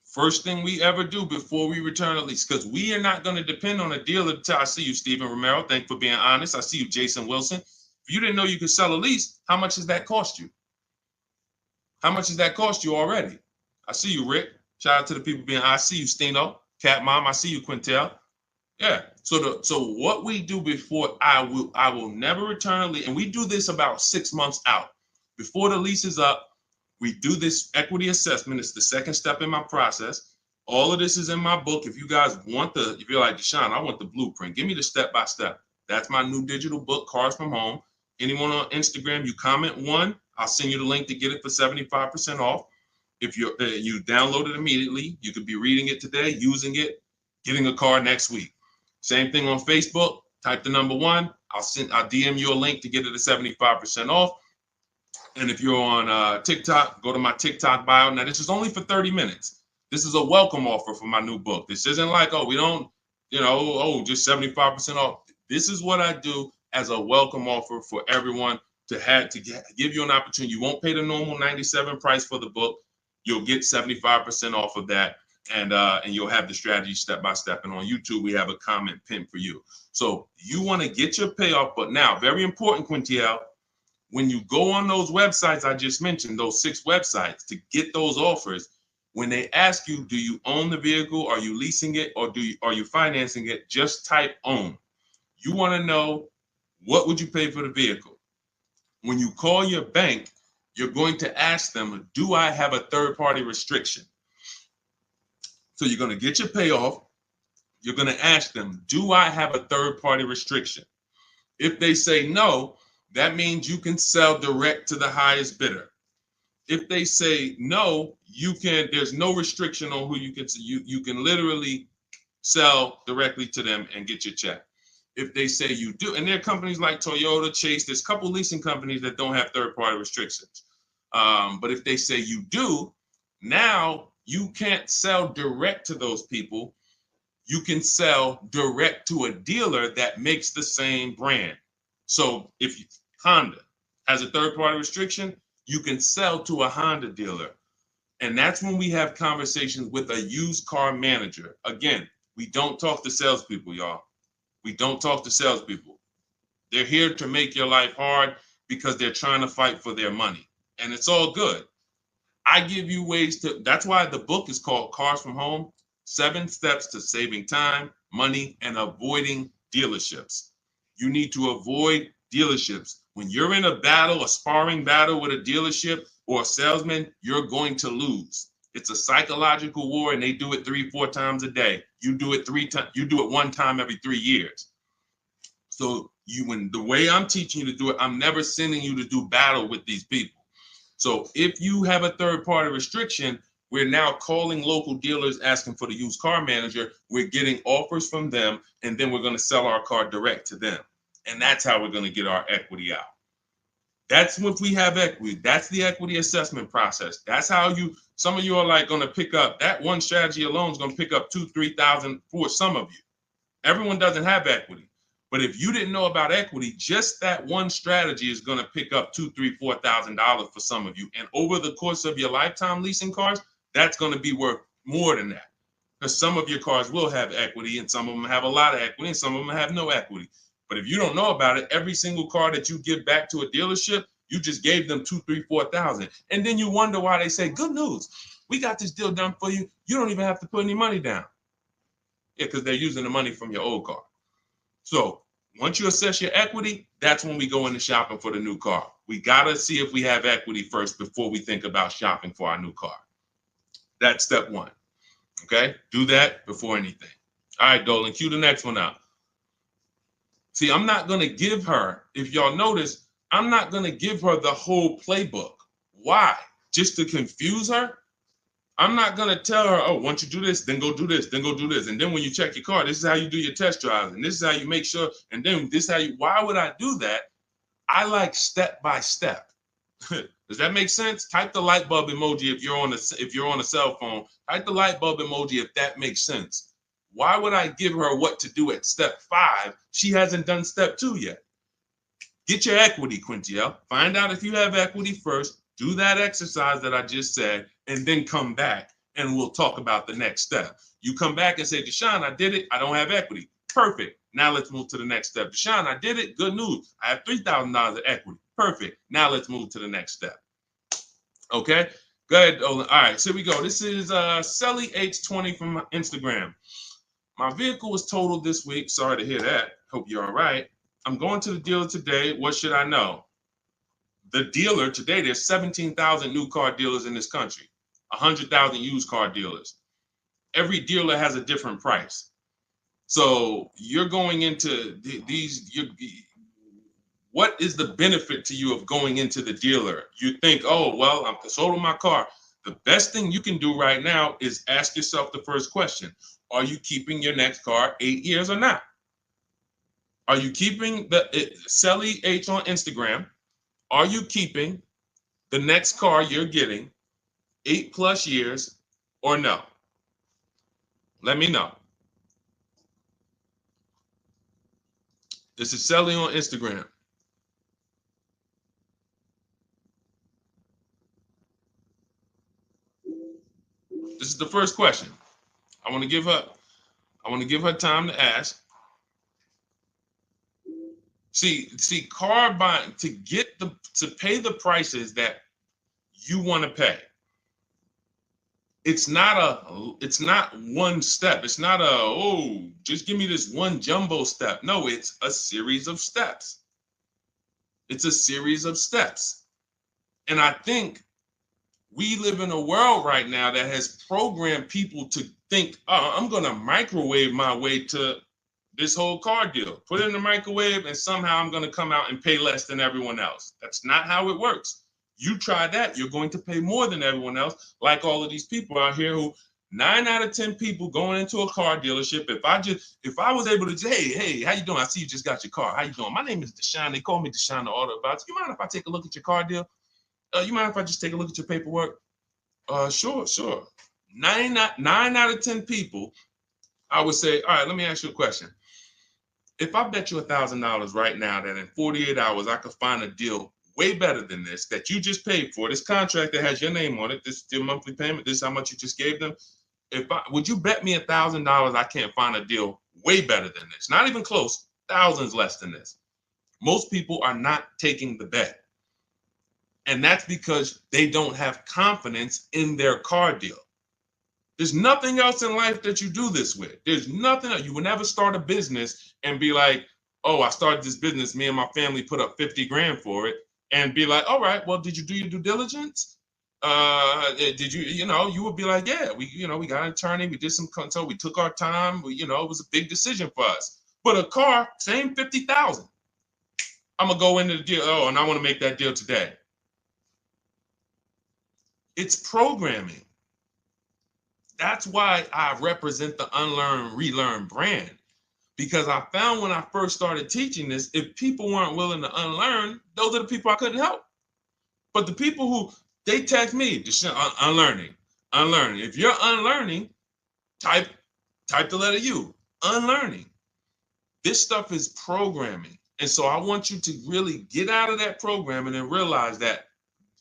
First thing we ever do before we return a lease, because we are not going to depend on a dealer. I see you, Stephen Romero. Thank you for being honest. I see you, Jason Wilson. If you didn't know you could sell a lease, how much does that cost you? How much does that cost you already? I see you, Rick. Shout out to the people being. I see you, Stino, Cat Mom. I see you, Quintel. Yeah. So what we do before I will never return a lease, and we do this about 6 months out before the lease is up. We do this equity assessment. It's the second step in my process. All of this is in my book. If you guys want if you're like, Deshone, I want the blueprint. Give me the step-by-step. That's my new digital book, Cars from Home. Anyone on Instagram, you comment 1, I'll send you the link to get it for 75% off. If you download it immediately, you could be reading it today, using it, getting a car next week. Same thing on Facebook. Type the number 1. I'll DM you a link to get it at 75% off. And if you're on TikTok, go to my TikTok bio. Now, this is only for 30 minutes. This is a welcome offer for my new book. This isn't like, oh, we don't, just 75% off. This is what I do as a welcome offer for everyone to give you an opportunity. You won't pay the normal $97 price for the book. You'll get 75% off of that. And you'll have the strategy step by step. And on YouTube, we have a comment pinned for you. So you want to get your payoff. But now, very important, Quintiel, when you go on those websites I just mentioned, those 6 websites to get those offers, when they ask you, do you own the vehicle? Are you leasing it? Or are you financing it? Just type own. You want to know, what would you pay for the vehicle? When you call your bank, you're going to ask them, do I have a third-party restriction? So you're going to get your payoff. You're going to ask them, do I have a third-party restriction? If they say no, that means you can sell direct to the highest bidder. If they say no, there's no restriction on who you can sell. You can literally sell directly to them and get your check. If they say you do, and there are companies like Toyota, Chase, there's a couple leasing companies that don't have third-party restrictions. But if they say you do, now you can't sell direct to those people. You can sell direct to a dealer that makes the same brand. So if Honda has a third-party restriction, you can sell to a Honda dealer. And that's when we have conversations with a used car manager. Again, we don't talk to salespeople, y'all. We don't talk to salespeople. They're here to make your life hard because they're trying to fight for their money. and it's all good. I give you ways to, that's why the book is called Cars from Home, 7 Steps to Saving Time, Money, and Avoiding Dealerships. You need to avoid dealerships. When you're in a battle, a sparring battle with a dealership or a salesman, you're going to lose. It's a psychological war, and they do it 3-4 times a day. You do it 3 times, you do it 1 time every 3 years. So when the way I'm teaching you to do it, I'm never sending you to do battle with these people. So if you have a third-party restriction, we're now calling local dealers asking for the used car manager. We're getting offers from them, and then we're going to sell our car direct to them. And that's how we're going to get our equity out. That's if we have equity. That's the equity assessment process. That's how some of you are like going to pick up, that one strategy alone is going to pick up $2,000-$3,000 for some of you. Everyone doesn't have equity. But if you didn't know about equity, just that one strategy is going to pick up $2,000, $3,000, $4,000 for some of you. And over the course of your lifetime leasing cars, that's going to be worth more than that. Because some of your cars will have equity, and some of them have a lot of equity, and some of them have no equity. But if you don't know about it, every single car that you give back to a dealership, you just gave them $2,000, $3,000, $4,000. And then you wonder why they say, good news, we got this deal done for you. You don't even have to put any money down. Yeah, because they're using the money from your old car. So once you assess your equity, that's when we go into shopping for the new car. We got to see if we have equity first before we think about shopping for our new car. That's step 1. Okay? Do that before anything. All right, Dolan, cue the next one out. See, I'm not going to give her, if y'all notice, I'm not going to give her the whole playbook. Why? Just to confuse her? I'm not going to tell her, oh, once you do this, then go do this, then go do this. And then when you check your car, this is how you do your test drives. And this is how you make sure. And then this is how you, why would I do that? I like step by step. Does that make sense? Type the light bulb emoji if you're on a cell phone. Type the light bulb emoji if that makes sense. Why would I give her what to do at step 5? She hasn't done step 2 yet. Get your equity, Quintiel. Find out if you have equity first. Do that exercise that I just said, and then come back and we'll talk about the next step. You come back and say, Deshone, I did it. I don't have equity. Perfect. Now let's move to the next step. Deshone, I did it. Good news. I have $3,000 of equity. Perfect. Now let's move to the next step. Okay. Go ahead, Olin. All right. So here we go. This is Selly H20 from Instagram. My vehicle was totaled this week. Sorry to hear that. Hope you're all right. I'm going to the dealer today. What should I know? The dealer today, there's 17,000 new car dealers in this country, 100,000 used car dealers. Every dealer has a different price. So you're going into what is the benefit to you of going into the dealer? You think, oh, well, I'm sold on my car. The best thing you can do right now is ask yourself the first question. Are you keeping your next car 8 years or not? Are you keeping Selly H on Instagram? Are you keeping the next car you're getting 8+ years or no? Let me know. This is Selly on Instagram. This is the first question. I want to give her time to ask. See, car buying, to pay the prices that you want to pay. It's not one step. It's not just give me this one jumbo step. No, it's a series of steps. It's a series of steps. And I think we live in a world right now that has programmed people to think, oh, I'm going to microwave my way to this whole car deal. Put it in the microwave and somehow I'm going to come out and pay less than everyone else. That's not how it works. You try that, you're going to pay more than everyone else, like all of these people out here who 9 out of 10 people going into a car dealership. If I was able to say, hey, how you doing? I see you just got your car. How you doing? My name is Deshone. They call me Deshone the Auto Advisor. You mind if I take a look at your car deal? You mind if I just take a look at your paperwork? Sure. 9 out of 10 people, I would say, all right, let me ask you a question. If I bet you $1,000 right now that in 48 hours I could find a deal way better than this that you just paid for, this contract that has your name on it, this is your monthly payment, this is how much you just gave them. Would you bet me $1,000 I can't find a deal way better than this? Not even close, thousands less than this. Most people are not taking the bet. And that's because they don't have confidence in their car deal. There's nothing else in life that you do this with. There's nothing else. You will never start a business and be like, oh, I started this business. Me and my family put up 50 grand for it, and be like, all right, well, did you do your due diligence? Did you, you would be like, yeah, we got an attorney. We did some consult. We took our time. It was a big decision for us. But a car, same 50,000. I'm going to go into the deal. Oh, and I want to make that deal today. It's programming. That's why I represent the unlearn, relearn brand, because I found when I first started teaching this, if people weren't willing to unlearn, those are the people I couldn't help. But the people who, they text me, unlearning. If you're unlearning, type the letter U, unlearning. This stuff is programming. And so I want you to really get out of that programming and realize that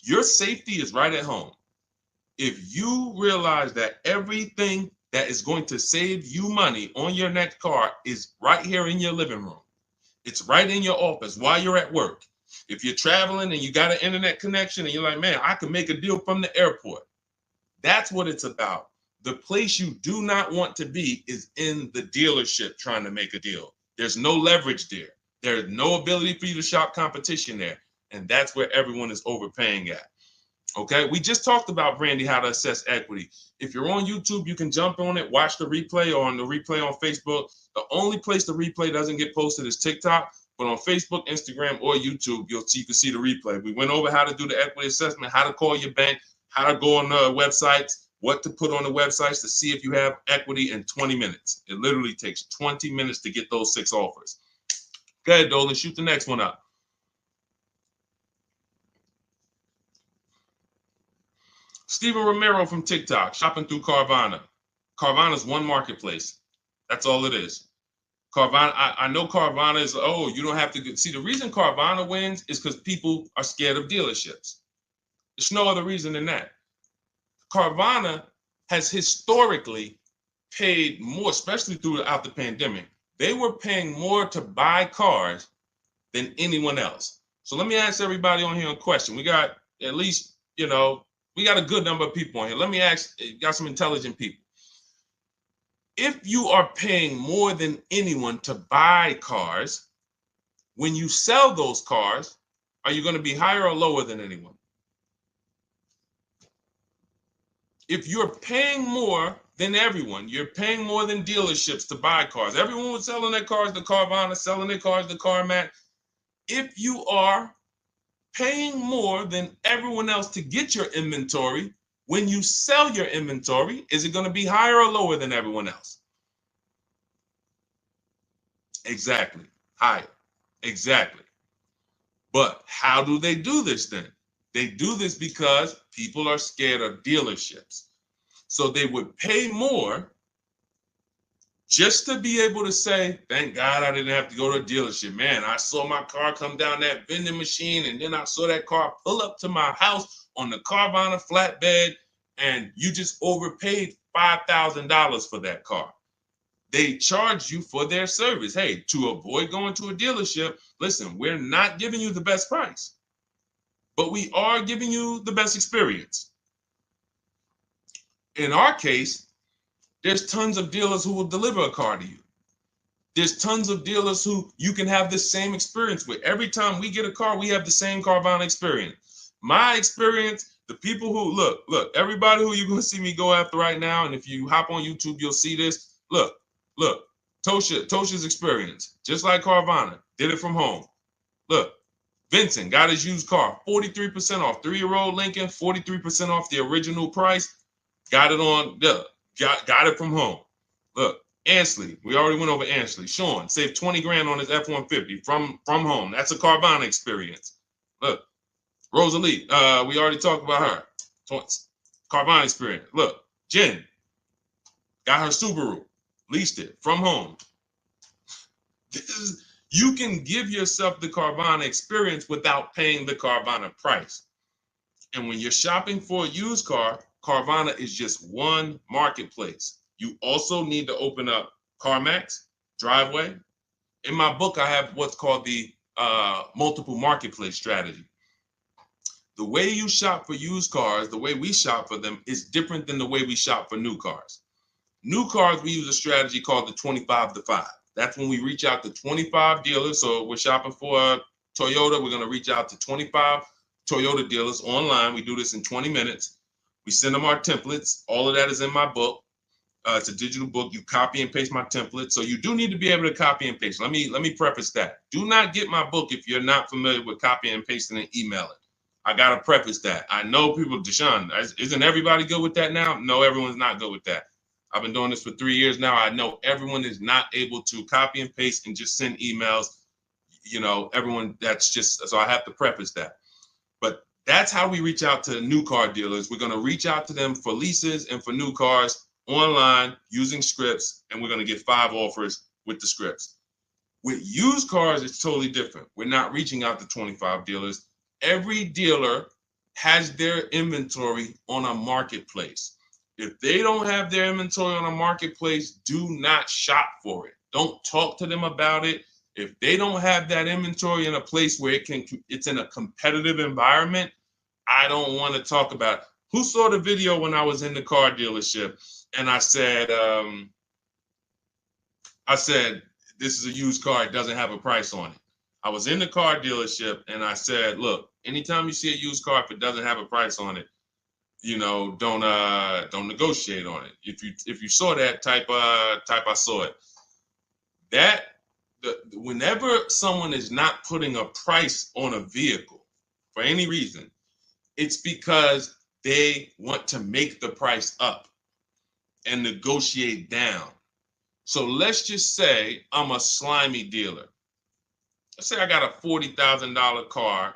your safety is right at home. If you realize that everything that is going to save you money on your next car is right here in your living room, it's right in your office while you're at work. If you're traveling and you got an internet connection and you're like, man, I can make a deal from the airport. That's what it's about. The place you do not want to be is in the dealership trying to make a deal. There's no leverage there. There's no ability for you to shop competition there. And that's where everyone is overpaying at. Okay, we just talked about, Brandy, how to assess equity. If you're on YouTube, you can jump on it, watch the replay, or on the replay on Facebook. The only place the replay doesn't get posted is TikTok, but on Facebook, Instagram, or YouTube, you can see the replay. We went over how to do the equity assessment, how to call your bank, how to go on the websites, what to put on the websites to see if you have equity in 20 minutes. It literally takes 20 minutes to get those 6 offers. Go ahead, Dolan, shoot the next one up. Steven Romero from TikTok, shopping through Carvana. Carvana is one marketplace. That's all it is. Carvana, I know Carvana is, oh, you don't have to see, the reason Carvana wins is because people are scared of dealerships. There's no other reason than that. Carvana has historically paid more, especially throughout the pandemic. They were paying more to buy cars than anyone else. So let me ask everybody on here a question. We got at least, we got a good number of people on here. Let me ask, got some intelligent people. If you are paying more than anyone to buy cars, when you sell those cars, are you going to be higher or lower than anyone? If you're paying more than everyone, you're paying more than dealerships to buy cars. Everyone was selling their cars to Carvana, selling their cars to CarMax. If you are paying more than everyone else to get your inventory, when you sell your inventory, is it going to be higher or lower than everyone else? Exactly. Higher. Exactly. But how do they do this then? They do this because people are scared of dealerships. So they would pay more just to be able to say, thank God I didn't have to go to a dealership. Man, I saw my car come down that vending machine, and then I saw that car pull up to my house on the Carvana flatbed, and you just overpaid $5,000 for that car. They charge you for their service. Hey, to avoid going to a dealership, listen, we're not giving you the best price, but we are giving you the best experience. In our case, there's tons of dealers who will deliver a car to you. There's tons of dealers who you can have the same experience with. Every time we get a car, we have the same Carvana experience. My experience, the people who, look, everybody who you're going to see me go after right now, and if you hop on YouTube, you'll see this. Look, Tosha's experience, just like Carvana, did it from home. Look, Vincent got his used car, 43% off, 3-year-old Lincoln, 43% off the original price. Got it on, got it from home. Look, Ansley, we already went over Ansley. Sean saved 20 grand on his F-150 from home. That's a Carvana experience. Look, Rosalie, we already talked about her. Carvana experience. Look, Jen got her Subaru, leased it from home. You can give yourself the Carvana experience without paying the Carvana price. And when you're shopping for a used car, Carvana is just one marketplace. You also need to open up CarMax, Driveway. In my book, I have what's called the multiple marketplace strategy. The way you shop for used cars, the way we shop for them, is different than the way we shop for new cars. New cars, we use a strategy called the 25 to 5. That's when we reach out to 25 dealers. So we're shopping for a Toyota. We're going to reach out to 25 Toyota dealers online. We do this in 20 minutes. We send them our templates. All of that is in my book. It's a digital book. You copy and paste my template. So you do need to be able to copy and paste. Let me preface that. Do not get my book if you're not familiar with copying and pasting and emailing. I got to preface that. I know people, Deshone, isn't everybody good with that now? No, everyone's not good with that. I've been doing this for 3 years now. I know everyone is not able to copy and paste and just send emails. You know, everyone, that's just, so I have to preface that. But that's how we reach out to new car dealers. We're going to reach out to them for leases and for new cars online using scripts, and we're going to get 5 offers with the scripts. With used cars, it's totally different. We're not reaching out to 25 dealers. Every dealer has their inventory on a marketplace. If they don't have their inventory on a marketplace, do not shop for it. Don't talk to them about it. If they don't have that inventory in a place where it's in a competitive environment, I don't want to talk about it. Who saw the video when I was in the car dealership and I said, this is a used car, it doesn't have a price on it. I was in the car dealership and I said, look, anytime you see a used car, if it doesn't have a price on it, you know, don't negotiate on it. If you saw that, type I saw it. Whenever someone is not putting a price on a vehicle for any reason, it's because they want to make the price up and negotiate down. So let's just say I'm a slimy dealer. Let's say I got a $40,000 car.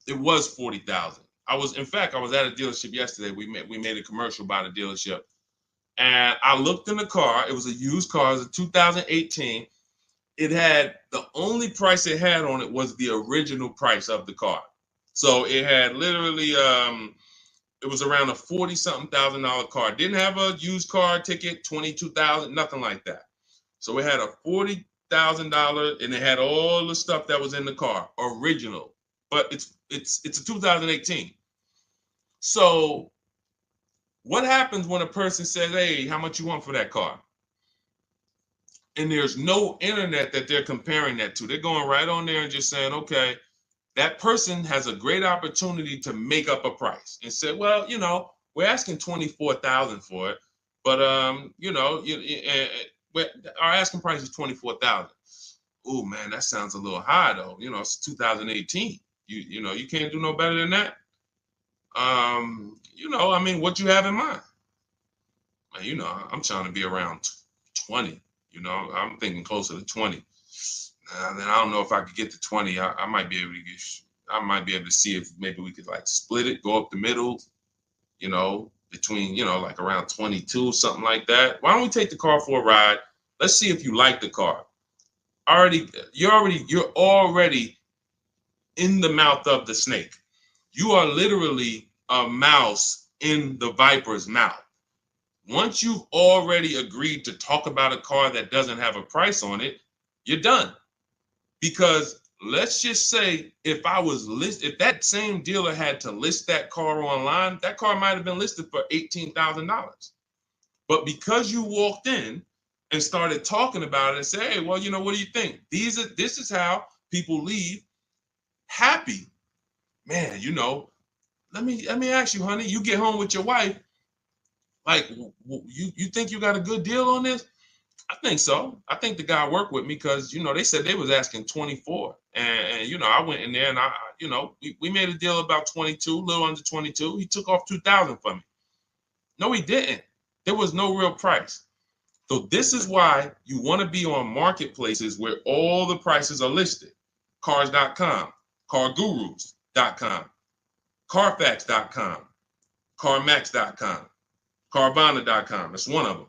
It was $40,000. I was at a dealership yesterday. We made a commercial about a dealership, and I looked in the car. It was a used car. It was a 2018. It had, the only price it had on it was the original price of the car. So it had literally, it was around a $40-something thousand car. It didn't have a used car ticket, $22,000, nothing like that. So it had a $40,000, and it had all the stuff that was in the car, original. But it's a 2018. So what happens when a person says, hey, how much you want for that car? And there's no internet that they're comparing that to. They're going right on there and just saying, okay, that person has a great opportunity to make up a price and say, well, you know, we're asking $24,000 for it, but you know, our asking price is $24,000. Oh man, that sounds a little high though. You know, it's 2018. You know, you can't do no better than that. You know, I mean, what you have in mind? You know, I'm trying to be around 20. You know, I'm thinking closer to 20. Then I don't know if I could get to 20. I might be able to to see if maybe we could like split it, go up the middle, you know, between, you know, like around 22, something like that. Why don't we take the car for a ride? Let's see if you like the car. You're already in the mouth of the snake. You are literally a mouse in the viper's mouth. Once you've already agreed to talk about a car that doesn't have a price on it, you're done. Because let's just say if that same dealer had to list that car online, that car might have been listed for $18,000. But because you walked in and started talking about it and say, hey, well, you know, what do you think? This is how people leave happy. Man, you know, let me ask you, honey, you get home with your wife, like, you think you got a good deal on this? I think so. I think the guy worked with me because, you know, they said they was asking 24. And you know, I went in there and you know, we made a deal about 22, a little under 22. He took off 2,000 from me. No, he didn't. There was no real price. So this is why you want to be on marketplaces where all the prices are listed. Cars.com, cargurus.com, carfax.com, carmax.com, carvana.com. That's one of them.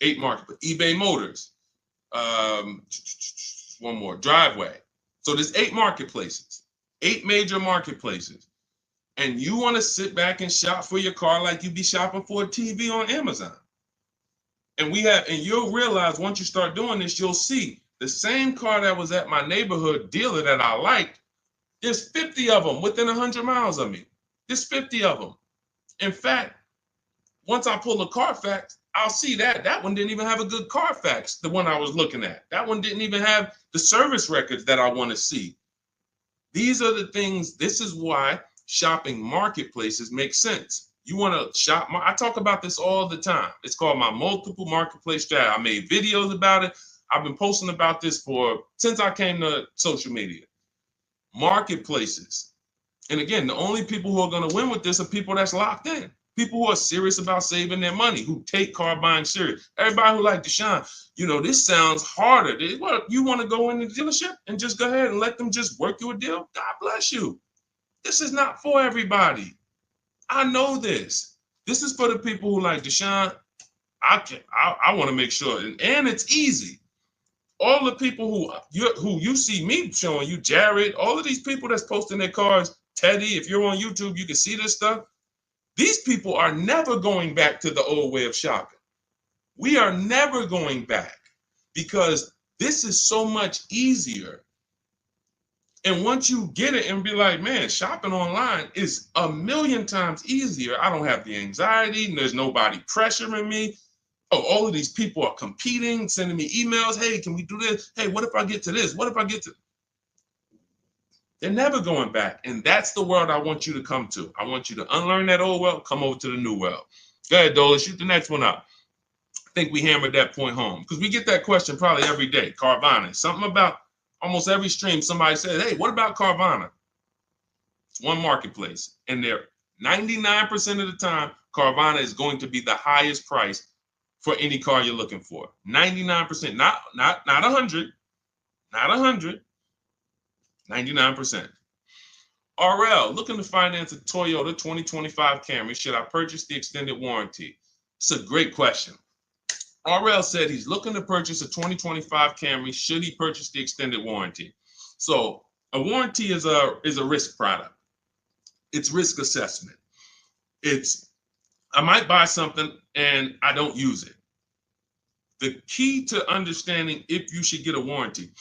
8 market, eBay Motors, one more, Driveway. So there's 8 marketplaces, 8 major marketplaces. And you want to sit back and shop for your car like you be shopping for a TV on Amazon. And you'll realize once you start doing this, you'll see The same car that was at my neighborhood dealer that I liked, there's 50 of them within 100 miles of me. There's 50 of them. In fact, once I pull a Carfax, I'll see that one didn't even have a good Carfax, the one I was looking at. That one didn't even have the service records that I want to see. These are the things, this is why shopping marketplaces make sense. You want to shop, I talk about this all the time. It's called my multiple marketplace strategy. I made videos about it. I've been posting about this since I came to social media. Marketplaces. And again, the only people who are going to win with this are people that's locked in. People who are serious about saving their money, who take car buying serious. Everybody who like Deshone, this sounds harder. What, you want to go in the dealership and just go ahead and let them just work you a deal? God bless you. This is not for everybody. I know this. This is for the people who like Deshone. I want to make sure, and it's easy. All the people who you see me showing you, Jared, all of these people that's posting their cars, Teddy, if you're on YouTube, you can see this stuff. These people are never going back to the old way of shopping. We are never going back because this is so much easier. And once you get it and be like, man, shopping online is a million times easier. I don't have the anxiety and there's nobody pressuring me. Oh, all of these people are competing, sending me emails. Hey, can we do this? Hey, what if I get to this? What if I get to... They're never going back. And that's the world I want you to come to. I want you to unlearn that old world, come over to the new world. Go ahead, Dola, shoot the next one up. I think we hammered that point home because we get that question probably every day. Carvana, something about almost every stream, somebody said, hey, what about Carvana? It's one marketplace. And they're 99% of the time, Carvana is going to be the highest price for any car you're looking for. 99%, not 100, not 100. 99%. RL, looking to finance a Toyota 2025 Camry. Should I purchase the extended warranty? It's a great question. RL said he's looking to purchase a 2025 Camry. Should he purchase the extended warranty? So a warranty is a risk product. It's risk assessment. I might buy something and I don't use it. The key to understanding if you should get a warranty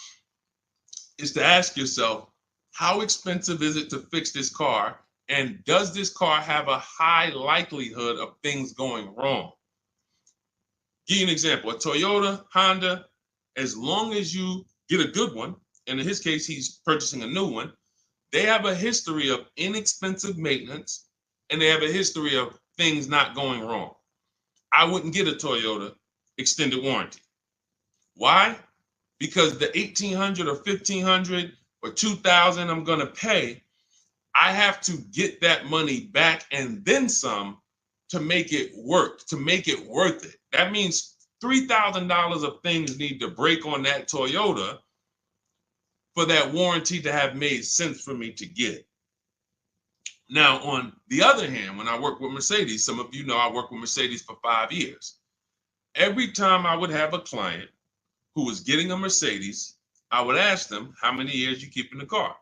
is to ask yourself, how expensive is it to fix this car? And does this car have a high likelihood of things going wrong? Give you an example, a Toyota, Honda, as long as you get a good one, and in his case, he's purchasing a new one, they have a history of inexpensive maintenance, and they have a history of things not going wrong. I wouldn't get a Toyota extended warranty. Why? Because the $1,800 or $1,500 or $2,000 I'm going to pay, I have to get that money back and then some to make it work, to make it worth it. That means $3,000 of things need to break on that Toyota for that warranty to have made sense for me to get. Now, on the other hand, when I work with Mercedes, some of you know I worked with Mercedes for 5 years. Every time I would have a client who was getting a Mercedes, I would ask them, how many years you keeping the car?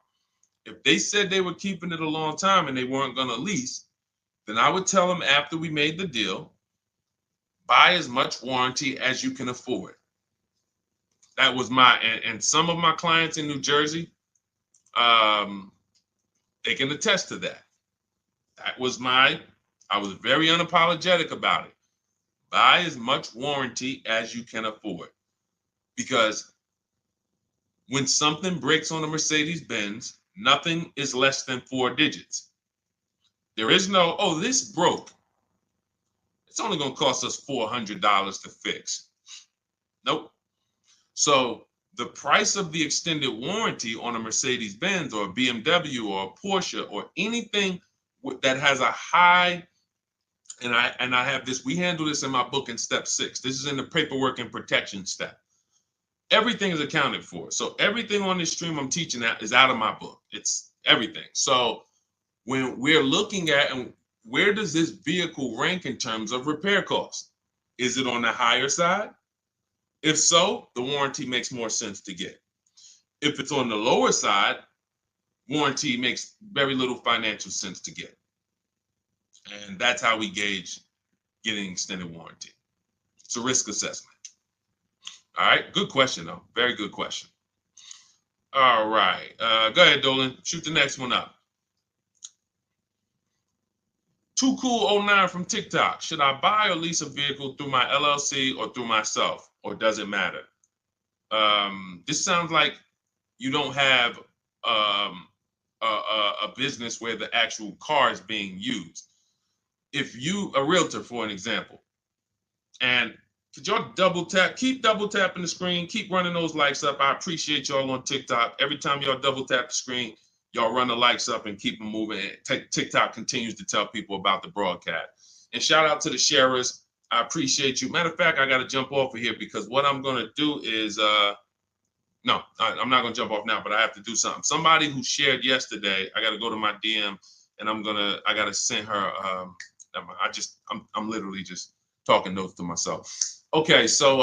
If they said they were keeping it a long time and they weren't going to lease, then I would tell them after we made the deal, buy as much warranty as you can afford. That was and some of my clients in New Jersey, they can attest to that. That was I was very unapologetic about it. Buy as much warranty as you can afford. Because when something breaks on a Mercedes-Benz, nothing is less than 4 digits. There is no, oh, this broke. It's only going to cost us $400 to fix. Nope. So the price of the extended warranty on a Mercedes-Benz or a BMW or a Porsche or anything that has a high, and I have this, we handle this in my book in step 6. This is in the paperwork and protection step. Everything is accounted for. So everything on this stream I'm teaching is out of my book. It's everything. So when we're looking at, and where does this vehicle rank in terms of repair costs? Is it on the higher side? If so, the warranty makes more sense to get. If it's on the lower side, warranty makes very little financial sense to get. And that's how we gauge getting extended warranty. It's a risk assessment. All right, good question though. Very good question. All right, go ahead, Dolan. Shoot the next one up. Too Cool 09 from TikTok. Should I buy or lease a vehicle through my LLC or through myself, or does it matter? This sounds like you don't have a business where the actual car is being used. If you, a realtor, for an example, and could y'all double tap, keep double tapping the screen, keep running those likes up. I appreciate y'all on TikTok. Every time y'all double tap the screen, y'all run the likes up and keep them moving. TikTok continues to tell people about the broadcast. And shout out to the sharers. I appreciate you. Matter of fact, I got to jump off of here because what I'm going to do is, no, I'm not going to jump off now, but I have to do something. Somebody who shared yesterday, I got to go to my DM and I got to send her, I'm literally just talking notes to myself. Okay, so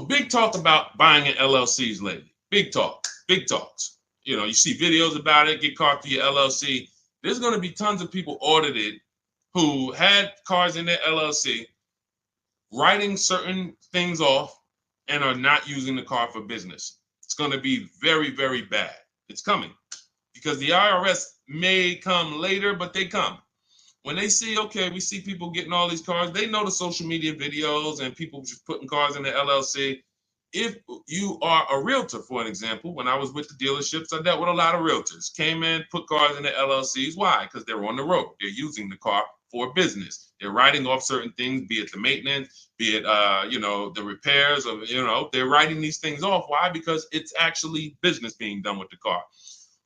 big talk about buying in LLCs lately. Big talks. You know, you see videos about it, get caught through your LLC. There's going to be tons of people audited who had cars in their LLC, writing certain things off and are not using the car for business. It's going to be very, very bad. It's coming because the IRS may come later, but they come. When they see, okay, we see people getting all these cars, they know the social media videos and people just putting cars in the LLC. If you are a realtor, for an example, when I was with the dealerships, I dealt with a lot of realtors. Came in, put cars in the LLCs. Why? Because they're on the road. They're using the car for business. They're writing off certain things, be it the maintenance, be it the repairs, or they're writing these things off. Why? Because it's actually business being done with the car.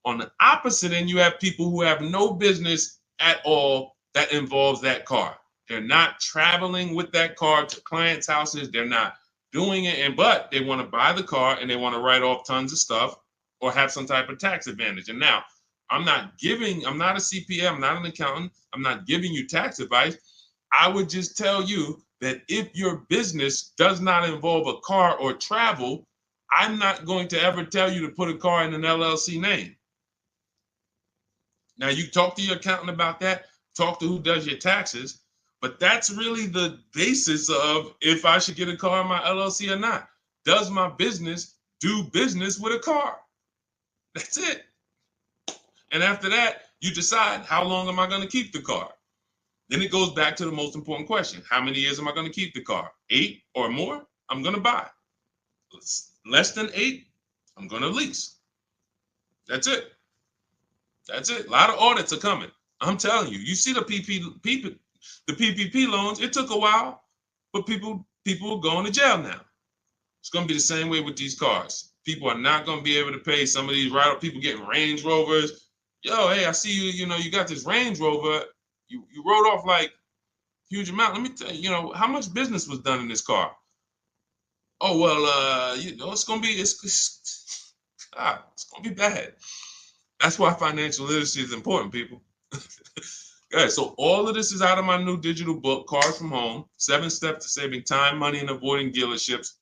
On the opposite end, you have people who have no business at all that involves that car. They're not traveling with that car to clients' houses. They're not doing it, but they want to buy the car and they want to write off tons of stuff or have some type of tax advantage. And now, I'm not a CPA, I'm not an accountant, I'm not giving you tax advice. I would just tell you that if your business does not involve a car or travel, I'm not going to ever tell you to put a car in an LLC name. Now, you talk to your accountant about that, talk to who does your taxes, but that's really the basis of if I should get a car in my LLC or not. Does my business do business with a car? That's it. And after that, you decide, how long am I going to keep the car? Then it goes back to the most important question. How many years am I going to keep the car? 8 or more, I'm going to buy. Less than 8, I'm going to lease. That's it. That's it. A lot of audits are coming. I'm telling you. You see the PPP loans. It took a while, but people are going to jail now. It's going to be the same way with these cars. People are not going to be able to pay some of these people getting Range Rovers. Yo, hey, I see you. You got this Range Rover. You wrote off like huge amount. Let me tell you, how much business was done in this car? Oh well, it's going to be it's going to be bad. That's why financial literacy is important, people. Okay, so all of this is out of my new digital book, Cars from Home, 7 Steps to Saving Time, Money, and Avoiding Dealerships.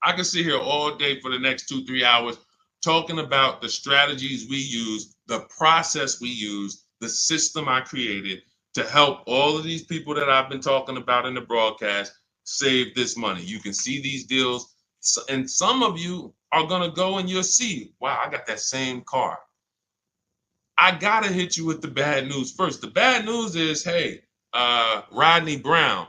I can sit here all day for the next 2-3 hours talking about the strategies we use, the process we use, the system I created to help all of these people that I've been talking about in the broadcast save this money. You can see these deals, and some of you are going to go and you'll see, wow, I got that same car. I got to hit you with the bad news first. The bad news is, hey, Rodney Brown,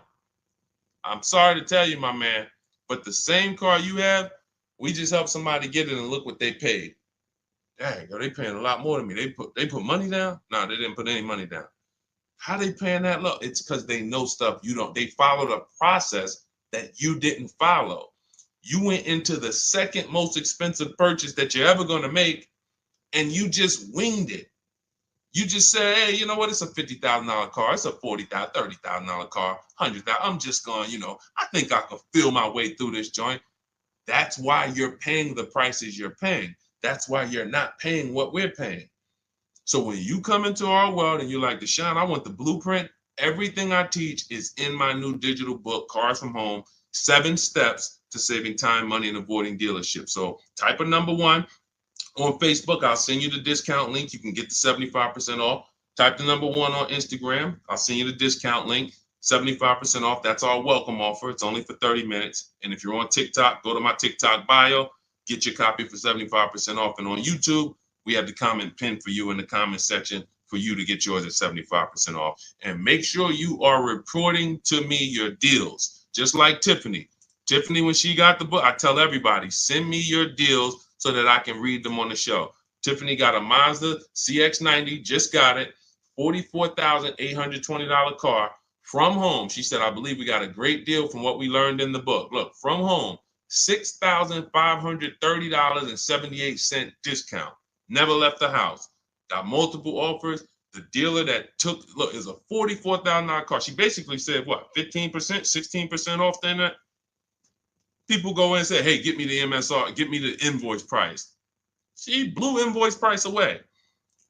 I'm sorry to tell you, my man, but the same car you have, we just helped somebody get it and look what they paid. Dang, they paying a lot more than me. They put money down? No, they didn't put any money down. How they paying that low? It's because they know stuff you don't. They followed a process that you didn't follow. You went into the second most expensive purchase that you're ever going to make, and you just winged it. You just say, hey, you know what? It's a $50,000 car. It's a $40,000, $30,000 car, $100,000. I'm just going, I think I can feel my way through this joint. That's why you're paying the prices you're paying. That's why you're not paying what we're paying. So when you come into our world and you're like, Deshone, I want the blueprint. Everything I teach is in my new digital book, Cars from Home, 7 Steps to Saving Time, Money, and Avoiding Dealerships. So type of number 1. On Facebook, I'll send you the discount link. You can get the 75% off. Type the number 1 on Instagram. I'll send you the discount link. 75% off. That's our welcome offer. It's only for 30 minutes. And if you're on TikTok, go to my TikTok bio, get your copy for 75% off. And on YouTube, we have the comment pinned for you in the comment section for you to get yours at 75% off. And make sure you are reporting to me your deals, just like Tiffany. Tiffany, when she got the book, I tell everybody, send me your deals so that I can read them on the show. Tiffany got a Mazda CX-90, just got it, $44,820 car. From home, she said, I believe we got a great deal from what we learned in the book. Look, from home, $6,530.78 discount. Never left the house. Got multiple offers. The dealer that took, look, is a $44,000 car. She basically said, what, 15%, 16% off then that? People go in and say, hey, get me the MSR, get me the invoice price. She blew invoice price away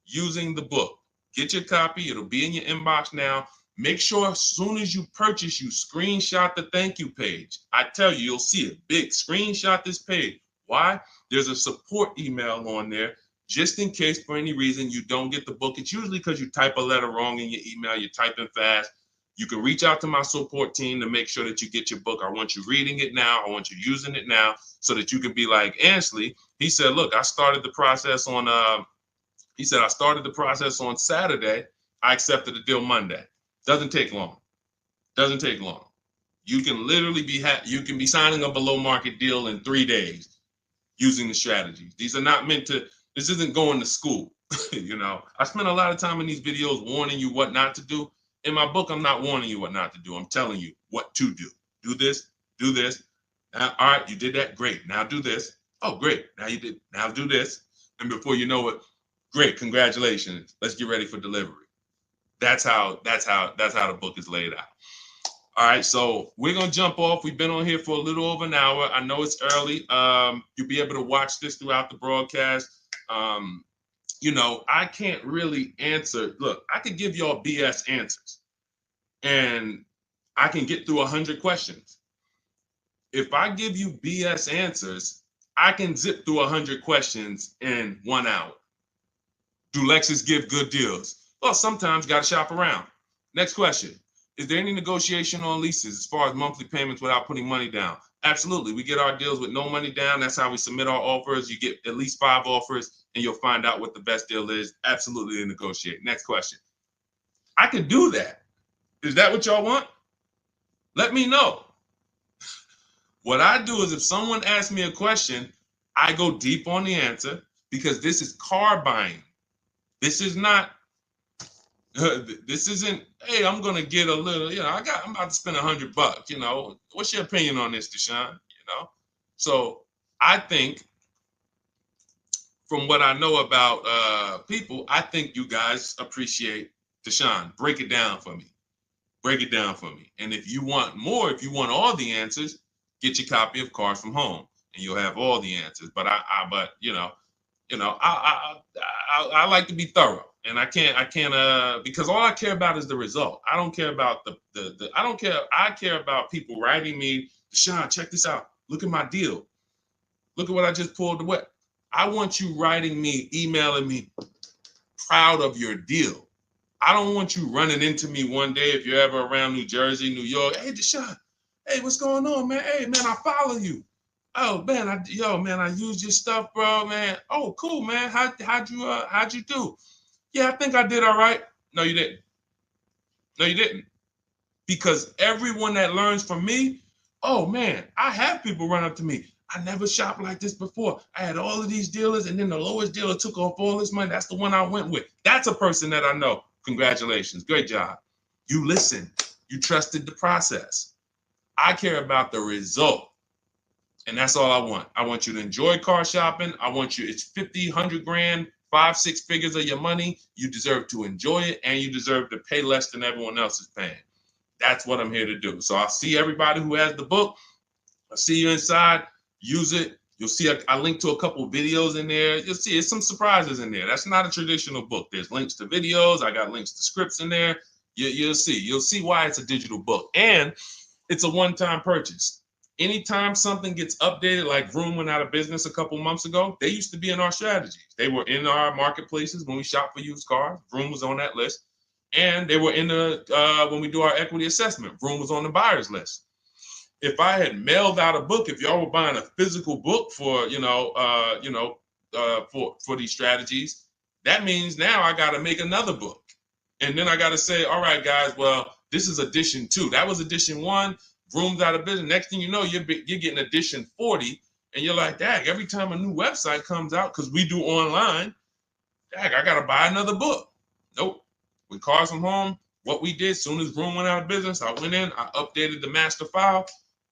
using the book. Get your copy. It'll be in your inbox now. Make sure as soon as you purchase, you screenshot the thank you page. I tell you, you'll see it big. Screenshot this page. Why? There's a support email on there just in case for any reason you don't get the book. It's usually because you type a letter wrong in your email. You're typing fast. You can reach out to my support team to make sure that you get your book. I want you reading it now. I want you using it now so that you can be like Ansley. He said, look, I started the process on, I started the process on Saturday. I accepted the deal Monday. Doesn't take long. Doesn't take long. You can literally be you can be signing a below market deal in 3 days using the strategies. These are not meant to, this isn't going to school. You know, I spend a lot of time in these videos warning you what not to do. In my book, I'm not warning you what not to do. I'm telling you what to do. Do this, do this. Now, all right, you did that. Great. Now do this. Oh, great. Now you did. Now do this. And before you know it, great. Congratulations. Let's get ready for delivery. That's how the book is laid out. All right, so we're gonna jump off. We've been on here for a little over an hour. I know it's early. You'll be able to watch this throughout the broadcast. You know, I can't really answer. Look, I could give y'all BS answers, and I can get through 100 questions. If I give you BS answers, I can zip through 100 questions in 1 hour. Do Lexus give good deals? Well, sometimes got to shop around. Next question. Is there any negotiation on leases as far as monthly payments without putting money down? Absolutely. We get our deals with no money down. That's how we submit our offers. You get at least 5 offers and you'll find out what the best deal is. Absolutely negotiate. Next question. I could do that. Is that what y'all want? Let me know. What I do is if someone asks me a question, I go deep on the answer because this is car buying. This is not. This isn't, hey, I'm gonna get a little, you know, I'm about to spend $100, you know. What's your opinion on this, Deshone? You know? So I think from what I know about people, I think you guys appreciate Deshone. Break it down for me. Break it down for me. And if you want more, if you want all the answers, get your copy of Cars from Home and you'll have all the answers. But I like to be thorough. And I can't because all I care about is the result. I don't care about I care about people writing me, Deshone, check this out. Look at my deal. Look at what I just pulled away. I want you writing me, emailing me, proud of your deal. I don't want you running into me one day if you're ever around New Jersey, New York. Hey, Deshone, hey, what's going on, man? Hey, man, I follow you. Oh, man, I used your stuff, bro, man. Oh, cool, man. How'd you do? Yeah, I think I did all right. No, you didn't. No, you didn't. Because everyone that learns from me, oh, man, I have people run up to me. I never shopped like this before. I had all of these dealers, and then the lowest dealer took off all this money. That's the one I went with. That's a person that I know. Congratulations. Great job. You listened. You trusted the process. I care about the result. And that's all I want. I want you to enjoy car shopping. I want you, it's 50, 100 grand, 5, 6 figures of your money. You deserve to enjoy it, and you deserve to pay less than everyone else is paying. That's what I'm here to do. So I'll see everybody who has the book. I'll see you inside. Use it. You'll see I link to a couple videos in there. You'll see it's some surprises in there. That's not a traditional book. There's links to videos. I got links to scripts in there. You'll see. You'll see why it's a digital book. And it's a one-time purchase. Anytime something gets updated, like Vroom went out of business a couple months ago, they used to be in our strategies. They were in our marketplaces when we shop for used cars. Vroom was on that list. And they were in the when we do our equity assessment, Vroom was on the buyers list. If I had mailed out a book, if y'all were buying a physical book for for these strategies, that means now I got to make another book, and then I got to say, all right, guys, well, this is edition 2. That was edition 1. Vroom's out of business. Next thing you know, you're getting edition 40, and you're like, dang, every time a new website comes out, because we do online, dang, I got to buy another book. Nope. With Cars from Home, what we did, soon as Vroom went out of business, I went in, I updated the master file,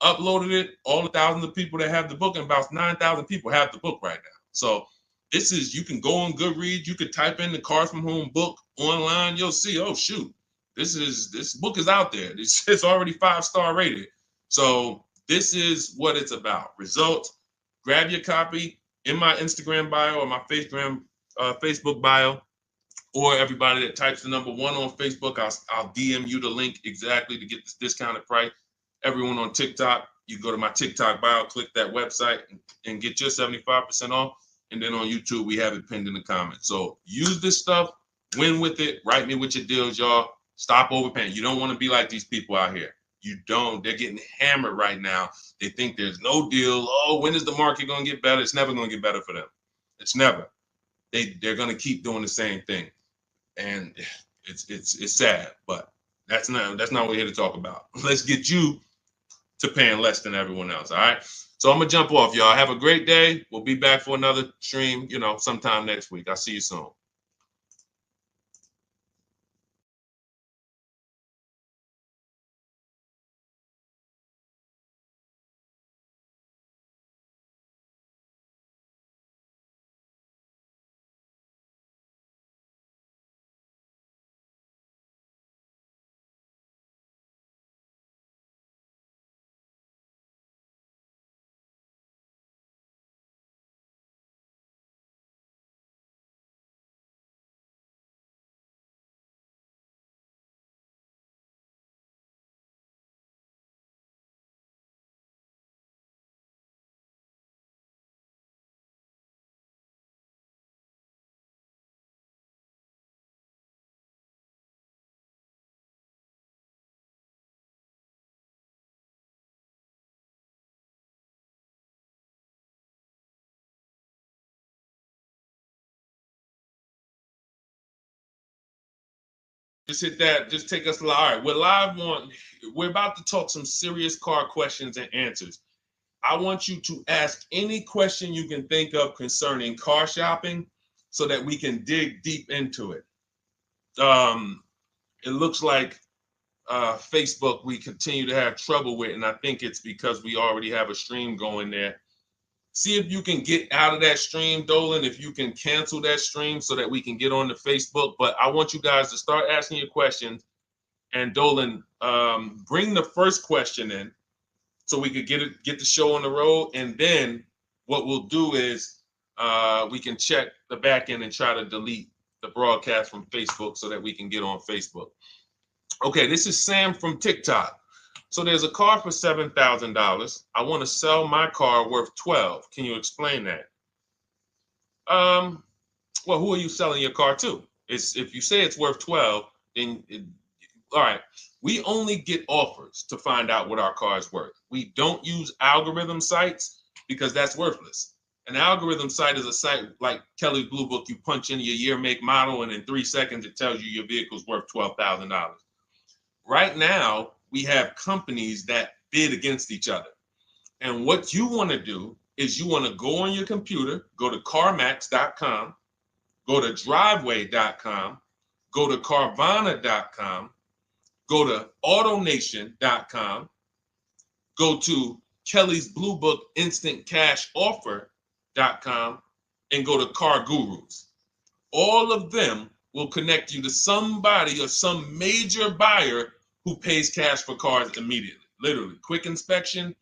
uploaded it, all the thousands of people that have the book, and about 9,000 people have the book right now. So this is, you can go on Goodreads, you could type in the Cars from Home book online, you'll see, oh shoot, this book is out there. It's already 5-star rated. So this is what it's about. Results. Grab your copy in my Instagram bio or my Facebook bio, or everybody that types the number 1 on Facebook, I'll DM you the link exactly to get this discounted price. Everyone on TikTok, you go to my TikTok bio, click that website, and get your 75% off. And then on YouTube, we have it pinned in the comments. So use this stuff, win with it, write me with your deals, y'all. Stop overpaying. You don't want to be like these people out here. You don't. They're getting hammered right now. They think there's no deal. Oh, when is the market going to get better? It's never going to get better for them. It's never. They're going to keep doing the same thing. And it's sad, but that's not what we're here to talk about. Let's get you to paying less than everyone else. All right. So I'm gonna jump off, y'all. Have a great day. We'll be back for another stream, sometime next week. I'll see you soon. Just hit that. Just take us live. All right, we're about to talk some serious car questions and answers. I want you to ask any question you can think of concerning car shopping so that we can dig deep into it. It looks like Facebook we continue to have trouble with, and I think it's because we already have a stream going there. See if you can get out of that stream, Dolan, if you can cancel that stream so that we can get on the Facebook. But I want you guys to start asking your questions. And Dolan, bring the first question in so we could get the show on the road. And then what we'll do is we can check the back end and try to delete the broadcast from Facebook so that we can get on Facebook. Okay, this is Sam from TikTok. So there's a car for $7,000. I want to sell my car worth $12,000. Can you explain that? Well, who are you selling your car to? If you say it's worth $12,000, then all right. We only get offers to find out what our car is worth. We don't use algorithm sites because that's worthless. An algorithm site is a site like Kelly's Blue Book. You punch in your year, make, model, and in 3 seconds it tells you your vehicle's worth $12,000. Right now, we have companies that bid against each other. And what you want to do is you want to go on your computer, go to CarMax.com, go to Driveway.com, go to Carvana.com, go to AutoNation.com, go to Kelly's Blue Book Instant Cash Offer.com, and go to Car Gurus. All of them will connect you to somebody or some major buyer who pays cash for cars immediately. Literally, quick inspection,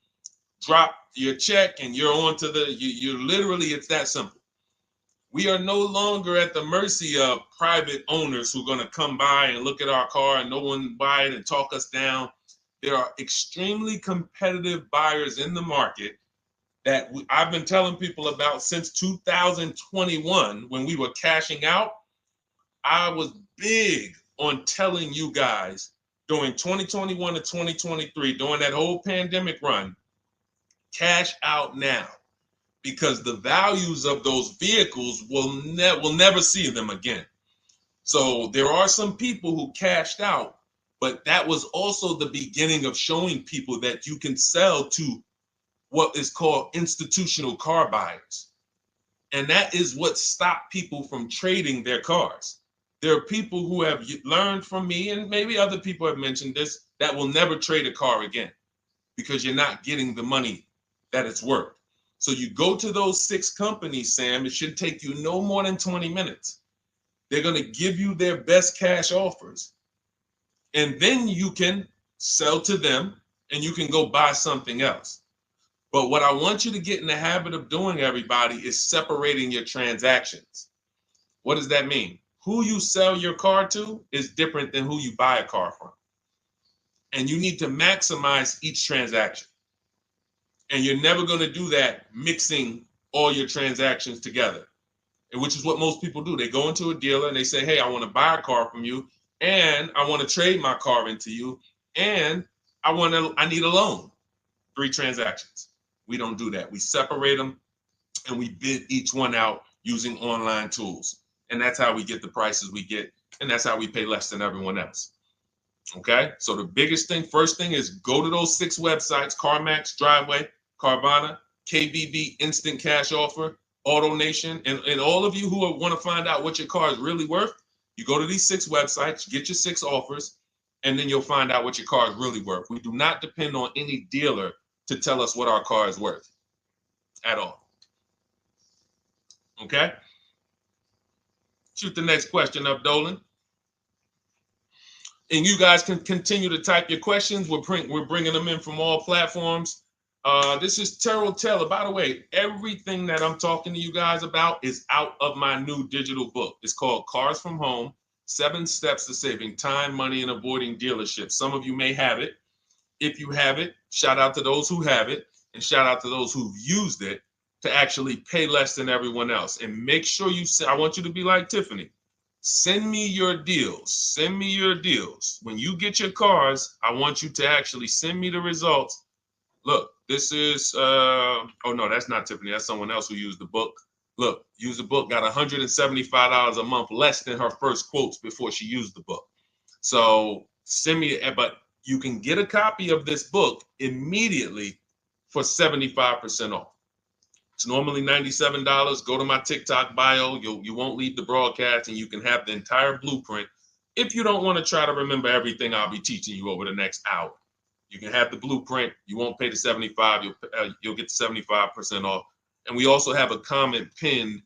drop your check, and you're on to you're literally, it's that simple. We are no longer at the mercy of private owners who are going to come by and look at our car and no one buy it and talk us down. There are extremely competitive buyers in the market that I've been telling people about since 2021 when we were cashing out. I was big on telling you guys during 2021 to 2023, during that whole pandemic run, cash out now, because the values of those vehicles will never see them again. So there are some people who cashed out, but that was also the beginning of showing people that you can sell to what is called institutional car buyers. And that is what stopped people from trading their cars. There are people who have learned from me, and maybe other people have mentioned this, that will never trade a car again because you're not getting the money that it's worth. So you go to those 6 companies, Sam, it should take you no more than 20 minutes. They're going to give you their best cash offers. And then you can sell to them and you can go buy something else. But what I want you to get in the habit of doing, everybody, is separating your transactions. What does that mean? Who you sell your car to is different than who you buy a car from. And you need to maximize each transaction. And you're never going to do that mixing all your transactions together, which is what most people do. They go into a dealer and they say, hey, I want to buy a car from you, and I want to trade my car into you, and I need a loan. 3 transactions. We don't do that. We separate them and we bid each one out using online tools. And that's how we get the prices we get. And that's how we pay less than everyone else. Okay. So the biggest thing, first thing, is go to those 6 websites: CarMax, Driveway, Carvana, KBB, Instant Cash Offer, AutoNation. And all of you who want to find out what your car is really worth, you go to these 6 websites, get your 6 offers, and then you'll find out what your car is really worth. We do not depend on any dealer to tell us what our car is worth at all. Okay? Shoot the next question up, Dolan. And you guys can continue to type your questions. We're bringing them in from all platforms. This is Terrell Taylor. By the way, everything that I'm talking to you guys about is out of my new digital book. It's called Cars from Home: 7 Steps to Saving Time, Money, and Avoiding Dealerships. Some of you may have it. If you have it, shout out to those who have it, and shout out to those who've used it to actually pay less than everyone else. And make sure I want you to be like Tiffany. Send me your deals. Send me your deals. When you get your cars, I want you to actually send me the results. Look, this is, oh no, that's not Tiffany. That's someone else who used the book. Look, used the book, got $175 a month less than her first quotes before she used the book. So send me, but you can get a copy of this book immediately for 75% off. It's normally $97. Go to my TikTok bio. You won't leave the broadcast, and you can have the entire blueprint. If you don't want to try to remember everything I'll be teaching you over the next hour, you can have the blueprint. You won't pay the $75. You'll get the 75% off. And we also have a comment pinned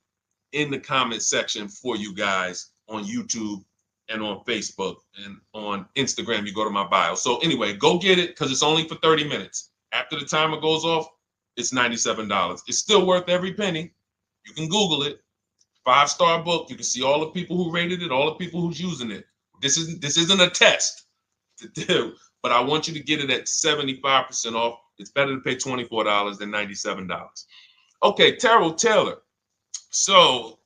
in the comment section for you guys on YouTube and on Facebook and on Instagram. You go to my bio. So anyway, go get it, because it's only for 30 minutes. After the timer goes off, it's $97. It's still worth every penny. You can Google it. 5-star book. You can see all the people who rated it, all the people who's using it. This isn't a test to do, but I want you to get it at 75% off. It's better to pay $24 than $97. Okay, Terrell Taylor. So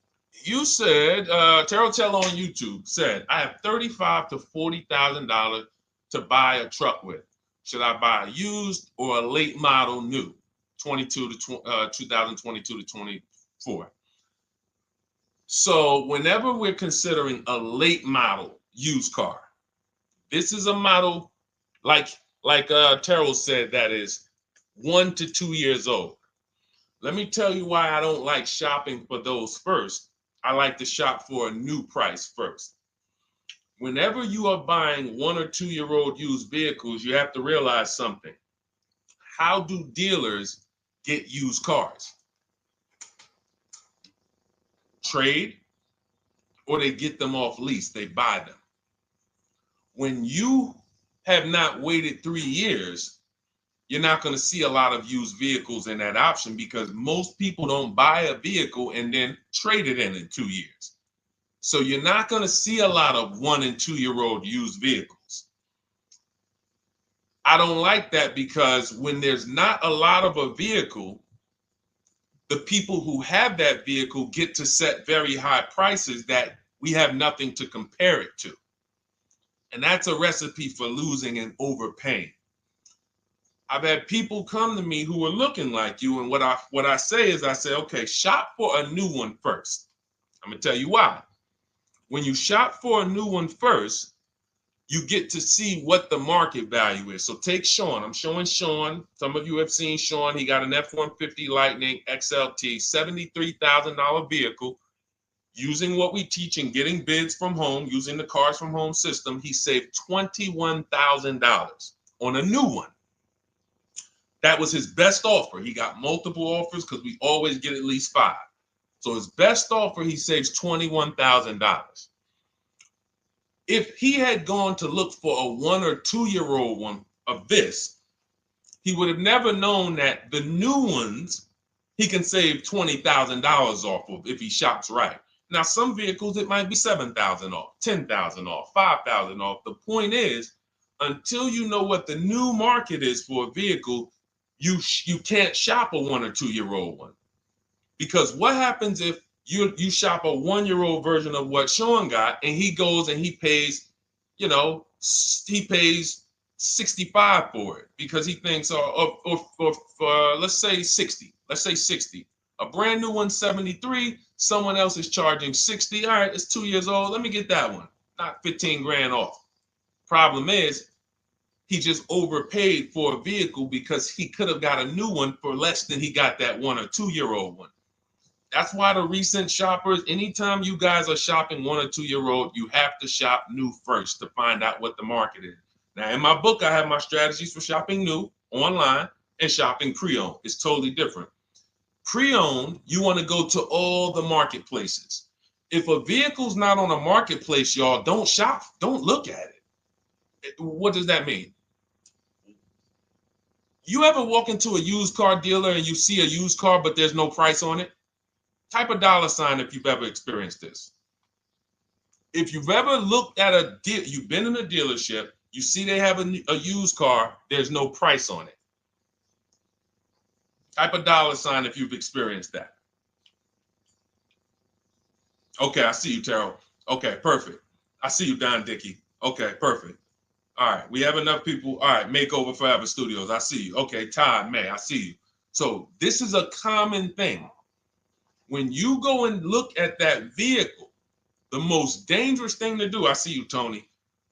you said, Terrell Taylor on YouTube said, I have $35,000 to $40,000 to buy a truck with. Should I buy a used or a late model new, 2022 to 24? So whenever we're considering a late model used car, this is a model like Terrell said, that is 1 to 2 years old. Let me tell you why I don't like shopping for those first. I like to shop for a new price first. Whenever you are buying 1 or 2 year old used vehicles, you have to realize something. How do dealers get used cars? Trade, or they get them off lease, they buy them. When you have not waited 3 years, you're not going to see a lot of used vehicles in that option, because most people don't buy a vehicle and then trade it in 2 years. So you're not going to see a lot of 1 and 2 year old used vehicles. I don't like that, because when there's not a lot of a vehicle, the people who have that vehicle get to set very high prices that we have nothing to compare it to. And that's a recipe for losing and overpaying. I've had people come to me who are looking like you, and what I say is, I say, okay, shop for a new one first. I'm gonna tell you why. When you shop for a new one first, you get to see what the market value is. So take Sean. I'm showing Sean. Some of you have seen Sean. He got an F-150 Lightning XLT, $73,000 vehicle. Using what we teach and getting bids from home, using the Cars from Home system, he saved $21,000 on a new one. That was his best offer. He got multiple offers because we always get at least 5. So his best offer, he saves $21,000. If he had gone to look for a 1 or 2 year old one of this, he would have never known that the new ones he can save $20,000 off of if he shops right. Now, some vehicles, it might be $7,000 off, $10,000 off, $5,000 off. The point is, until you know what the new market is for a vehicle, you can't shop a 1 or 2 year old one. Because what happens if you shop a 1 year old version of what Sean got, and he goes and he pays, he pays 65 for it because he thinks, or let's say 60. Let's say 60. A brand new one, 73. Someone else is charging 60. All right, it's 2 years old. Let me get that one. Not 15 grand off. Problem is, he just overpaid for a vehicle because he could have got a new one for less than he got that 1 or 2 year old one. That's why the recent shoppers, anytime you guys are shopping 1 or 2 year old, you have to shop new first to find out what the market is. Now, in my book, I have my strategies for shopping new online and shopping pre-owned. It's totally different. Pre-owned, you want to go to all the marketplaces. If a vehicle's not on a marketplace, y'all, don't shop. Don't look at it. What does that mean? You ever walk into a used car dealer and you see a used car, but there's no price on it? Type a $ if you've ever experienced this. If you've ever looked at a deal, you've been in a dealership, you see they have a used car, there's no price on it. Type a $ if you've experienced that. Okay, I see you, Terrell. Okay, perfect. I see you, Don Dickey. Okay, perfect. All right, we have enough people. All right, Makeover Forever Studios. I see you. Okay, Todd May, I see you. So this is a common thing. When you go and look at that vehicle, the most dangerous thing to do, I see you, Tony,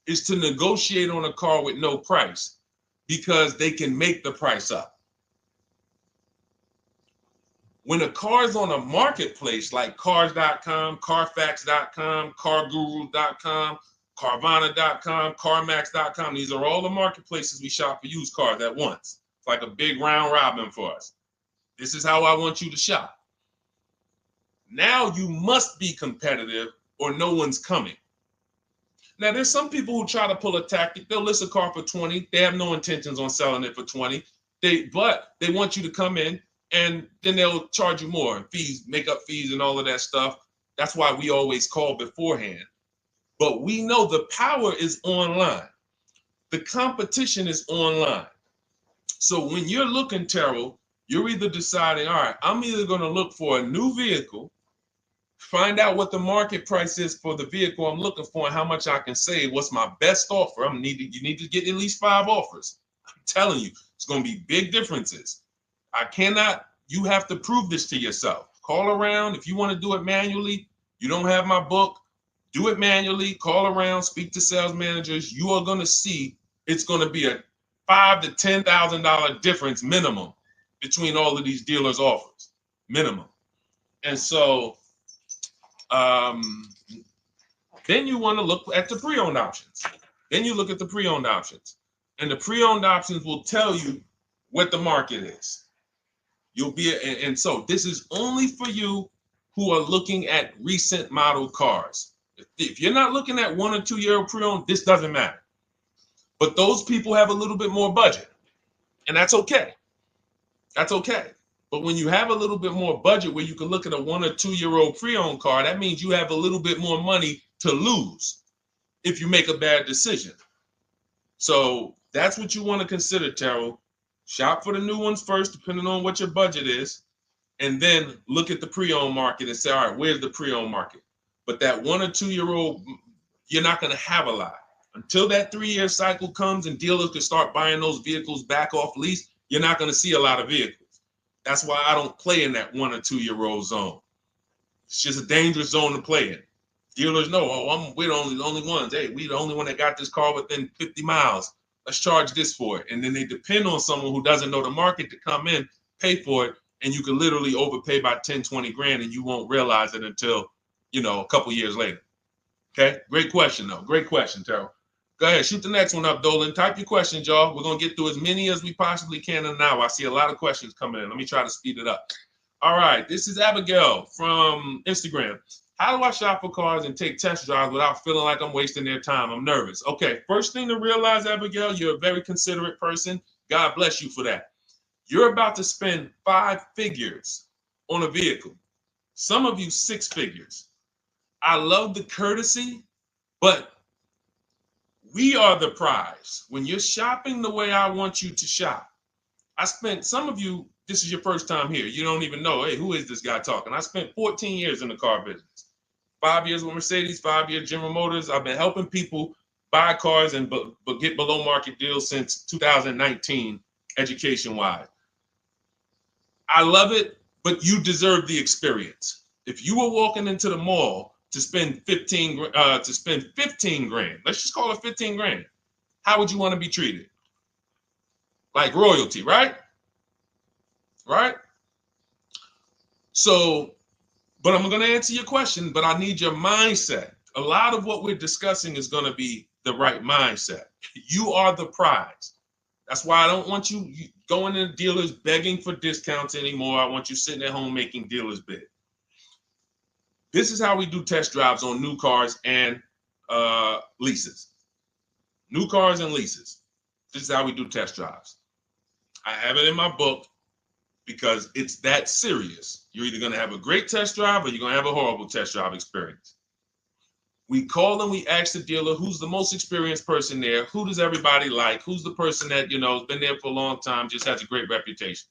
is to negotiate on a car with no price because they can make the price up. When a car is on a marketplace like cars.com, carfax.com, carguru.com, carvana.com, carmax.com, these are all the marketplaces we shop for used cars at once. It's like a big round robin for us. This is how I want you to shop. Now you must be competitive or no one's coming. Now, there's some people who try to pull a tactic. They'll list a car for 20. They have no intentions on selling it for 20. But they want you to come in and then they'll charge you more, fees, makeup fees and all of that stuff. That's why we always call beforehand. But we know the power is online. The competition is online. So when you're looking, Terrell, you're either deciding, all right, I'm either going to look for a new vehicle, find out what the market price is for the vehicle I'm looking for and how much I can save. What's my best offer? You need to get at least 5 offers. I'm telling you, it's going to be big differences. You have to prove this to yourself. Call around. If you want to do it manually, you don't have my book, do it manually, call around, speak to sales managers. You are going to see it's going to be a $5,000 to $10,000 difference minimum between all of these dealers' offers, minimum. And so then you want to look at the pre-owned options. Then you look at the pre-owned options. And the pre-owned options will tell you what the market is. And so this is only for you who are looking at recent model cars. If you're not looking at 1 or 2 year pre-owned, this doesn't matter. But those people have a little bit more budget, and that's okay. That's okay. But when you have a little bit more budget where you can look at a 1 or 2 year old pre-owned car, that means you have a little bit more money to lose if you make a bad decision. So that's what you want to consider, Terrell. Shop for the new ones first, depending on what your budget is, and then look at the pre-owned market and say, all right, where's the pre-owned market? But that 1 or 2 year old, you're not going to have a lot. Until that 3-year cycle comes and dealers can start buying those vehicles back off lease, you're not going to see a lot of vehicles. That's why I don't play in that 1 or 2-year-old zone. It's just a dangerous zone to play in. Dealers know, oh, we're the only ones. Hey, we the only one that got this car within 50 miles. Let's charge this for it. And then they depend on someone who doesn't know the market to come in, pay for it, and you can literally overpay by 10, 20 grand and you won't realize it until, a couple years later. Okay, great question though. Great question, Terrell. Go ahead, shoot the next one up, Dolan. Type your questions, y'all. We're gonna get through as many as we possibly can in an hour. I see a lot of questions coming in. Let me try to speed it up. All right, this is Abigail from Instagram. How do I shop for cars and take test drives without feeling like I'm wasting their time? I'm nervous. Okay, first thing to realize, Abigail, you're a very considerate person. God bless you for that. You're about to spend 5 figures on a vehicle. Some of you 6 figures. I love the courtesy, but we are the prize. When you're shopping the way I want you to shop, some of you, this is your first time here. You don't even know, hey, who is this guy talking? I spent 14 years in the car business. 5 years with Mercedes, 5 years General Motors. I've been helping people buy cars and get below market deals since 2019, education-wise. I love it, but you deserve the experience. If you were walking into the mall to spend 15 grand, let's just call it 15 grand, how would you want to be treated? Like royalty, right? Right? So, but I'm going to answer your question, but I need your mindset. A lot of what we're discussing is going to be the right mindset. You are the prize. That's why I don't want you going to dealers begging for discounts anymore. I want you sitting at home making dealers bid. This is how we do test drives on new cars and leases. New cars and leases. This is how we do test drives. I have it in my book because it's that serious. You're either going to have a great test drive or you're going to have a horrible test drive experience. We call and we ask the dealer, who's the most experienced person there? Who does everybody like? Who's the person that, has been there for a long time, just has a great reputation?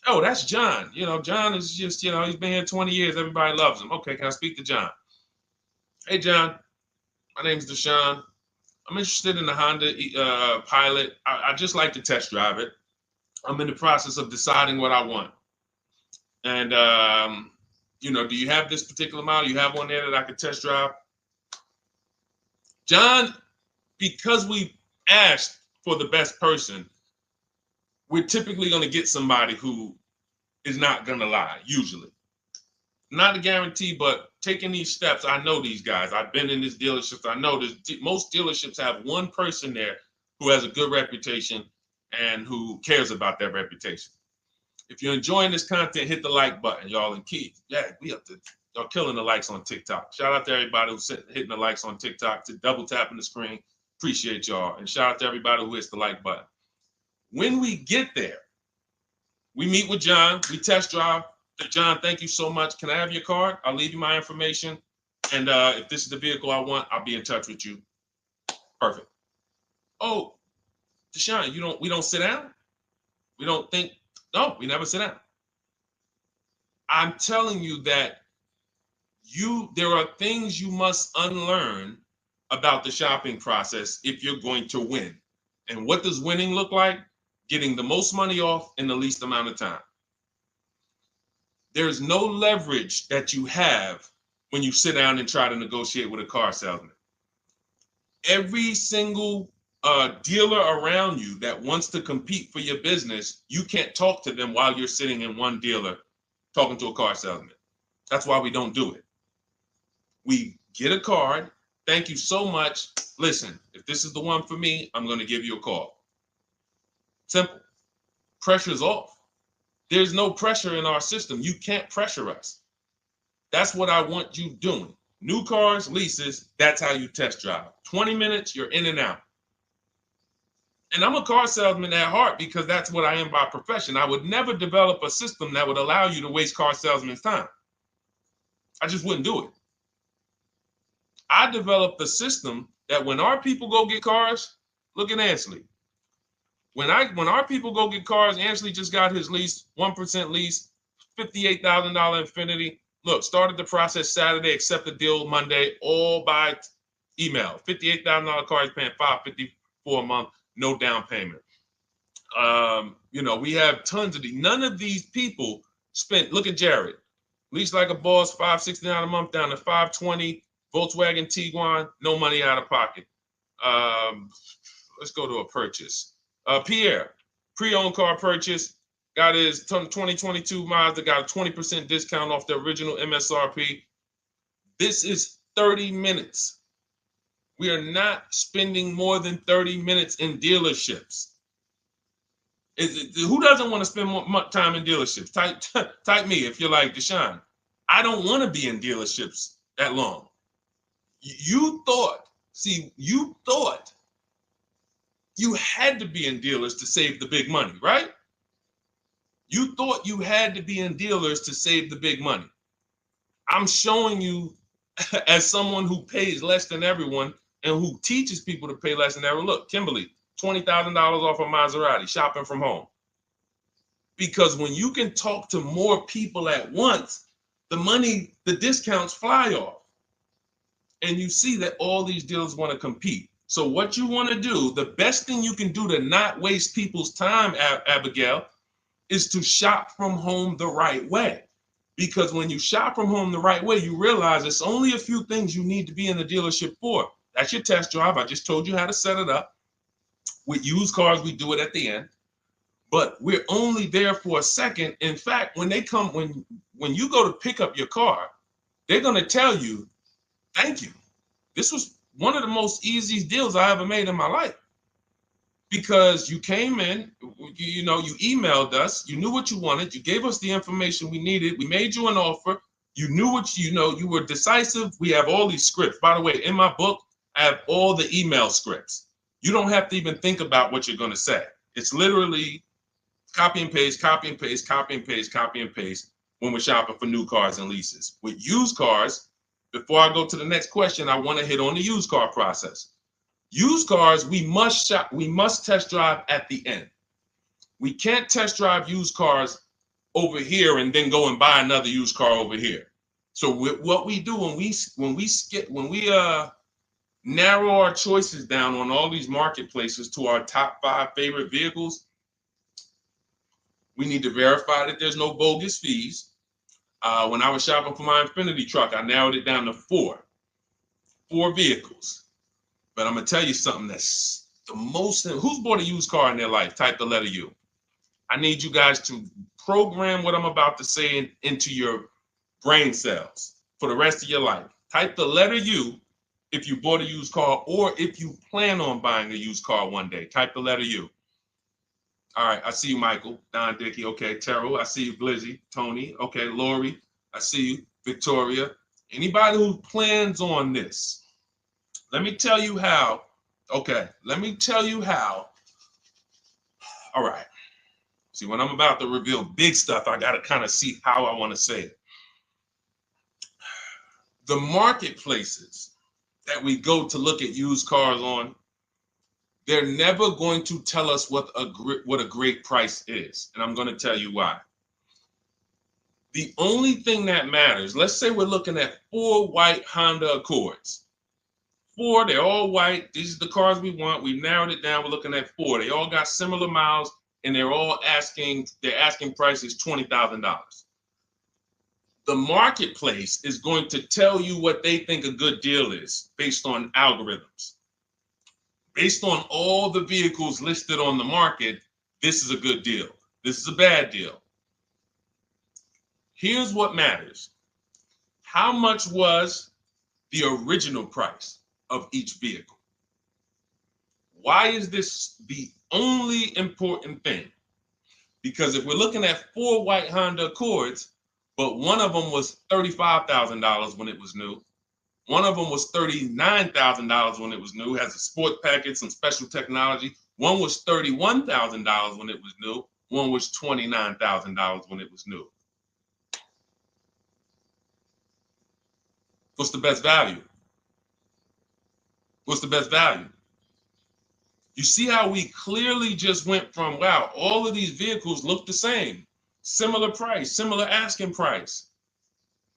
Oh, that's John. John is just, he's been here 20 years. Everybody loves him. Okay, can I speak to John? Hey, John. My name is Deshone. I'm interested in the Honda Pilot. I just like to test drive it. I'm in the process of deciding what I want. And, do you have this particular model? You have one there that I could test drive? John, because we asked for the best person, we're typically going to get somebody who is not going to lie, usually. Not a guarantee, but taking these steps, I know these guys. I've been in this dealership. I know most dealerships have one person there who has a good reputation and who cares about that reputation. If you're enjoying this content, hit the like button, y'all. And Keith, y'all killing the likes on TikTok. Shout out to everybody who's hitting the likes on TikTok, to double tapping the screen. Appreciate y'all. And shout out to everybody who hits the like button. When we get there, we meet with John, we test drive. John, thank you so much. Can I have your card? I'll leave you my information. And if this is the vehicle I want, I'll be in touch with you. Perfect. Oh, Deshone, we don't sit down? We don't think? No, we never sit down. I'm telling you that there are things you must unlearn about the shopping process if you're going to win. And what does winning look like? Getting the most money off in the least amount of time. There's no leverage that you have when you sit down and try to negotiate with a car salesman. Every single dealer around you that wants to compete for your business, you can't talk to them while you're sitting in one dealer talking to a car salesman. That's why we don't do it. We get a card. Thank you so much. Listen, if this is the one for me, I'm going to give you a call. Simple. Pressure's off. There's no pressure in our system. You can't pressure us. That's what I want you doing. New cars, leases, that's how you test drive. 20 minutes, you're in and out. And I'm a car salesman at heart because that's what I am by profession. I would never develop a system that would allow you to waste car salesmen's time. I just wouldn't do it. I developed a system that when our people go get cars, look at Ansley. When our people go get cars, Ansley just got his lease, 1% lease, $58,000 Infiniti. Look, started the process Saturday, accept the deal Monday, all by Email. $58,000 car is paying $554 a month, no down payment. You know, we have tons of these. None of these people spent. Look at Jared. Lease like a boss, $569 a month down to $520. Volkswagen Tiguan, no money out of pocket. Let's go to a purchase. Pierre, pre-owned car purchase, got his 2022 Mazda, got a 20% discount off the original MSRP. This is 30 minutes. We are not spending more than 30 minutes in dealerships. Who doesn't want to spend more time in dealerships? Type me if you're like Deshone. I don't want to be in dealerships that long. You thought you had to be in dealers to save the big money, right? You thought you had to be in dealers to save the big money. I'm showing you as someone who pays less than everyone and who teaches people to pay less than everyone. Look, Kimberly, $20,000 off a Maserati, shopping from home. Because when you can talk to more people at once, the discounts fly off. And you see that all these dealers want to compete. So what you want to do, the best thing you can do to not waste people's time, Abigail, is to shop from home the right way. Because when you shop from home the right way, you realize it's only a few things you need to be in the dealership for. That's your test drive. I just told you how to set it up. With used cars, we do it at the end. But we're only there for a second. In fact, when you go to pick up your car, they're going to tell you, thank you. This was one of the most easiest deals I ever made in my life. Because you came in, you emailed us, you knew what you wanted, you gave us the information we needed, we made you an offer, you knew what you were decisive. We have all these scripts. By the way, in my book, I have all the email scripts. You don't have to even think about what you're going to say. It's literally copy and paste, copy and paste, copy and paste, copy and paste when we're shopping for new cars and leases. With used cars, before I go to the next question, I want to hit on the used car process. Used cars, we must test drive at the end. We can't test drive used cars over here and then go and buy another used car over here. So what we do when we narrow our choices down on all these marketplaces to our top 5 favorite vehicles, we need to verify that there's no bogus fees. When I was shopping for my Infinity truck, I narrowed it down to 4 vehicles. But I'm going to tell you something that's the most. Who's bought a used car in their life? Type the letter U. I need you guys to program what I'm about to say into your brain cells for the rest of your life. Type the letter U if you bought a used car or if you plan on buying a used car one day. Type the letter U. All right. I see you, Michael. Don Dickey. Okay. Terrell. I see you, Blizzy. Tony. Okay. Lori. I see you. Victoria. Anybody who plans on this. Let me tell you how. Okay, let me tell you how. All right. See, when I'm about to reveal big stuff, I got to kind of see how I want to say it. The marketplaces that we go to look at used cars on, they're never going to tell us what a great price is. And I'm going to tell you why. The only thing that matters, let's say we're looking at 4 white Honda Accords. 4, they're all white. These are the cars we want. We've narrowed it down. We're looking at 4. They all got similar miles, and their asking price is $20,000. The marketplace is going to tell you what they think a good deal is based on algorithms. Based on all the vehicles listed on the market, this is a good deal. This is a bad deal. Here's what matters. How much was the original price of each vehicle? Why is this the only important thing? Because if we're looking at 4 white Honda Accords, but one of them was $35,000 when it was new, one of them was $39,000 when it was new, has a sport package, some special technology. One was $31,000 when it was new, one was $29,000 when it was new. What's the best value? What's the best value? You see how we clearly just went from, wow, all of these vehicles look the same, similar price, similar asking price.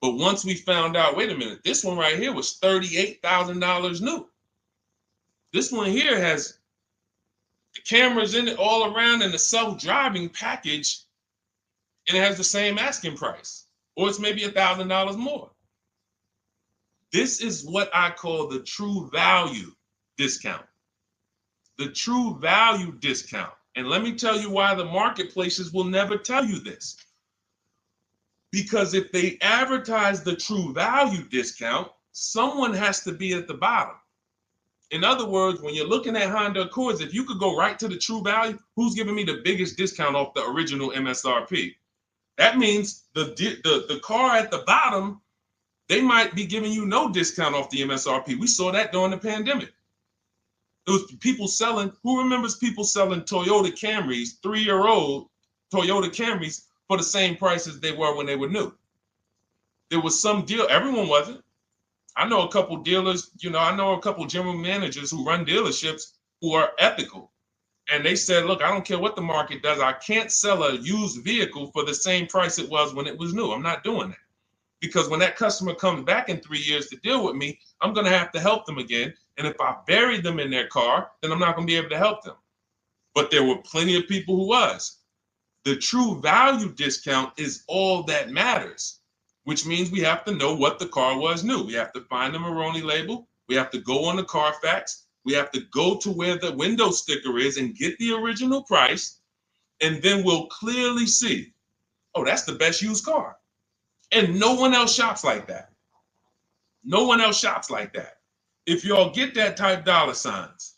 But once we found out, wait a minute, this one right here was $38,000 new. This one here has the cameras in it all around and the self-driving package, and it has the same asking price, or it's maybe $1,000 more. This is what I call the true value discount. The true value discount. And let me tell you why the marketplaces will never tell you this. Because if they advertise the true value discount, someone has to be at the bottom. In other words, when you're looking at Honda Accords, if you could go right to the true value, who's giving me the biggest discount off the original MSRP? That means the car at the bottom, they might be giving you no discount off the MSRP. We saw that during the pandemic. It was people selling, who remembers people selling Toyota Camrys, 3-year-old Toyota Camrys, for the same price as they were when they were new? There was some deal, everyone wasn't. I know a couple dealers, I know a couple general managers who run dealerships who are ethical. And they said, look, I don't care what the market does. I can't sell a used vehicle for the same price it was when it was new. I'm not doing that. Because when that customer comes back in 3 years to deal with me, I'm going to have to help them again. And if I buried them in their car, then I'm not going to be able to help them. But there were plenty of people who was. The true value discount is all that matters, which means we have to know what the car was new. We have to find the Maroni label. We have to go on the Carfax. We have to go to where the window sticker is and get the original price. And then we'll clearly see, oh, that's the best used car. And no one else shops like that. No one else shops like that. If y'all get that, type dollar signs.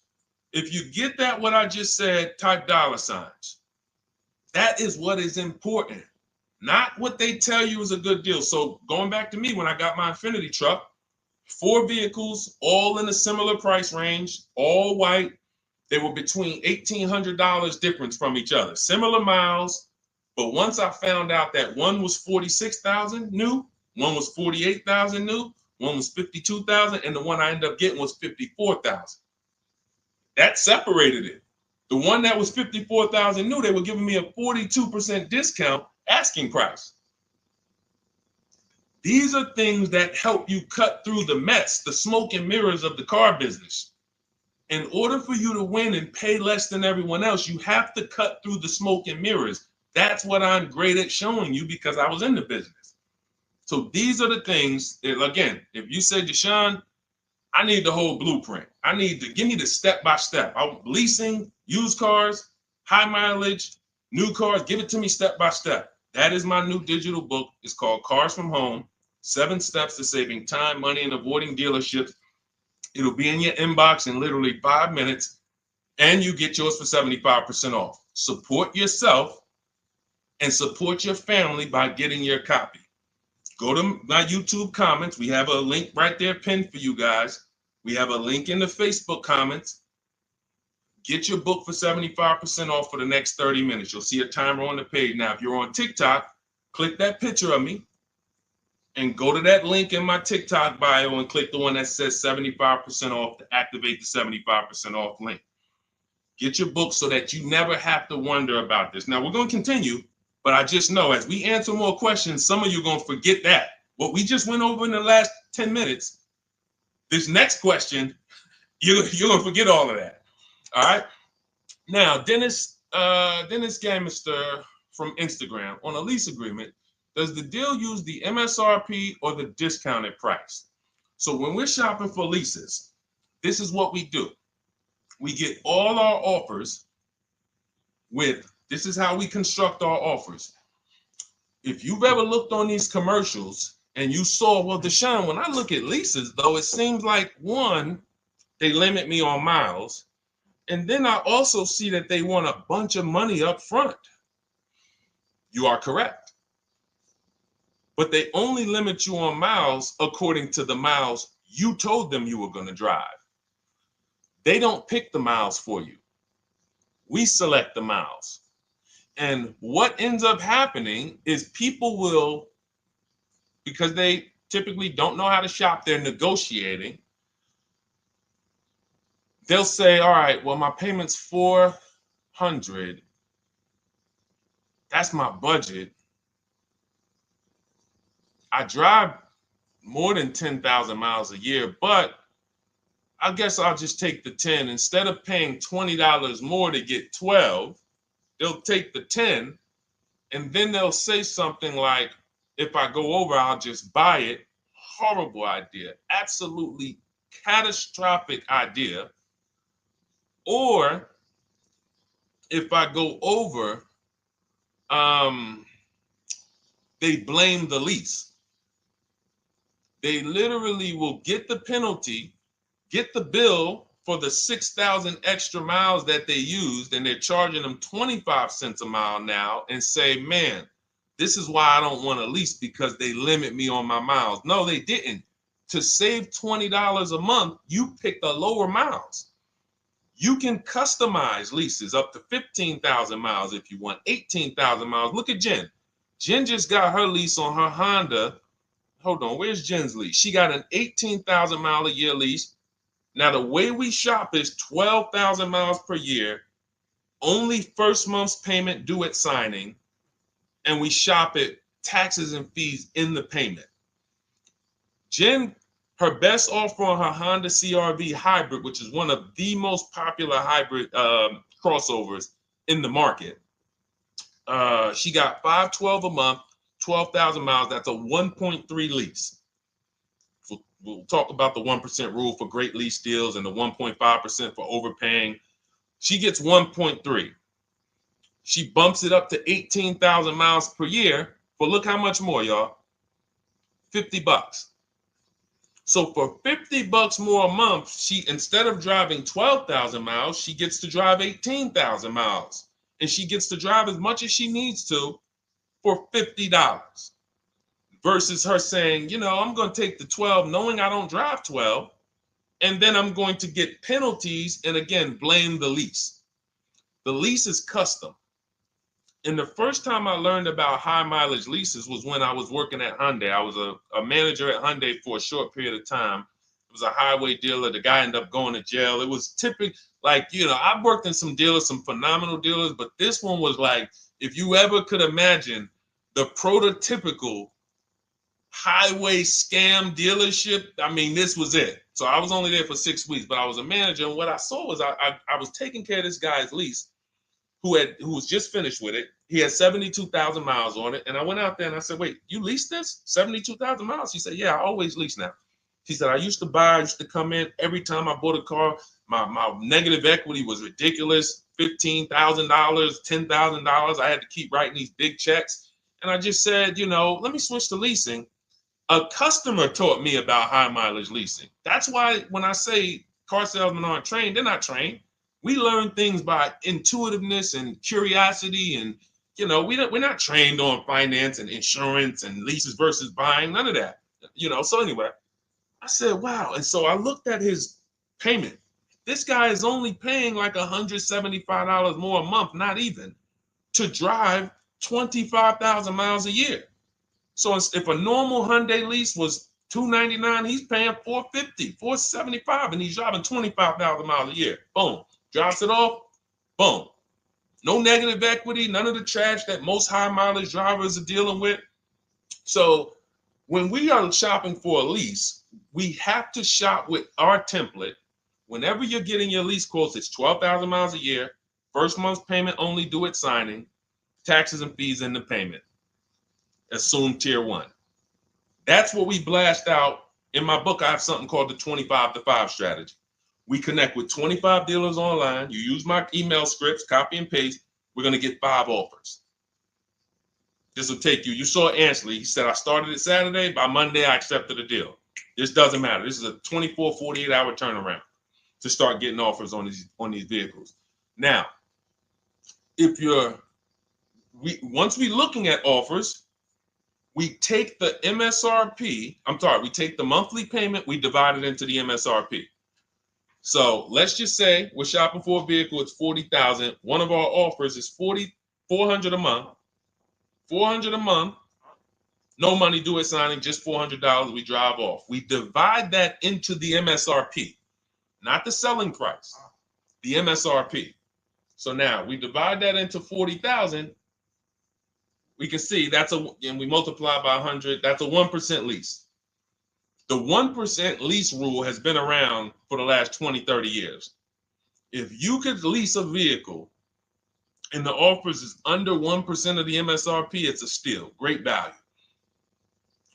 If you get that, what I just said, type dollar signs. That is what is important, not what they tell you is a good deal. So going back to me, when I got my Infiniti truck, 4 vehicles, all in a similar price range, all white. They were between $1,800 difference from each other, similar miles. But once I found out that one was 46,000 new, one was 48,000 new, one was 52,000, and the one I ended up getting was 54,000. That separated it. The one that was 54,000 new, they were giving me a 42% discount asking price. These are things that help you cut through the mess, the smoke and mirrors of the car business. In order for you to win and pay less than everyone else, you have to cut through the smoke and mirrors. That's what I'm great at showing you because I was in the business. So these are the things that, again, if you say, Deshone, I need the whole blueprint. I need to give me the step-by-step. Leasing, used cars, high mileage, new cars, give it to me step-by-step. That is my new digital book. It's called Cars from Home, 7 Steps to Saving Time, Money, and Avoiding Dealerships. It'll be in your inbox in literally 5 minutes, and you get yours for 75% off. Support yourself and support your family by getting your copy. Go to my YouTube comments. We have a link right there pinned for you guys. We have a link in the Facebook comments. Get your book for 75% off for the next 30 minutes. You'll see a timer on the page. Now, if you're on TikTok, click that picture of me and go to that link in my TikTok bio and click the one that says 75% off to activate the 75% off link. Get your book so that you never have to wonder about this. Now, we're going to continue, but I just know as we answer more questions, some of you are going to forget that. What we just went over in the last 10 minutes, this next question, you're going to forget all of that. All right. Now, Dennis Gamister from Instagram, on a lease agreement, does the deal use the MSRP or the discounted price? So when we're shopping for leases, this is what we do. We get all our offers with, this is how we construct our offers. If you've ever looked on these commercials and you saw, well, Deshone, when I look at leases, though, it seems like, one, they limit me on miles. And then I also see that they want a bunch of money up front. You are correct. But they only limit you on miles according to the miles you told them you were going to drive. They don't pick the miles for you. We select the miles. And what ends up happening is people will, because they typically don't know how to shop, they're negotiating. They'll say, all right, well, my payment's $400. That's my budget. I drive more than 10,000 miles a year, but I guess I'll just take the 10. Instead of paying $20 more to get 12, they'll take the 10, and then they'll say something like, if I go over, I'll just buy it. Horrible idea. Absolutely catastrophic idea. Or if I go over, they blame the lease. They literally will get the penalty, get the bill for the 6,000 extra miles that they used, and they're charging them 25 cents a mile now, and say, man, this is why I don't want to lease, because they limit me on my miles. No, they didn't. To save $20 a month, you pick the lower miles. You can customize leases up to 15,000 miles if you want, 18,000 miles. Look at Jen. Jen just got her lease on her Honda. Hold on, where's Jen's lease? She got an 18,000 mile a year lease. Now, the way we shop is 12,000 miles per year, only first month's payment due at signing, and we shop it taxes and fees in the payment. Jen, her best offer on her Honda CR-V hybrid, which is one of the most popular hybrid crossovers in the market, she got $512 a month, 12,000 miles. That's a 1.3 lease. We'll talk about the 1% rule for great lease deals and the 1.5% for overpaying. She gets 1.3. She bumps it up to 18,000 miles per year. But look how much more, y'all. $50. So for $50 more a month, she, instead of driving 12,000 miles, she gets to drive 18,000 miles. And she gets to drive as much as she needs to for $50. Versus her saying, you know, I'm going to take the 12 knowing I don't drive 12, and then I'm going to get penalties and, again, blame the lease. The lease is custom. And the first time I learned about high mileage leases was when I was working at Hyundai. I was a manager at Hyundai for a short period of time. It was a highway dealer. The guy ended up going to jail. It was typical, like, you know, I've worked in some dealers, some phenomenal dealers, but this one was like, if you ever could imagine the prototypical highway scam dealership, I mean, this was it. So I was only there for 6 weeks, but I was a manager, and what I saw was I was taking care of this guy's lease who was just finished with it. He had 72,000 miles on it, and I went out there and I said, wait, you leased this 72,000 miles? He said, yeah, I always lease now. He said, I used to come in every time I bought a car, my negative equity was ridiculous, $15,000, $10,000. I had to keep writing these big checks, and I just said, you know, let me switch to leasing. A customer taught me about high mileage leasing. That's why when I say car salesmen aren't trained, they're not trained. We learn things by intuitiveness and curiosity, and, you know, we're not trained on finance and insurance and leases versus buying, none of that, you know. So anyway, I said, wow. And so I looked at his payment. This guy is only paying like $175 more a month, not even, to drive 25,000 miles a year. So if a normal Hyundai lease was $299, he's paying $450, $475, and he's driving 25,000 miles a year. Boom. Drops it off. Boom. No negative equity, none of the trash that most high mileage drivers are dealing with. So when we are shopping for a lease, we have to shop with our template. Whenever you're getting your lease quotes, it's 12,000 miles a year, first month's payment only due at signing, taxes and fees in the payment. Assume tier 1. That's what we blast out. In my book, I have something called the 25 to 5 strategy. We connect with 25 dealers online. You use my email scripts, copy and paste. We're going to get 5 offers. This will take you. You saw Ansley. He said, I started it Saturday. By Monday, I accepted a deal. This doesn't matter. This is a 24, 48-hour turnaround to start getting offers on these vehicles. Now, once we're looking at offers, we take the MSRP. We take the monthly payment. We divide it into the MSRP. So let's just say we're shopping for a vehicle. It's $40,000. One of our offers is $400 a month. $400 a month. No money due at signing. Just $400. We drive off. We divide that into the MSRP, not the selling price. The MSRP. So now we divide that into $40,000. we can see and we multiply by 100, that's a 1% lease. The 1% lease rule has been around for the last 20, 30 years. If you could lease a vehicle and the offers is under 1% of the MSRP, it's a steal, great value.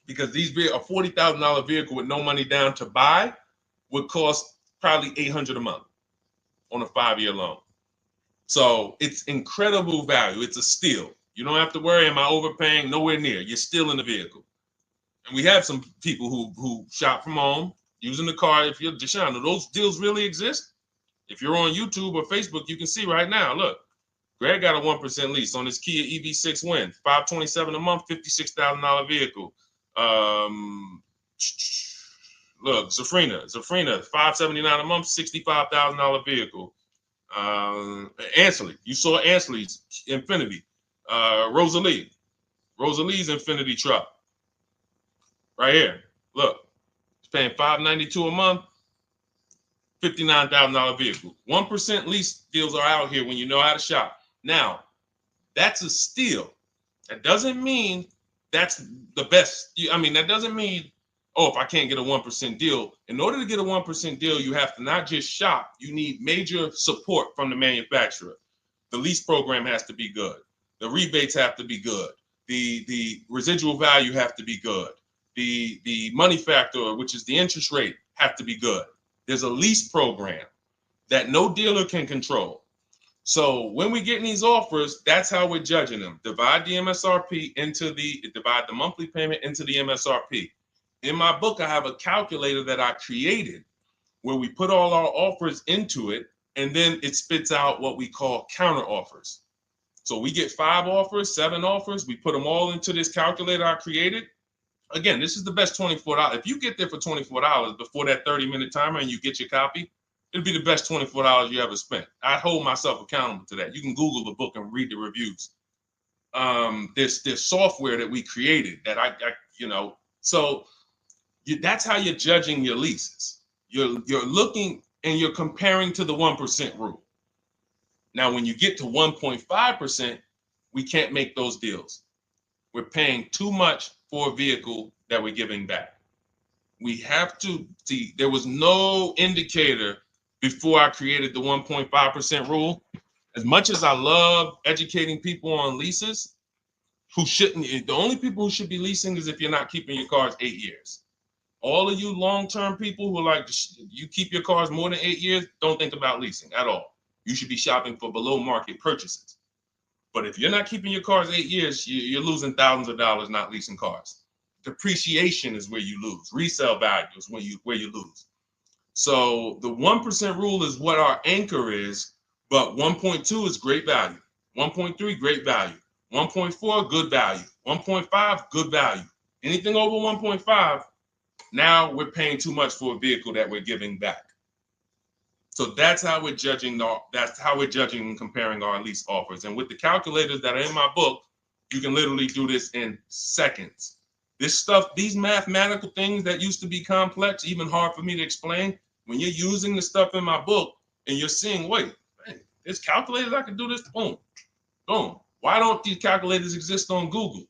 Because these a $40,000 vehicle with no money down to buy would cost probably $800 a month on a 5-year loan. So it's incredible value. It's a steal. You don't have to worry, am I overpaying? Nowhere near. You're still in the vehicle. And we have some people who shop from home using the car. If you're Deshone, do those deals really exist? If you're on YouTube or Facebook, you can see right now, look, Greg got a 1% lease on his Kia EV6 Win, $527 a month, $56,000 vehicle. Look, Zafrina, $579 a month, $65,000 vehicle. Ansley, you saw Ansley's Infinity. Rosalie's Infinity truck. Right here. Look, it's paying $592 a month, $59,000 vehicle. 1% lease deals are out here when you know how to shop. Now, that's a steal. That doesn't mean that's the best. I mean, that doesn't mean, oh, if I can't get a 1% deal. In order to get a 1% deal, you have to not just shop. You need major support from the manufacturer. The lease program has to be good. The rebates have to be good. The residual value have to be good. The money factor, which is the interest rate, have to be good. There's a lease program that no dealer can control. So when we get these offers, that's how we're judging them. Divide the monthly payment into the MSRP. In my book, I have a calculator that I created where we put all our offers into it, and then it spits out what we call counter offers. So we get 5 offers, 7 offers, we put them all into this calculator I created. Again, this is the best $24. If you get there for $24 before that 30-minute timer and you get your copy, it'll be the best $24 you ever spent. I hold myself accountable to that. You can Google the book and read the reviews. There's software that we created that that's how you're judging your leases. You're looking and you're comparing to the 1% rule. Now, when you get to 1.5%, we can't make those deals. We're paying too much for a vehicle that we're giving back. We have to see, there was no indicator before I created the 1.5% rule. As much as I love educating people on leases, the only people who should be leasing is if you're not keeping your cars 8 years. All of you long-term people who are like, you keep your cars more than 8 years, don't think about leasing at all. You should be shopping for below market purchases. But if you're not keeping your cars 8 years, you're losing thousands of dollars not leasing cars. Depreciation is where you lose. Resale value is where you lose. So the 1% rule is what our anchor is, but 1.2 is great value. 1.3, great value. 1.4, good value. 1.5, good value. Anything over 1.5, now we're paying too much for a vehicle that we're giving back. So that's how we're judging. That's how we're judging and comparing our lease offers. And with the calculators that are in my book, you can literally do this in seconds. This stuff, these mathematical things that used to be complex, even hard for me to explain, when you're using the stuff in my book and you're seeing, wait, man, there's calculators, I can do this, boom, boom. Why don't these calculators exist on Google?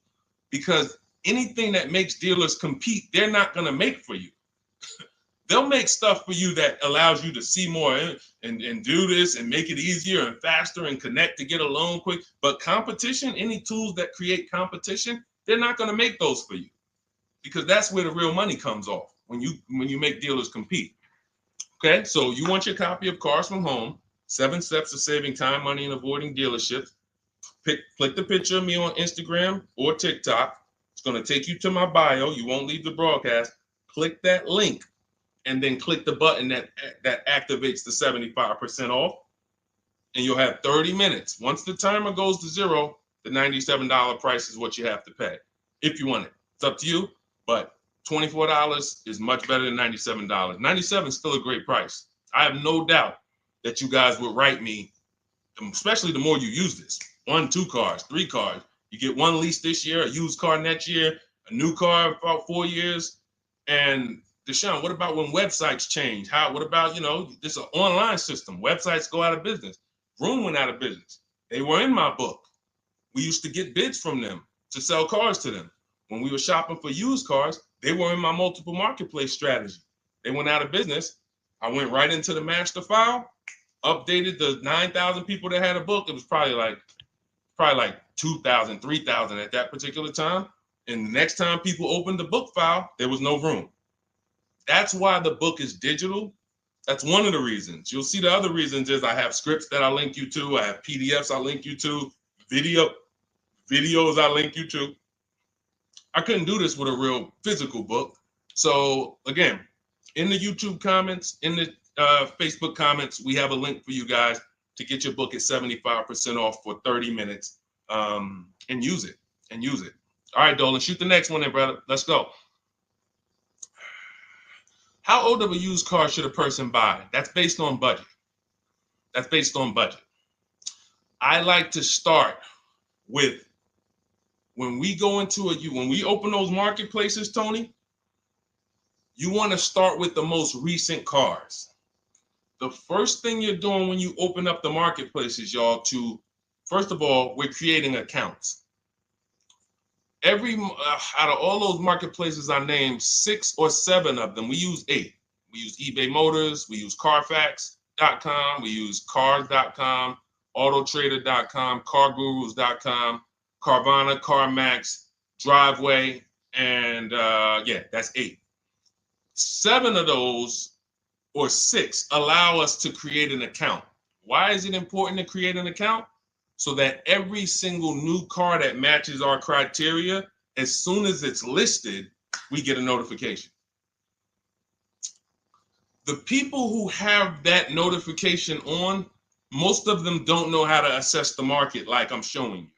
Because anything that makes dealers compete, they're not going to make for you. They'll make stuff for you that allows you to see more and do this and make it easier and faster and connect to get a loan quick. But competition, any tools that create competition, they're not going to make those for you, because that's where the real money comes off, when you make dealers compete. Okay, so you want your copy of Cars from Home, 7 Steps to Saving Time, Money, and Avoiding Dealerships. Click the picture of me on Instagram or TikTok. It's going to take you to my bio. You won't leave the broadcast. Click that link, and then click the button that activates the 75% off, and you'll have 30 minutes. Once the timer goes to 0, the $97 price is what you have to pay if you want it. It's up to you, but $24 is much better than $97. $97 is still a great price. I have no doubt that you guys would write me, especially the more you use this. 1, 2 cars, 3 cars. You get 1 lease this year, a used car next year, a new car about 4 years, and Deshone, what about when websites change? What about, this is an online system. Websites go out of business. Vroom went out of business. They were in my book. We used to get bids from them. to sell cars to them. When we were shopping for used cars, they were in my multiple marketplace strategy. They went out of business. I went right into the master file, updated the 9,000 people that had a book. It was probably like 2,000, 3,000 at that particular time. And the next time people opened the book file, there was no room. That's why the book is digital. That's one of the reasons. You'll see the other reasons is I have scripts that I link you to. I have PDFs I link you to, videos I link you to. I couldn't do this with a real physical book. So again, in the YouTube comments, in the Facebook comments, we have a link for you guys to get your book at 75% off for 30 minutes and use it. All right, Dolan, shoot the next one then, brother. Let's go. How old of a used car should a person buy? That's based on budget. I like to start with when we open those marketplaces, Tony, you want to start with the most recent cars. The first thing you're doing when you open up the marketplaces, y'all, first of all, we're creating accounts. Out of all those marketplaces I named, 6 or 7 of them, we use 8. We use eBay Motors, we use Carfax.com, we use Cars.com, Autotrader.com, CarGurus.com, Carvana, CarMax, Driveway, and that's 8. 7 of those, or 6, allow us to create an account. Why is it important to create an account? So that every single new car that matches our criteria, as soon as it's listed, we get a notification. The people who have that notification on, most of them don't know how to assess the market like I'm showing you.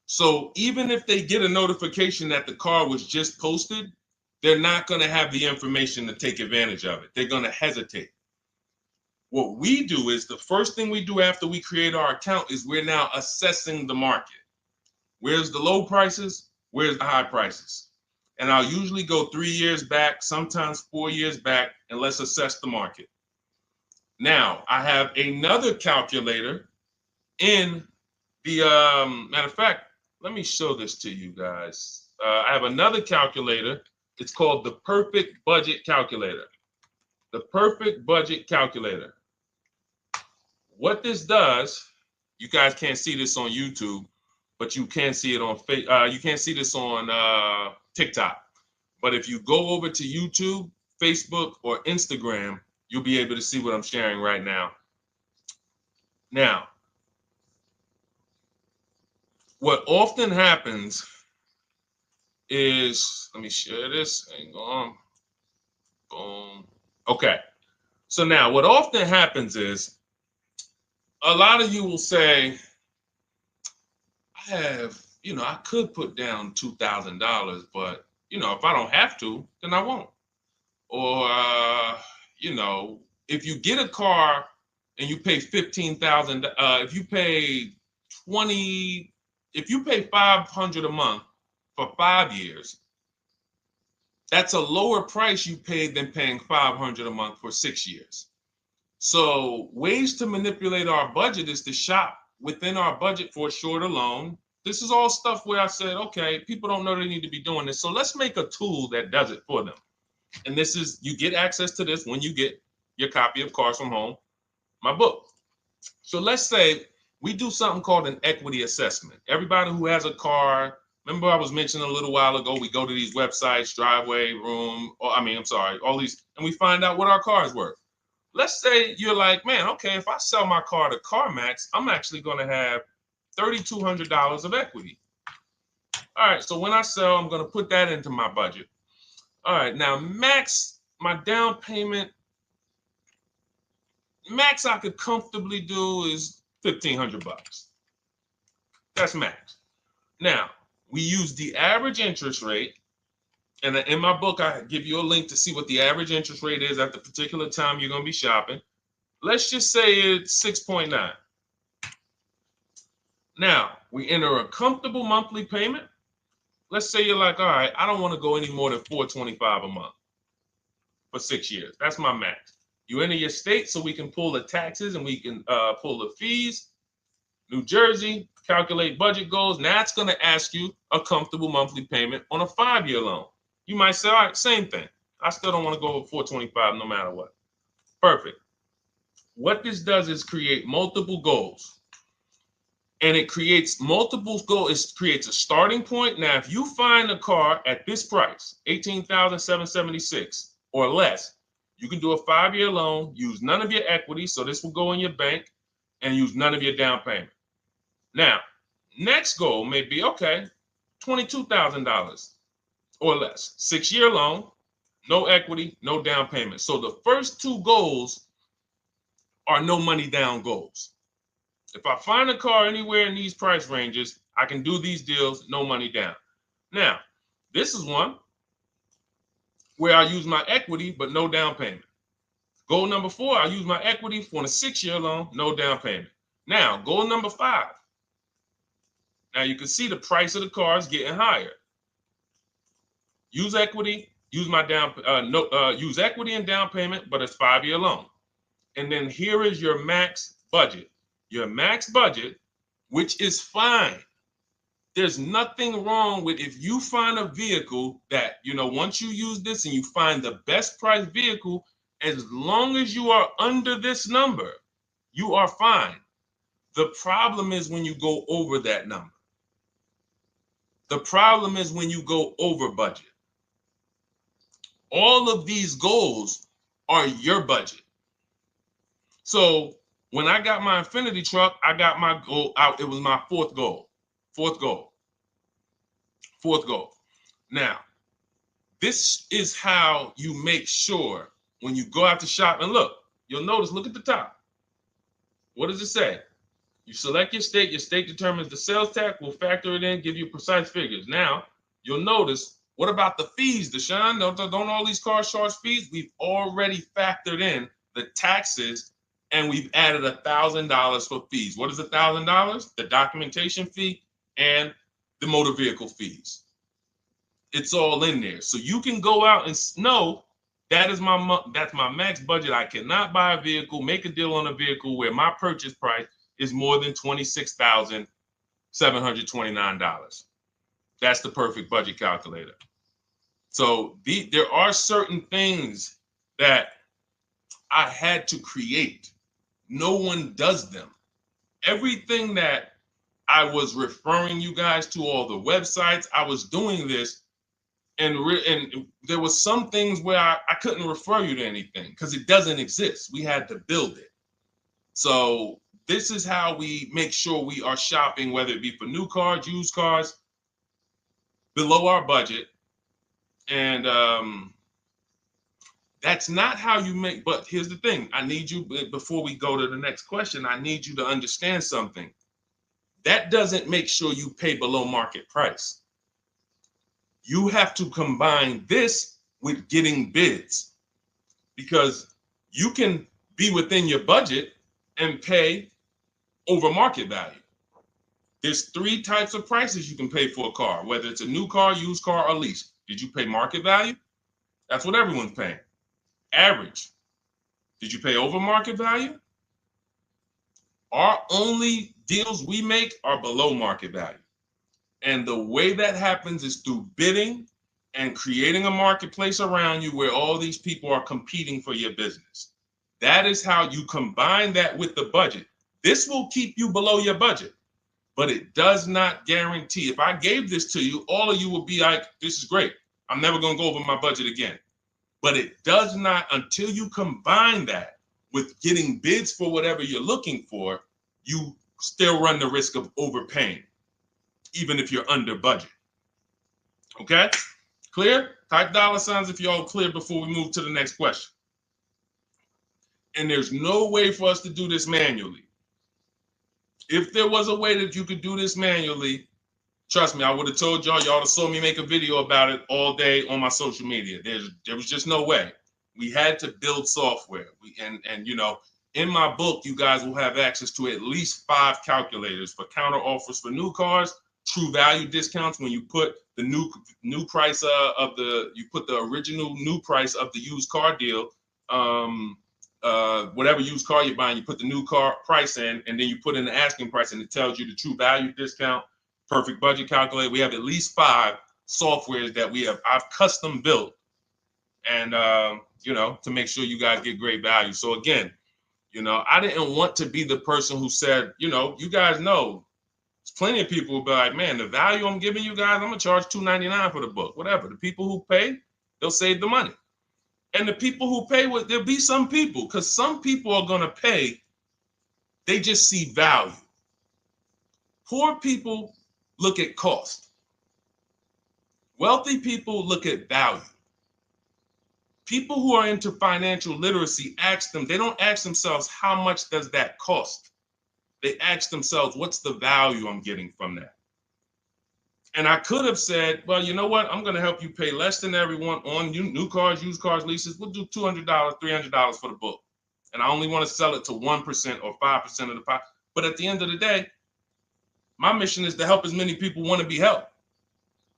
So even if they get a notification that the car was just posted, they're not going to have the information to take advantage of it. They're going to hesitate. What we do is the first thing we do after we create our account is we're now assessing the market. Where's the low prices? Where's the high prices? And I'll usually go 3 years back, sometimes 4 years back, and let's assess the market. Now, I have another calculator in the, matter of fact, let me show this to you guys. I have another calculator. It's called the Perfect Budget Calculator. The Perfect Budget Calculator. What this does, you guys can't see this on YouTube, but you can see it on you can't see this on TikTok. But if you go over to YouTube, Facebook, or Instagram, you'll be able to see what I'm sharing right now. Now, what often happens is, let me share this. Hang on. Boom. Okay. So now what often happens is, a lot of you will say, I could put down $2,000, but, if I don't have to, then I won't. Or, if you get a car and you pay $15,000, if you pay $500 a month for 5 years, that's a lower price you paid than paying $500 a month for 6 years. So ways to manipulate our budget is to shop within our budget for a shorter loan. This is all stuff where I said, okay, people don't know they need to be doing this. So let's make a tool that does it for them. And this is, you get access to this when you get your copy of Cars from Home, my book. So let's say we do something called an equity assessment. Everybody who has a car, remember I was mentioning a little while ago, we go to these websites, Driveway, all these, and we find out what our car is worth. Let's say you're like, man, okay, if I sell my car to CarMax, I'm actually going to have $3,200 of equity. All right, so when I sell, I'm going to put that into my budget. All right, now my down payment, max I could comfortably do is $1,500. That's max. Now, we use the average interest rate. And in my book, I give you a link to see what the average interest rate is at the particular time you're going to be shopping. Let's just say it's 6.9. Now, we enter a comfortable monthly payment. Let's say you're like, all right, I don't want to go any more than $425 a month for 6 years. That's my max. You enter your state so we can pull the taxes and we can pull the fees. New Jersey, calculate budget goals. Now it's going to ask you a comfortable monthly payment on a 5-year loan. You might say, all right, same thing. I still don't want to go over 425 no matter what. Perfect. What this does is create multiple goals. And it creates multiple goals. It creates a starting point. Now, if you find a car at this price, $18,776 or less, you can do a 5-year loan, use none of your equity, so this will go in your bank, and use none of your down payment. Now, next goal may be, okay, $22,000 or less. 6-year loan, no equity, no down payment. So the first 2 goals are no money down goals. If I find a car anywhere in these price ranges, I can do these deals, no money down. Now, this is one where I use my equity, but no down payment. Goal number 4, I use my equity for a 6-year loan, no down payment. Now, goal number 5. Now you can see the price of the car is getting higher. Use equity, use my use equity and down payment, but it's 5-year loan. And then here is your max budget. Your max budget, which is fine. There's nothing wrong with if you find a vehicle that, once you use this and you find the best price vehicle, as long as you are under this number, you are fine. The problem is when you go over that number. The problem is when you go over budget. All of these goals are your budget. So when I got my Infinity truck, I got my goal out. It was my 4th goal. 4th goal. 4th goal. Now, this is how you make sure when you go out to shop, and look, you'll notice, look at the top. What does it say? You select your state determines the sales tax, will factor it in, give you precise figures. Now, you'll notice, what about the fees, Deshone? Don't all these cars charge fees? We've already factored in the taxes, and we've added $1,000 for fees. What is $1,000? The documentation fee and the motor vehicle fees. It's all in there. So you can go out and know that's my max budget. I cannot buy a vehicle, make a deal on a vehicle where my purchase price is more than $26,729. That's the perfect budget calculator. So there are certain things that I had to create. No one does them. Everything that I was referring you guys to, all the websites, I was doing this, and there was some things where I couldn't refer you to anything because it doesn't exist. We had to build it. So this is how we make sure we are shopping, whether it be for new cars, used cars, below our budget. And that's not how you make, but here's the thing. I need you, before we go to the next question, I need you to understand something. That doesn't make sure you pay below market price. You have to combine this with getting bids, because you can be within your budget and pay over market value. There's 3 types of prices you can pay for a car, whether it's a new car, used car, or lease. Did you pay market value? That's what everyone's paying. Average. Did you pay over market value? Our only deals we make are below market value. And the way that happens is through bidding and creating a marketplace around you where all these people are competing for your business. That is how you combine that with the budget. This will keep you below your budget, but it does not guarantee. If I gave this to you, all of you will be like, this is great. I'm never going to go over my budget again. But it does not, until you combine that with getting bids for whatever you're looking for, you still run the risk of overpaying, even if you're under budget. Okay? Clear? Type $ if you're all clear before we move to the next question. And there's no way for us to do this manually. If there was a way that you could do this manually, trust me, I would have told y'all to saw me make a video about it all day on my social media. There was just no way. We had to build software. And you know, in my book, you guys will have access to at least 5 calculators for counter offers for new cars, true value discounts when you put the new price you put the original new price of the used car deal whatever used car you're buying, you put the new car price in, and then you put in the asking price, and it tells you the true value discount, perfect budget calculator. We have at least 5 softwares that I've custom built, and to make sure you guys get great value. So again, I didn't want to be the person who said, you guys know, there's plenty of people who be like, man, the value I'm giving you guys, I'm gonna charge $2.99 for the book. Whatever. The people who pay, they'll save the money. And the people who pay, there'll be some people, because some people are gonna pay, they just see value. Poor people look at cost. Wealthy people look at value. People who are into financial literacy they don't ask themselves, how much does that cost? They ask themselves, what's the value I'm getting from that? And I could have said, well, you know what? I'm going to help you pay less than everyone on new cars, used cars, leases. We'll do $200, $300 for the book. And I only want to sell it to 1% or 5% of the pie. But at the end of the day, my mission is to help as many people want to be helped.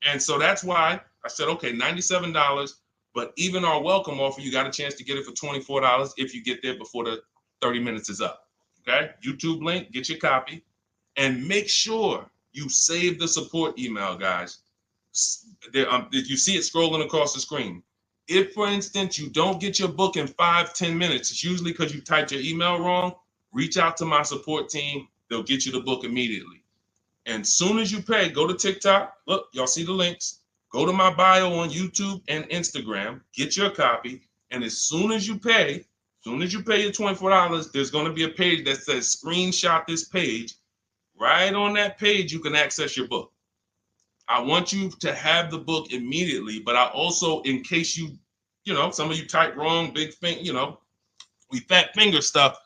And so that's why I said, okay, $97. But even our welcome offer, you got a chance to get it for $24 if you get there before the 30 minutes is up. Okay? YouTube link, get your copy. And make sure you save the support email, guys. If you see it scrolling across the screen. If, for instance, you don't get your book in 5-10 minutes, it's usually because you typed your email wrong. Reach out to my support team. They'll get you the book immediately. And soon as you pay, go to TikTok. Look, y'all see the links. Go to my bio on YouTube and Instagram. Get your copy. And as soon as you pay your $24, there's going to be a page that says screenshot this page. Right on that page, you can access your book. I want you to have the book immediately, but I also, in case some of you type wrong, big thing, we fat finger stuff.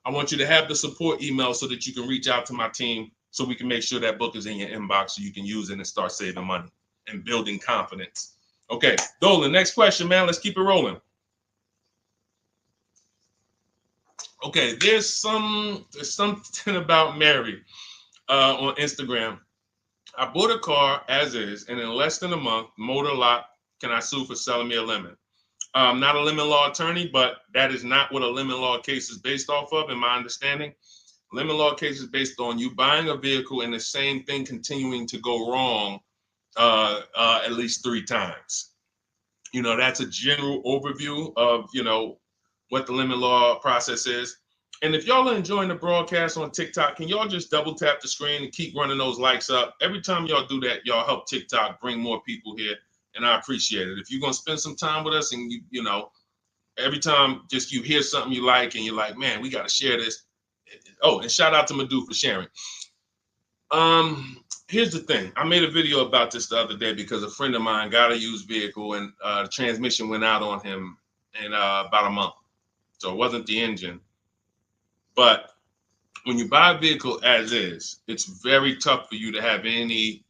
I want you to have the support email so that you can reach out to my team so we can make sure that book is in your inbox so you can use it and start saving money and building confidence. Okay, Dolan, next question, man. Let's keep it rolling. Okay, there's something about Mary on Instagram. I bought a car as is, and in less than a month, motor lock, can I sue for selling me a lemon? I'm not a lemon law attorney, but that is not what a lemon law case is based off of, in my understanding. Lemon law case is based on you buying a vehicle and the same thing continuing to go wrong at least 3 times. That's a general overview of, what the lemon law process is. And if y'all are enjoying the broadcast on TikTok, can y'all just double tap the screen and keep running those likes up? Every time y'all do that, y'all help TikTok bring more people here, and I appreciate it. If you're going to spend some time with us and, every time just you hear something you like and you're like, man, we got to share this. Oh, and shout out to Madhu for sharing. Here's the thing. I made a video about this the other day because a friend of mine got a used vehicle and the transmission went out on him in about a month. So it wasn't the engine. But when you buy a vehicle as is, it's very tough for you to have any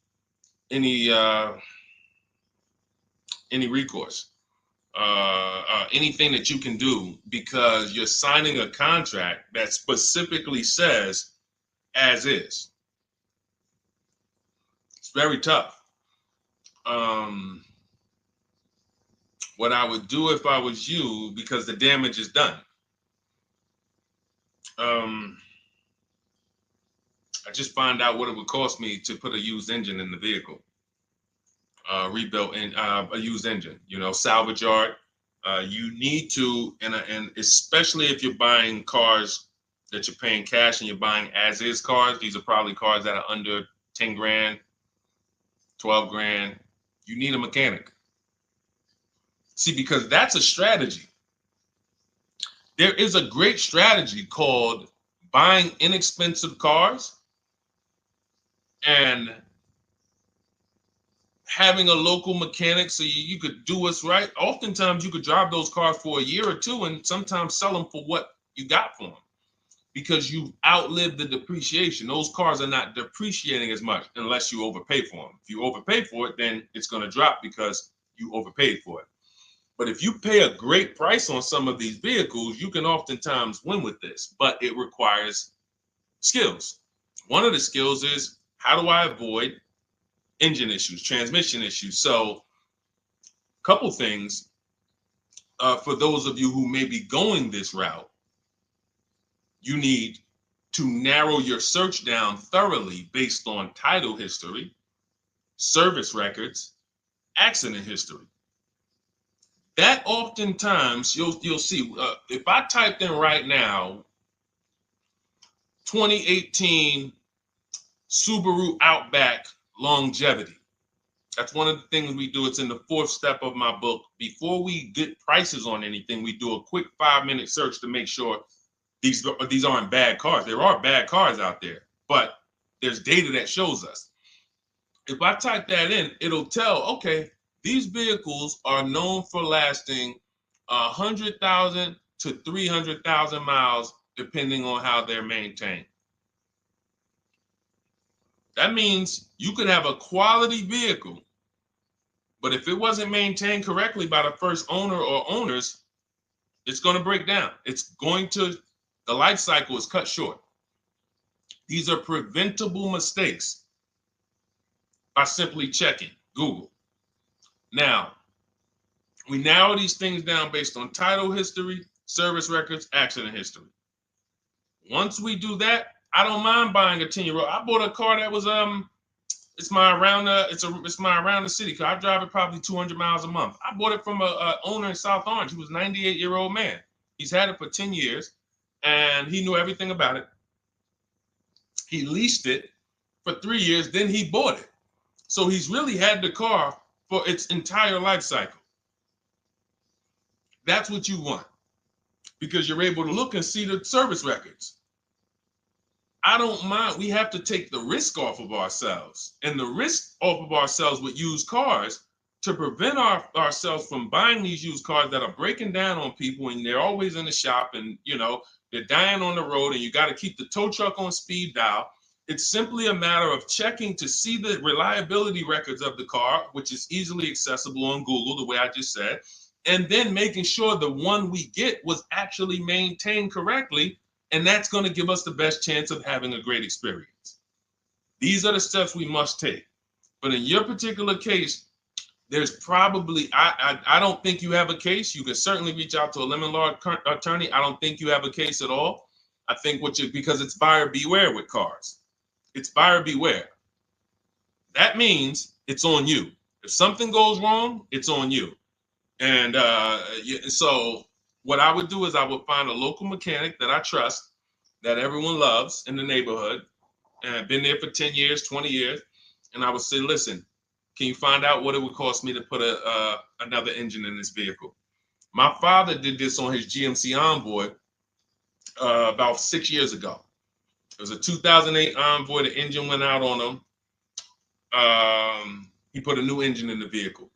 recourse, anything that you can do, because you're signing a contract that specifically says as is. It's very tough. What I would do if I was you, because the damage is done, I just find out what it would cost me to put a used engine in the vehicle, rebuilt in a used engine, salvage yard. You need to, and especially if you're buying cars that you're paying cash and you're buying as is cars, these are probably cars that are under 10 grand, 12 grand. You need a mechanic. See, because that's a strategy. There is a great strategy called buying inexpensive cars and having a local mechanic so you could do what's right. Oftentimes you could drive those cars for a year or two and sometimes sell them for what you got for them because you've outlived the depreciation. Those cars are not depreciating as much unless you overpay for them. If you overpay for it, then it's going to drop because you overpaid for it. But if you pay a great price on some of these vehicles, you can oftentimes win with this, but it requires skills. One of the skills is, how do I avoid engine issues, transmission issues? So a couple things. for those of you who may be going this route, you need to narrow your search down thoroughly based on title history, service records, accident history. That oftentimes you'll see, if I typed in right now 2018 Subaru Outback longevity. That's one of the things we do. It's in the 4th step of my book. Before we get prices on anything, we do a quick 5-minute search to make sure these aren't bad cars. There are bad cars out there, but there's data that shows us. If I type that in, it'll tell, okay, these vehicles are known for lasting 100,000 to 300,000 miles, depending on how they're maintained. That means you could have a quality vehicle, but if it wasn't maintained correctly by the first owner or owners, it's going to break down. The life cycle is cut short. These are preventable mistakes by simply checking Google. Now, we narrow these things down based on title history, service records, accident history. Once we do that, I don't mind buying a 10-year-old. I bought a car that was it's my around the city car. I drive it probably 200 miles a month. I bought it from a owner in South Orange. He was a 98-year-old man. He's had it for 10 years, and he knew everything about it. He leased it for 3 years, then he bought it. So he's really had the car for its entire life cycle. That's what you want, because you're able to look and see the service records. I don't mind. We have to take the risk off of ourselves, and the risk off of ourselves with used cars to prevent ourselves from buying these used cars that are breaking down on people, and they're always in the shop, and they're dying on the road, and you got to keep the tow truck on speed dial. It's simply a matter of checking to see the reliability records of the car, which is easily accessible on Google, the way I just said, and then making sure the one we get was actually maintained correctly. And that's going to give us the best chance of having a great experience. These are the steps we must take. But in your particular case, there's probably, I don't think you have a case. You can certainly reach out to a lemon law attorney. I don't think you have a case at all. I think because it's buyer beware with cars. It's buyer beware. That means it's on you. If something goes wrong, it's on you. And so what I would do is I would find a local mechanic that I trust, that everyone loves in the neighborhood, and I've been there for 10 years, 20 years. And I would say, listen, can you find out what it would cost me to put another engine in this vehicle? My father did this on his GMC Envoy about 6 years ago. It was a 2008 Envoy. The engine went out on him. He put a new engine in the vehicle.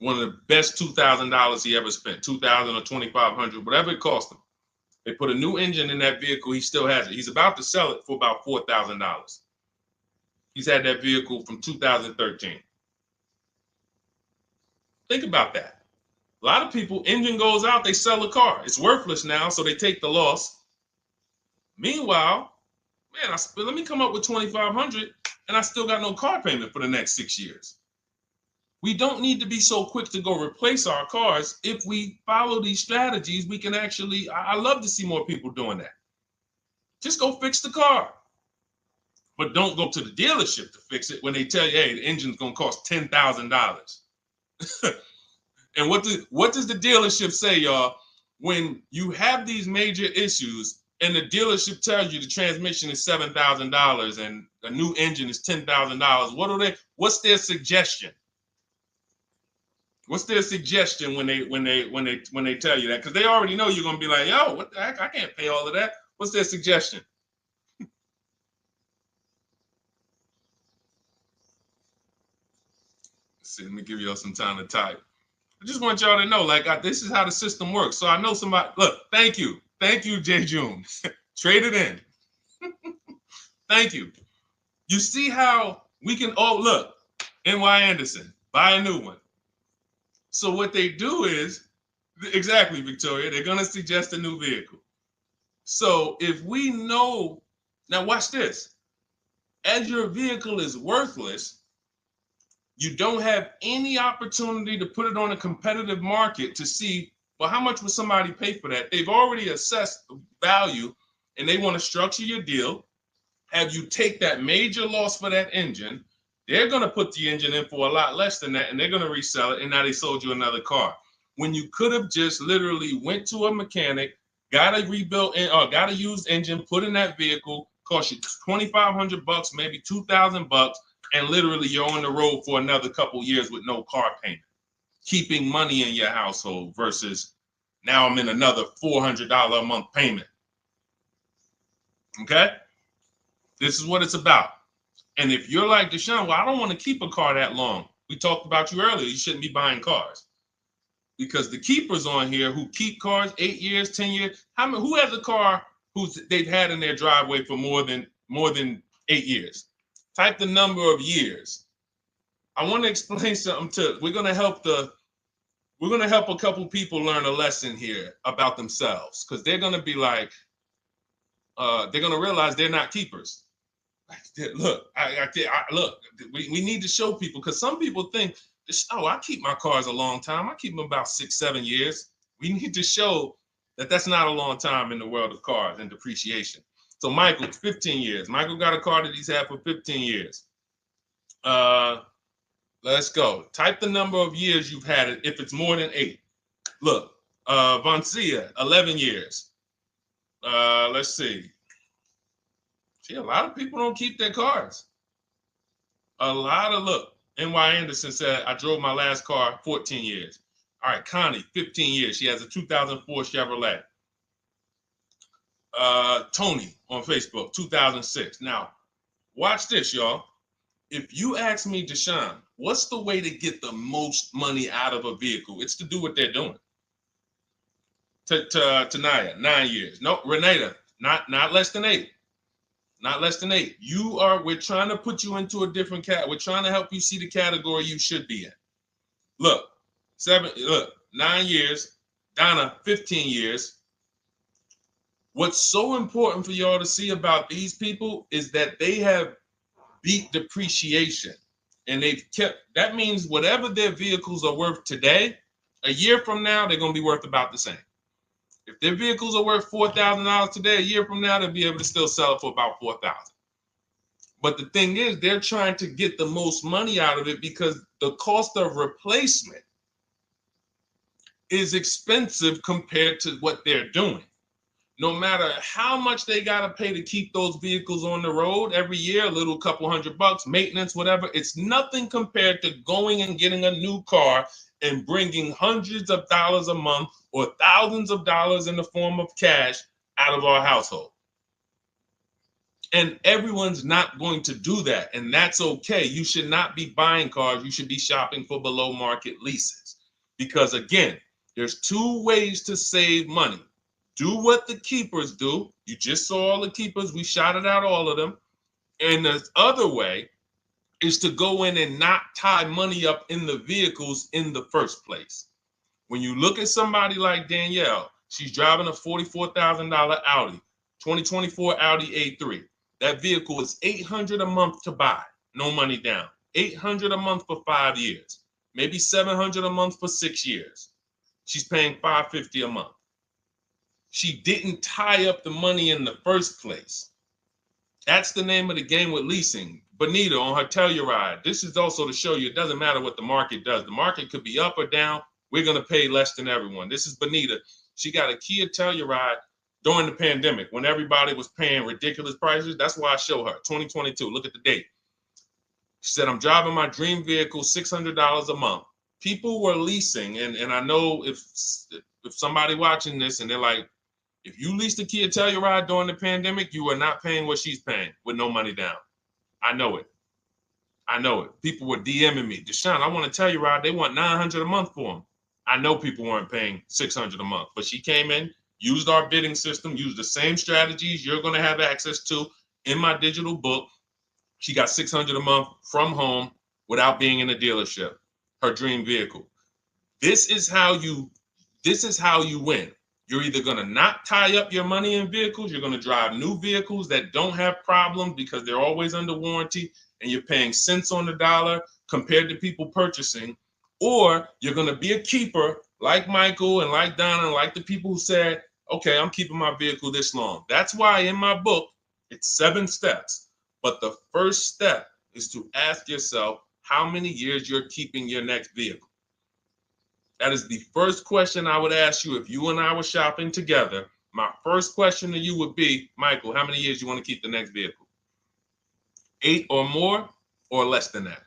One of the best $2,000 he ever spent, $2,000 or $2,500, whatever it cost him. They put a new engine in that vehicle. He still has it. He's about to sell it for about $4,000. He's had that vehicle from 2013. Think about that. A lot of people, engine goes out, they sell the car. It's worthless now, so they take the loss. Meanwhile, man, let me come up with $2,500, and I still got no car payment for the next 6 years. We don't need to be so quick to go replace our cars. If we follow these strategies, we can actually, I love to see more people doing that. Just go fix the car. But don't go to the dealership to fix it when they tell you, hey, the engine's going to cost $10,000. And what does the dealership say, y'all? When you have these major issues and the dealership tells you the transmission is $7,000 and a new engine is $10,000, what's their suggestion? What's their suggestion when they tell you that? Because they already know you're gonna be like, yo, what the heck? I can't pay all of that. What's their suggestion? Let's see, let me give y'all some time to type. I just want y'all to know, this is how the system works. So I know somebody. Look, thank you, J. June. Trade it in. Thank you. You see how we can? Oh, look, N.Y. Anderson, buy a new one. So what they do is, exactly, Victoria, they're going to suggest a new vehicle. So if we know, now watch this, as your vehicle is worthless, you don't have any opportunity to put it on a competitive market to see Well, how much would somebody pay for that? They've already assessed the value, and they want to structure your deal, have you take that major loss for that engine. They're going to put the engine in for a lot less than that, and they're going to resell it, and now they sold you another car. When you could have just literally went to a mechanic, got a rebuilt or got a used engine, put in that vehicle, cost you $2,500, maybe $2,000, and literally you're on the road for another couple years with no car payment, keeping money in your household versus now I'm in another $400 a month payment. Okay? This is what it's about. And if you're like Deshone, well, I don't want to keep a car that long. We talked about you earlier. You shouldn't be buying cars. Because the keepers on here who keep cars 8 years, 10 years, who has a car they've had in their driveway for more than 8 years? Type the number of years. I want to explain something we're gonna help a couple people learn a lesson here about themselves, because they're gonna be like, they're gonna realize they're not keepers. Look, look, we need to show people, because some people think, oh, I keep my cars a long time. I keep them about 6-7 years. We need to show that that's not a long time in the world of cars and depreciation. So Michael, 15 years. Michael got a car that he's had for 15 years. Let's go. Type the number of years you've had it if it's more than 8. Look, Vancia, 11 years. Let's see. See, a lot of people don't keep their cars. Look, N.Y. Anderson said, I drove my last car 14 years. All right, Connie, 15 years. She has a 2004 Chevrolet. Tony on Facebook, 2006. Now, watch this, y'all. If you ask me, Deshone, what's the way to get the most money out of a vehicle? It's to do what they're doing. Tanaya, 9 years. No, Renata, not less than 8. Not less than 8. We're trying to put you into a different cat. We're trying to help you see the category you should be in. Look, 9 years. Donna, 15 years. What's so important for y'all to see about these people is that they have beat depreciation. And that means whatever their vehicles are worth today, a year from now, they're going to be worth about the same. If their vehicles are worth $4,000 today, a year from now, they'll be able to still sell it for about $4,000. But the thing is, they're trying to get the most money out of it because the cost of replacement is expensive compared to what they're doing. No matter how much they got to pay to keep those vehicles on the road every year, a little couple $100, maintenance, whatever, it's nothing compared to going and getting a new car and bringing hundreds of dollars a month or thousands of dollars in the form of cash out of our household. And everyone's not going to do that. And that's okay. You should not be buying cars. You should be shopping for below market leases. Because again, there's 2 ways to save money. Do what the keepers do. You just saw all the keepers. We shouted out all of them. And the other way is to go in and not tie money up in the vehicles in the first place. When you look at somebody like Danielle, she's driving a $44,000 Audi, 2024 Audi A3. That vehicle is $800 a month to buy, no money down. $800 a month for 5 years, maybe $700 a month for 6 years. She's paying $550 a month. She didn't tie up the money in the first place. That's the name of the game with leasing. Bonita on her Telluride. This is also to show you it doesn't matter what the market does. The market could be up or down. We're going to pay less than everyone. This is Bonita. She got a Kia Telluride during the pandemic when everybody was paying ridiculous prices. That's why I show her 2022. Look at the date. She said, I'm driving my dream vehicle, $600 a month. People were leasing. And I know if somebody watching this and they're like, if you leased a Kia Telluride during the pandemic, you are not paying what she's paying with no money down. I know it. I know it. People were DMing me, Deshone, I want a Telluride. They want $900 a month for them. I know people weren't paying $600 a month, but she came in, used our bidding system, used the same strategies you're going to have access to in my digital book. She got $600 a month from home without being in a dealership. Her dream vehicle. This is how you win. You're either going to not tie up your money in vehicles. You're going to drive new vehicles that don't have problems because they're always under warranty and you're paying cents on the dollar compared to people purchasing. Or you're going to be a keeper like Michael and like Donna and like the people who said, okay, I'm keeping my vehicle this long. That's why in my book, it's 7 steps. But the first step is to ask yourself how many years you're keeping your next vehicle. That is the first question I would ask you if you and I were shopping together. My first question to you would be, Michael, how many years you want to keep the next vehicle? 8 or more or less than that?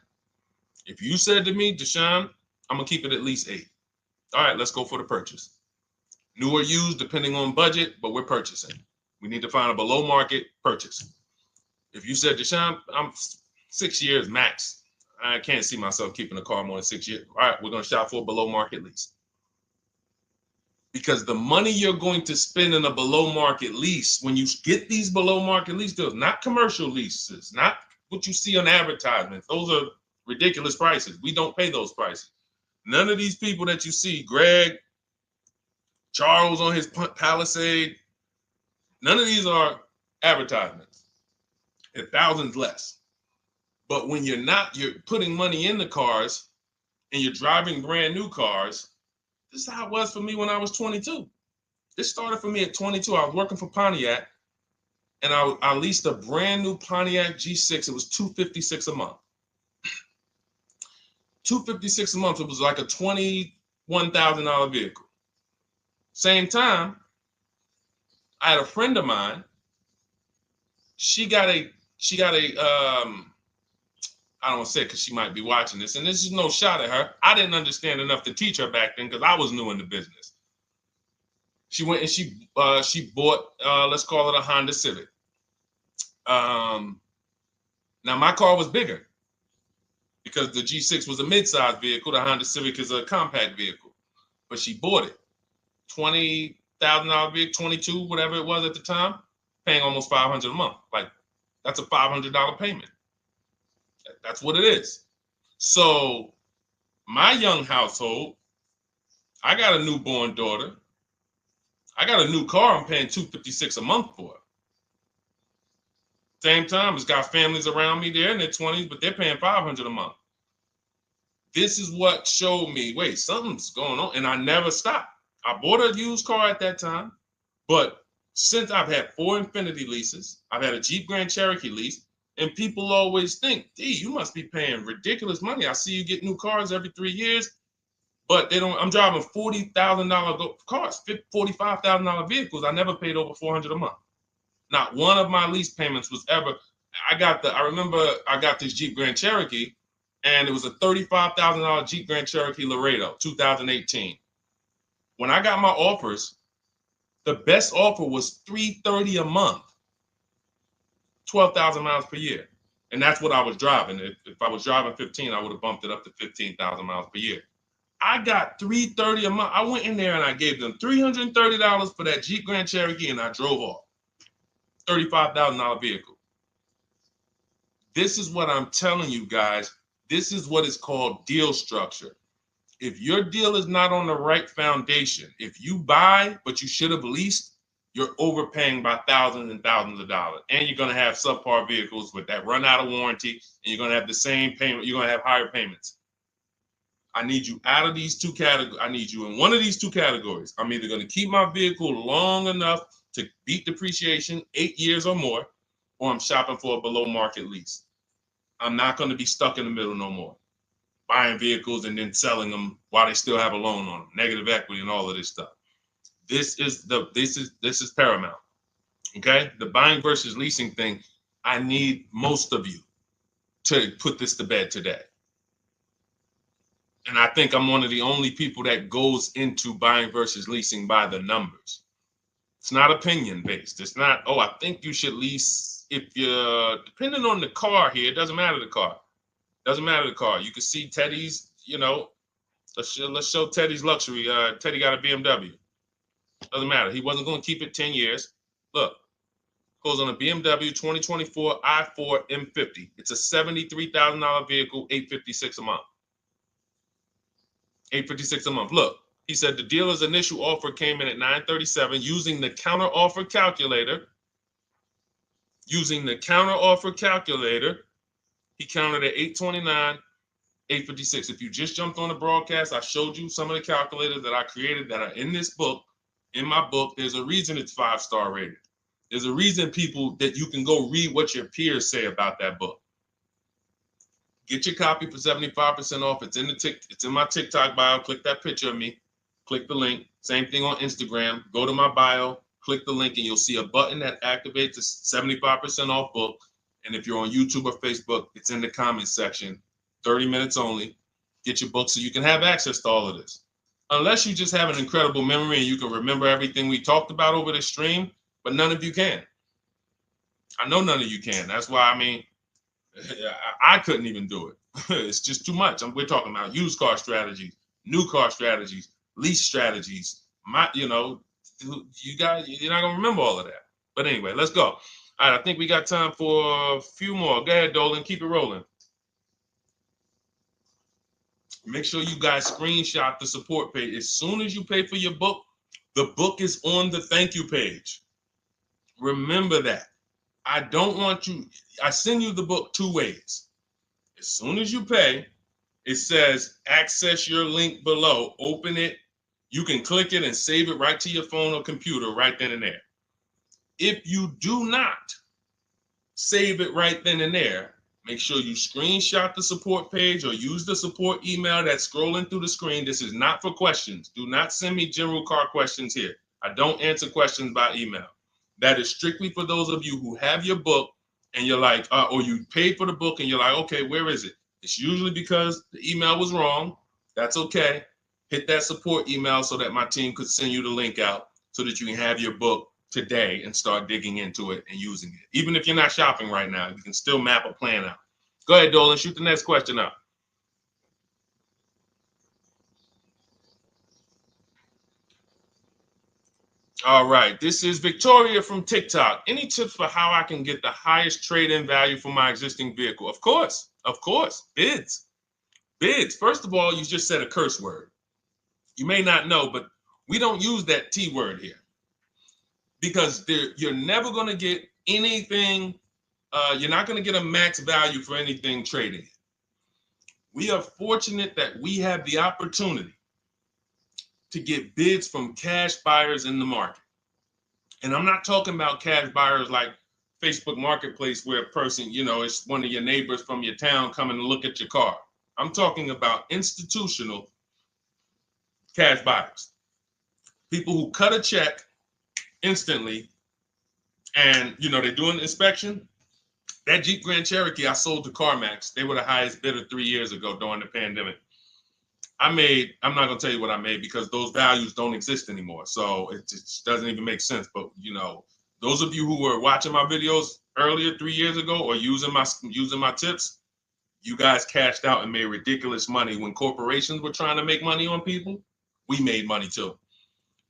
If you said to me, Deshone, I'm going to keep it at least 8. All right, let's go for the purchase. New or used, depending on budget, but we're purchasing. We need to find a below market purchase. If you said, Deshone, I'm 6 years max. I can't see myself keeping a car more than 6 years. All right, we're going to shop for a below market lease. Because the money you're going to spend in a below market lease, when you get these below market lease deals, not commercial leases, not what you see on advertisements. Those are ridiculous prices. We don't pay those prices. None of these people that you see, Greg, Charles on his Palisade, none of these are advertisements. They're thousands less. But when you're putting money in the cars and you're driving brand new cars, this is how it was for me when I was 22. This started for me at 22. I was working for Pontiac, and I leased a brand new Pontiac G6. It was $256 a month. $256 a month. It was like a $21,000 vehicle. Same time, I had a friend of mine. She got a I don't want to say it because she might be watching this, and this is no shot at her. I didn't understand enough to teach her back then because I was new in the business. She went and she bought, let's call it a Honda Civic. Now my car was bigger because the G6 was a mid-size vehicle. The Honda Civic is a compact vehicle, but she bought it. $20,000 vehicle, 22, whatever it was at the time, paying almost $500 a month. Like, that's a $500 payment. That's what it is. So my young household, I got a newborn daughter. I got a new car I'm paying $256 a month for. Same time, it's got families around me. They're in their 20s, but they're paying $500 a month. This is what showed me, wait, something's going on. And I never stopped. I bought a used car at that time. But since I've had 4 Infiniti leases, I've had a Jeep Grand Cherokee lease, and people always think, D, you must be paying ridiculous money. I see you get new cars every 3 years, but they don't. I'm driving $40,000 cars, $45,000 vehicles. I never paid over $400 a month. Not one of my lease payments was ever. I remember I got this Jeep Grand Cherokee, and it was a $35,000 Jeep Grand Cherokee Laredo, 2018. When I got my offers, the best offer was $330 a month. 12,000 miles per year. And that's what I was driving. If I was driving 15, I would have bumped it up to 15,000 miles per year. I got $330 a month. I went in there and I gave them $330 for that Jeep Grand Cherokee, and I drove off. $35,000 vehicle. This is what I'm telling you guys. This is what is called deal structure. If your deal is not on the right foundation, if you buy but you should have leased, you're overpaying by thousands and thousands of dollars. And you're going to have subpar vehicles with that run out of warranty, and you're going to have the same payment. You're going to have higher payments. I need you out of these 2 categories. I need you in one of these 2 categories. I'm either going to keep my vehicle long enough to beat depreciation, 8 years or more, or I'm shopping for a below market lease. I'm not going to be stuck in the middle no more, buying vehicles and then selling them while they still have a loan on them, negative equity and all of this stuff. This is paramount. Okay, the buying versus leasing thing. I need most of you to put this to bed today. And I think I'm one of the only people that goes into buying versus leasing by the numbers. It's not opinion based. It's not, oh, I think you should lease if you're, depending on the car here, it doesn't matter the car. Doesn't matter the car. You can see Teddy's, let's show Teddy's luxury. Teddy got a BMW. Doesn't matter. He wasn't going to keep it 10 years. Look, goes on a BMW 2024 i4 M50. It's a $73,000 vehicle, $856 a month. $856 a month. Look, he said the dealer's initial offer came in at $937 using the counter offer calculator. Using the counter offer calculator, he counted at $829. 8:56. If you just jumped on the broadcast, I showed you some of the calculators that I created that are in this book. In my book, there's a reason it's 5-star rated. There's a reason people that you can go read what your peers say about that book. Get your copy for 75% off. It's in my TikTok bio. Click that picture of me. Click the link. Same thing on Instagram. Go to my bio, click the link, and you'll see a button that activates the 75% off book. And if you're on YouTube or Facebook, it's in the comments section. 30 minutes only. Get your book so you can have access to all of this. Unless you just have an incredible memory and you can remember everything we talked about over the stream, but none of you can. I know none of you can. That's why, I mean, I couldn't even do it. It's just too much. We're talking about used car strategies, new car strategies, lease strategies. You guys, you're not gonna remember all of that. But anyway, let's go. All right, I think we got time for a few more. Go ahead, Dolan, keep it rolling. Make sure you guys screenshot the support page. As soon as you pay for your book, the book is on the thank you page. Remember that. I don't want you, I send you the book 2 ways. As soon as you pay, it says access your link below. Open it. You can click it and save it right to your phone or computer right then and there. If you do not save it right then and there, make sure you screenshot the support page or use the support email that's scrolling through the screen. This is not for questions. Do not send me general car questions here. I don't answer questions by email. That is strictly for those of you who have your book and you're like, or you paid for the book and you're like, okay, where is it? It's usually because the email was wrong. That's okay. Hit that support email so that my team could send you the link out so that you can have your book today and start digging into it and using it. Even if you're not shopping right now, you can still map a plan out. Go ahead, Dolan, shoot the next question up. All right, this is Victoria from TikTok. Any tips for how I can get the highest trade-in value for my existing vehicle? Of course, bids. Bids. First of all, you just said a curse word. You may not know, but we don't use that T word here because you're never going to get anything. You're not going to get a max value for anything trading. We are fortunate that we have the opportunity to get bids from cash buyers in the market. And I'm not talking about cash buyers like Facebook Marketplace where a person, it's one of your neighbors from your town coming to look at your car. I'm talking about institutional cash buyers. People who cut a check instantly and, they do an inspection. That Jeep Grand Cherokee I sold to CarMax, they were the highest bidder 3 years ago during the pandemic. I'm not going to tell you what I made because those values don't exist anymore. So it just doesn't even make sense. But, those of you who were watching my videos earlier 3 years ago or using my tips, you guys cashed out and made ridiculous money. When corporations were trying to make money on people, we made money too.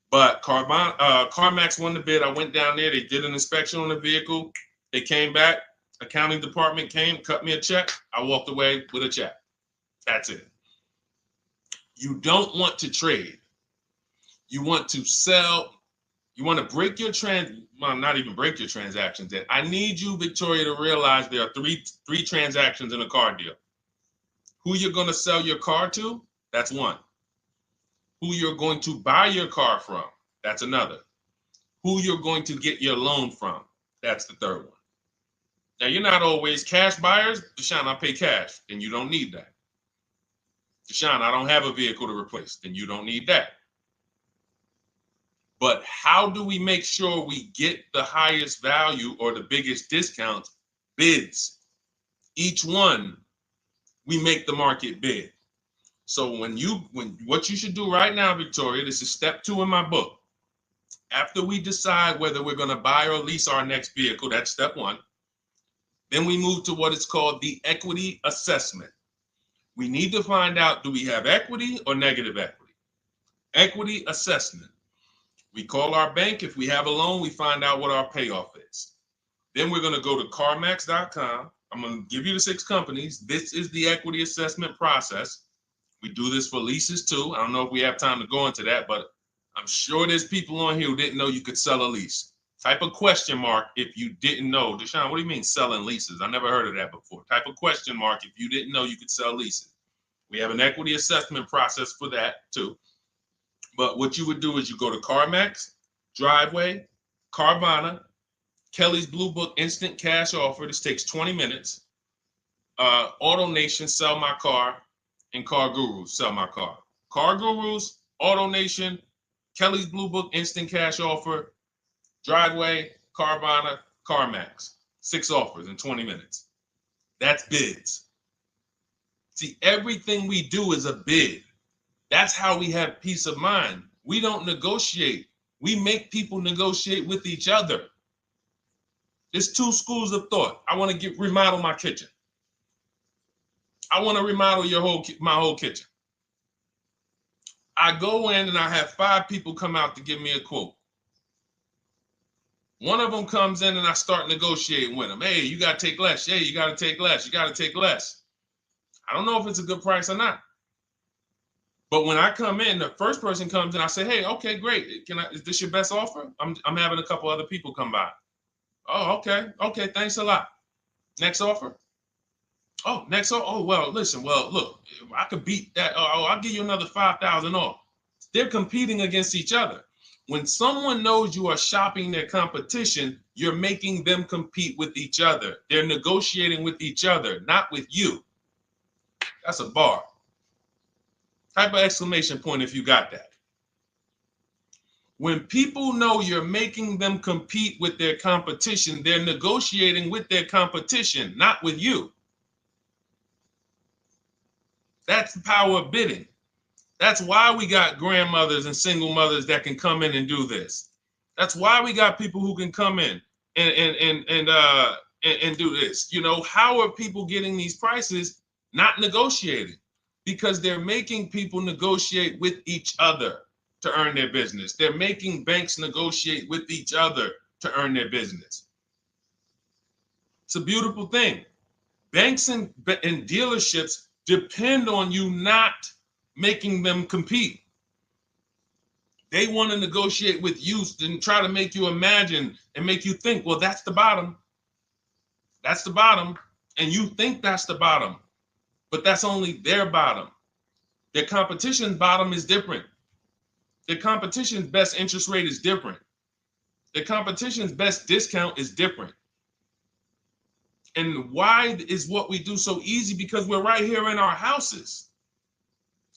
But CarMax won the bid. I went down there. They did an inspection on the vehicle. They came back. Accounting department came, cut me a check. I walked away with a check. That's it. You don't want to trade. You want to sell. You want to break your not even break your transactions. I need you, Victoria, to realize there are three transactions in a car deal. Who you're going to sell your car to, that's one. Who you're going to buy your car from, that's another. Who you're going to get your loan from, that's the third one. Now, you're not always cash buyers. Deshone, I pay cash, then you don't need that. Deshone, I don't have a vehicle to replace, then you don't need that. But how do we make sure we get the highest value or the biggest discount? Bids. Each one, we make the market bid. So what you should do right now, Victoria, this is step 2 in my book. After we decide whether we're going to buy or lease our next vehicle, that's step 1. Then we move to what is called the equity assessment. We need to find out, do we have equity or negative equity? Equity assessment. We call our bank. If we have a loan, we find out what our payoff is. Then we're going to go to carmax.com. I'm going to give you the 6 companies. This is the equity assessment process. We do this for leases too. I don't know if we have time to go into that, but I'm sure there's people on here who didn't know you could sell a lease. Type a question mark if you didn't know. Deshone, what do you mean selling leases? I never heard of that before. Type a question mark if you didn't know you could sell leases. We have an equity assessment process for that too. But what you would do is you go to CarMax, Driveway, Carvana, Kelly's Blue Book Instant Cash Offer. This takes 20 minutes. Auto Nation, Sell My Car, and Car Gurus, Sell My Car. Car Gurus, Auto Nation, Kelly's Blue Book Instant Cash Offer, Driveway, Carvana, CarMax. 6 offers in 20 minutes. That's bids. See, everything we do is a bid. That's how we have peace of mind. We don't negotiate. We make people negotiate with each other. There's 2 schools of thought. I want to remodel my kitchen. I want to remodel my whole kitchen. I go in and I have 5 people come out to give me a quote. One of them comes in and I start negotiating with them. Hey, you got to take less. Hey, you got to take less. You got to take less. I don't know if it's a good price or not. But when I come in, the first person comes in, I say, hey, okay, great. Is this your best offer? I'm having a couple other people come by. Oh, okay. Okay, thanks a lot. Next offer? Oh, next offer? Oh, well, listen, look, I could beat that. Oh, I'll give you another 5,000 off. They're competing against each other. When someone knows you are shopping their competition, you're making them compete with each other. They're negotiating with each other, not with you. That's a bar. Type of exclamation point if you got that. When people know you're making them compete with their competition, they're negotiating with their competition, not with you. That's the power of bidding. That's why we got grandmothers and single mothers that can come in and do this. That's why we got people who can come in and do this. You know, how are people getting these prices? Not negotiating, because they're making people negotiate with each other to earn their business. They're making banks negotiate with each other to earn their business. It's a beautiful thing. Banks and dealerships depend on you not making them compete. They want to negotiate with you and try to make you imagine and make you think, well, that's the bottom. That's the bottom. And you think that's the bottom, but that's only their bottom. Their competition's bottom is different. Their competition's best interest rate is different. Their competition's best discount is different. And why is what we do so easy? Because we're right here in our houses.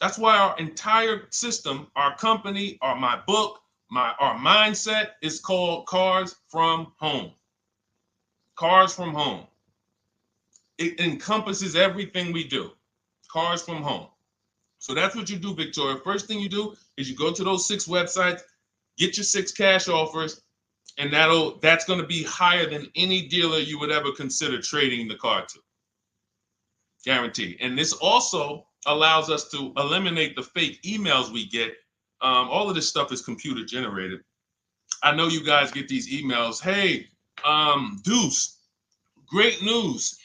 That's why our entire system, our company, my book, our mindset is called Cars from Home. Cars from Home. It encompasses everything we do. Cars from Home. So that's what you do, Victoria. First thing you do is you go to those 6 websites, get your 6 cash offers, and that's going to be higher than any dealer you would ever consider trading the car to. Guaranteed. And this also allows us to eliminate the fake emails we get. All of this stuff is computer generated. I know you guys get these emails. Hey, Deuce, great news.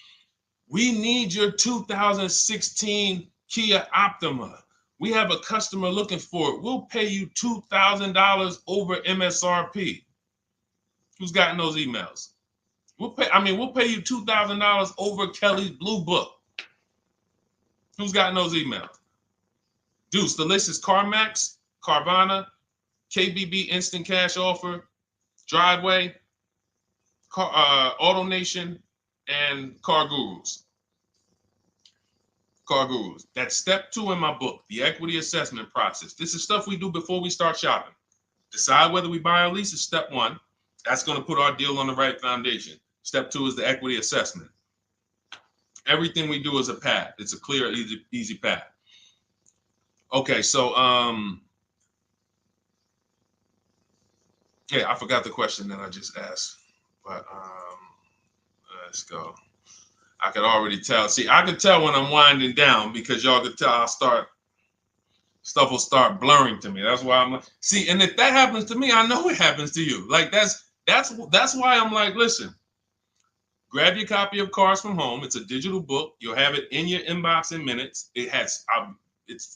We need your 2016 Kia Optima. We have a customer looking for it. We'll pay you $2,000 over MSRP. Who's gotten those emails? We'll pay you $2,000 over Kelly's Blue Book. Who's gotten those emails? Deuce, the list is CarMax, Carvana, KBB Instant Cash Offer, Driveway, Auto Nation, and Car Gurus. Car Gurus. That's step 2 in my book, the equity assessment process. This is stuff we do before we start shopping. Decide whether we buy or lease is step 1. That's going to put our deal on the right foundation. Step 2 is the equity assessment. Everything we do is a path. It's a clear, easy path. Okay, so yeah, I forgot the question that I just asked, but let's go. I could already tell. See, I could tell when I'm winding down because y'all could tell stuff will start blurring to me. That's why I'm like, see, and if that happens to me, I know it happens to you. Like that's why I'm like, listen, grab your copy of Cars from Home. It's a digital book. You'll have it in your inbox in minutes. It's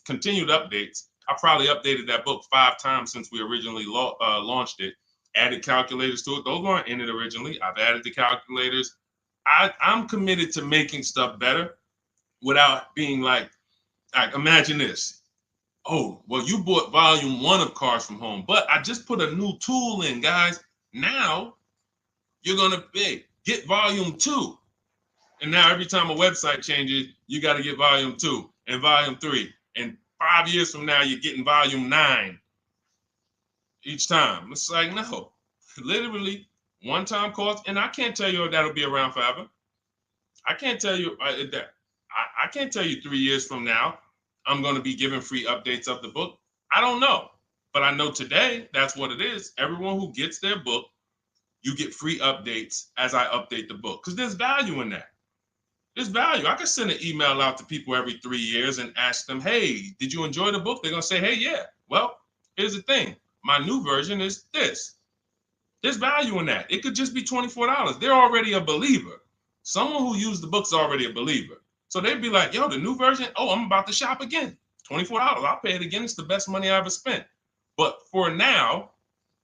continued updates. I probably updated that book 5 times since we originally launched it. Added calculators to it. Those weren't in it originally. I've added the calculators. I'm committed to making stuff better without being like Like, imagine this. Oh, well, you bought volume 1 of Cars from Home, but I just put a new tool in, guys. Now you're going to get volume 2. And now every time a website changes, you got to get volume 2 and volume 3. And 5 years from now, you're getting volume 9 each time. It's like, no, literally one-time cost. And I can't tell you if that'll be around forever. I can't tell you that. I can't tell you 3 years from now I'm going to be giving free updates of the book. I don't know, but I know today that's what it is. Everyone who gets their book, you get free updates as I update the book, because there's value in that. There's value. I can send an email out to people every 3 years and ask them, hey, did you enjoy the book? They're going to say, hey, yeah. Well, here's the thing. My new version is this. There's value in that. It could just be $24. They're already a believer. Someone who used the book's already a believer. So they'd be like, yo, the new version, oh, I'm about to shop again. $24. I'll pay it again. It's the best money I ever spent. But for now,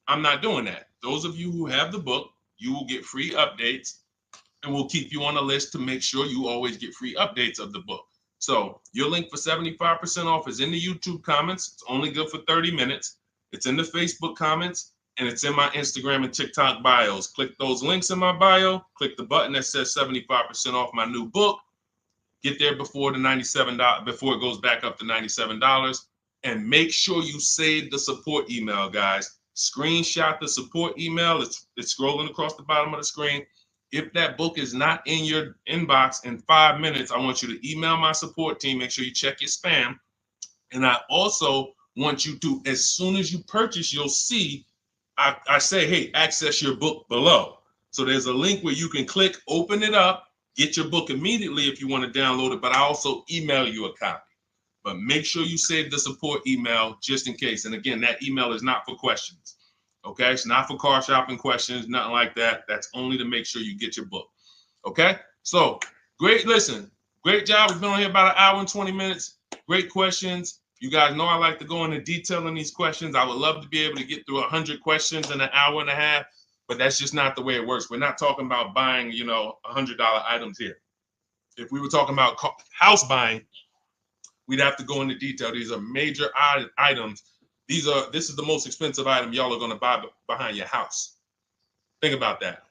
I'm not doing that. Those of you who have the book, you will get free updates, and we'll keep you on the list to make sure you always get free updates of the book. So your link for 75% off is in the YouTube comments. It's only good for 30 minutes. It's in the Facebook comments, and it's in my Instagram and TikTok bios. Click those links in my bio. Click the button that says 75% off my new book. Get there before the $97, before it goes back up to $97. And make sure you save the support email, guys. Screenshot the support email. It's scrolling across the bottom of the screen. If that book is not in your inbox in 5 minutes, I want you to email my support team. Make sure you check your spam. And I also want you to, as soon as you purchase, you'll see, I say, hey, access your book below. So there's a link where you can click, open it up, get your book immediately if you want to download it, but I also email you a copy. But make sure you save the support email just in case. And again, that email is not for questions. Okay, it's not for car shopping questions, nothing like that. That's only to make sure you get your book. Okay, so great. Listen, great job. We've been on here about 1 hour and 20 minutes. Great questions. You guys know I like to go into detail in these questions. I would love to be able to get through 100 questions in 1.5 hours, but that's just not the way it works. We're not talking about buying, $100 items here. If we were talking about house buying, we'd have to go into detail. These are major items. This is the most expensive item y'all are going to buy behind your house. Think about that.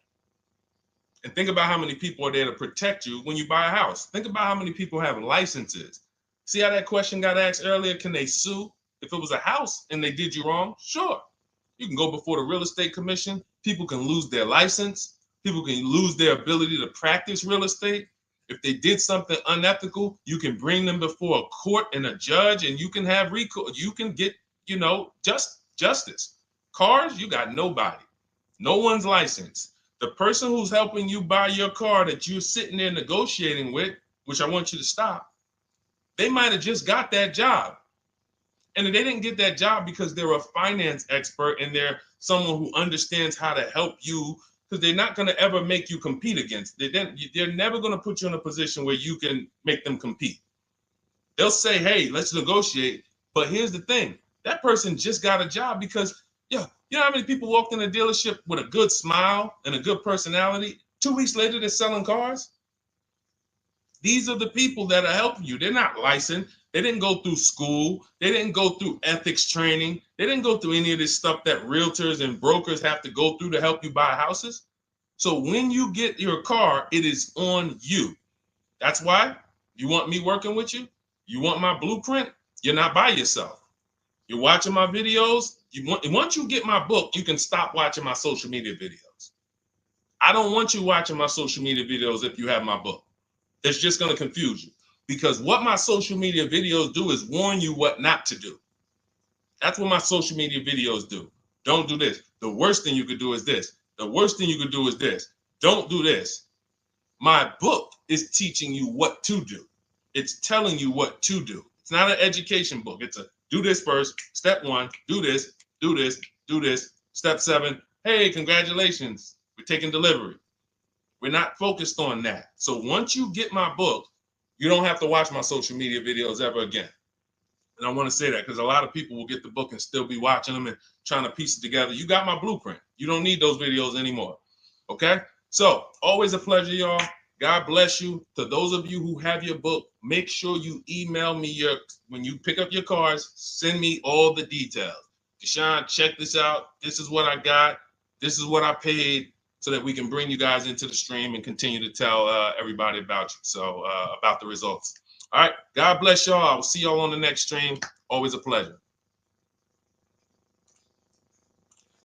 And think about how many people are there to protect you when you buy a house. Think about how many people have licenses. See how that question got asked earlier? Can they sue if it was a house and they did you wrong? Sure. You can go before the real estate commission. People can lose their license. People can lose their ability to practice real estate. If they did something unethical, you can bring them before a court and a judge, and you can have recourse. You can get, justice. Cars, you got nobody. No one's licensed. The person who's helping you buy your car that you're sitting there negotiating with, which I want you to stop, they might have just got that job. And they didn't get that job because they're a finance expert and they're someone who understands how to help you, because they're not going to ever make you compete against. They're never going to put you in a position where you can make them compete. They'll say, hey, let's negotiate. But here's the thing. That person just got a job because, you know how many people walked in a dealership with a good smile and a good personality? 2 weeks later, they're selling cars. These are the people that are helping you. They're not licensed. They didn't go through school. They didn't go through ethics training. They didn't go through any of this stuff that realtors and brokers have to go through to help you buy houses. So when you get your car, it is on you. That's why you want me working with you. You want my blueprint. You're not by yourself. You're watching my videos. Once you get my book, you can stop watching my social media videos. I don't want you watching my social media videos if you have my book. It's just going to confuse you, because what my social media videos do is warn you what not to do. That's what my social media videos do. Don't do this. The worst thing you could do is this. The worst thing you could do is this. Don't do this. My book is teaching you what to do. It's telling you what to do. It's not an education book. It's a do this first. Step 1, do this, do this, do this. Step 7, hey, congratulations, we're taking delivery. We're not focused on that. So once you get my book, you don't have to watch my social media videos ever again. And I want to say that because a lot of people will get the book and still be watching them and trying to piece it together. You got my blueprint. You don't need those videos anymore. Okay? So always a pleasure, y'all. God bless you. To those of you who have your book, make sure you email me when you pick up your cars, send me all the details. Deshone, check this out. This is what I got. This is what I paid, so that we can bring you guys into the stream and continue to tell everybody about you. So about the results. All right. God bless y'all. I will see y'all on the next stream. Always a pleasure.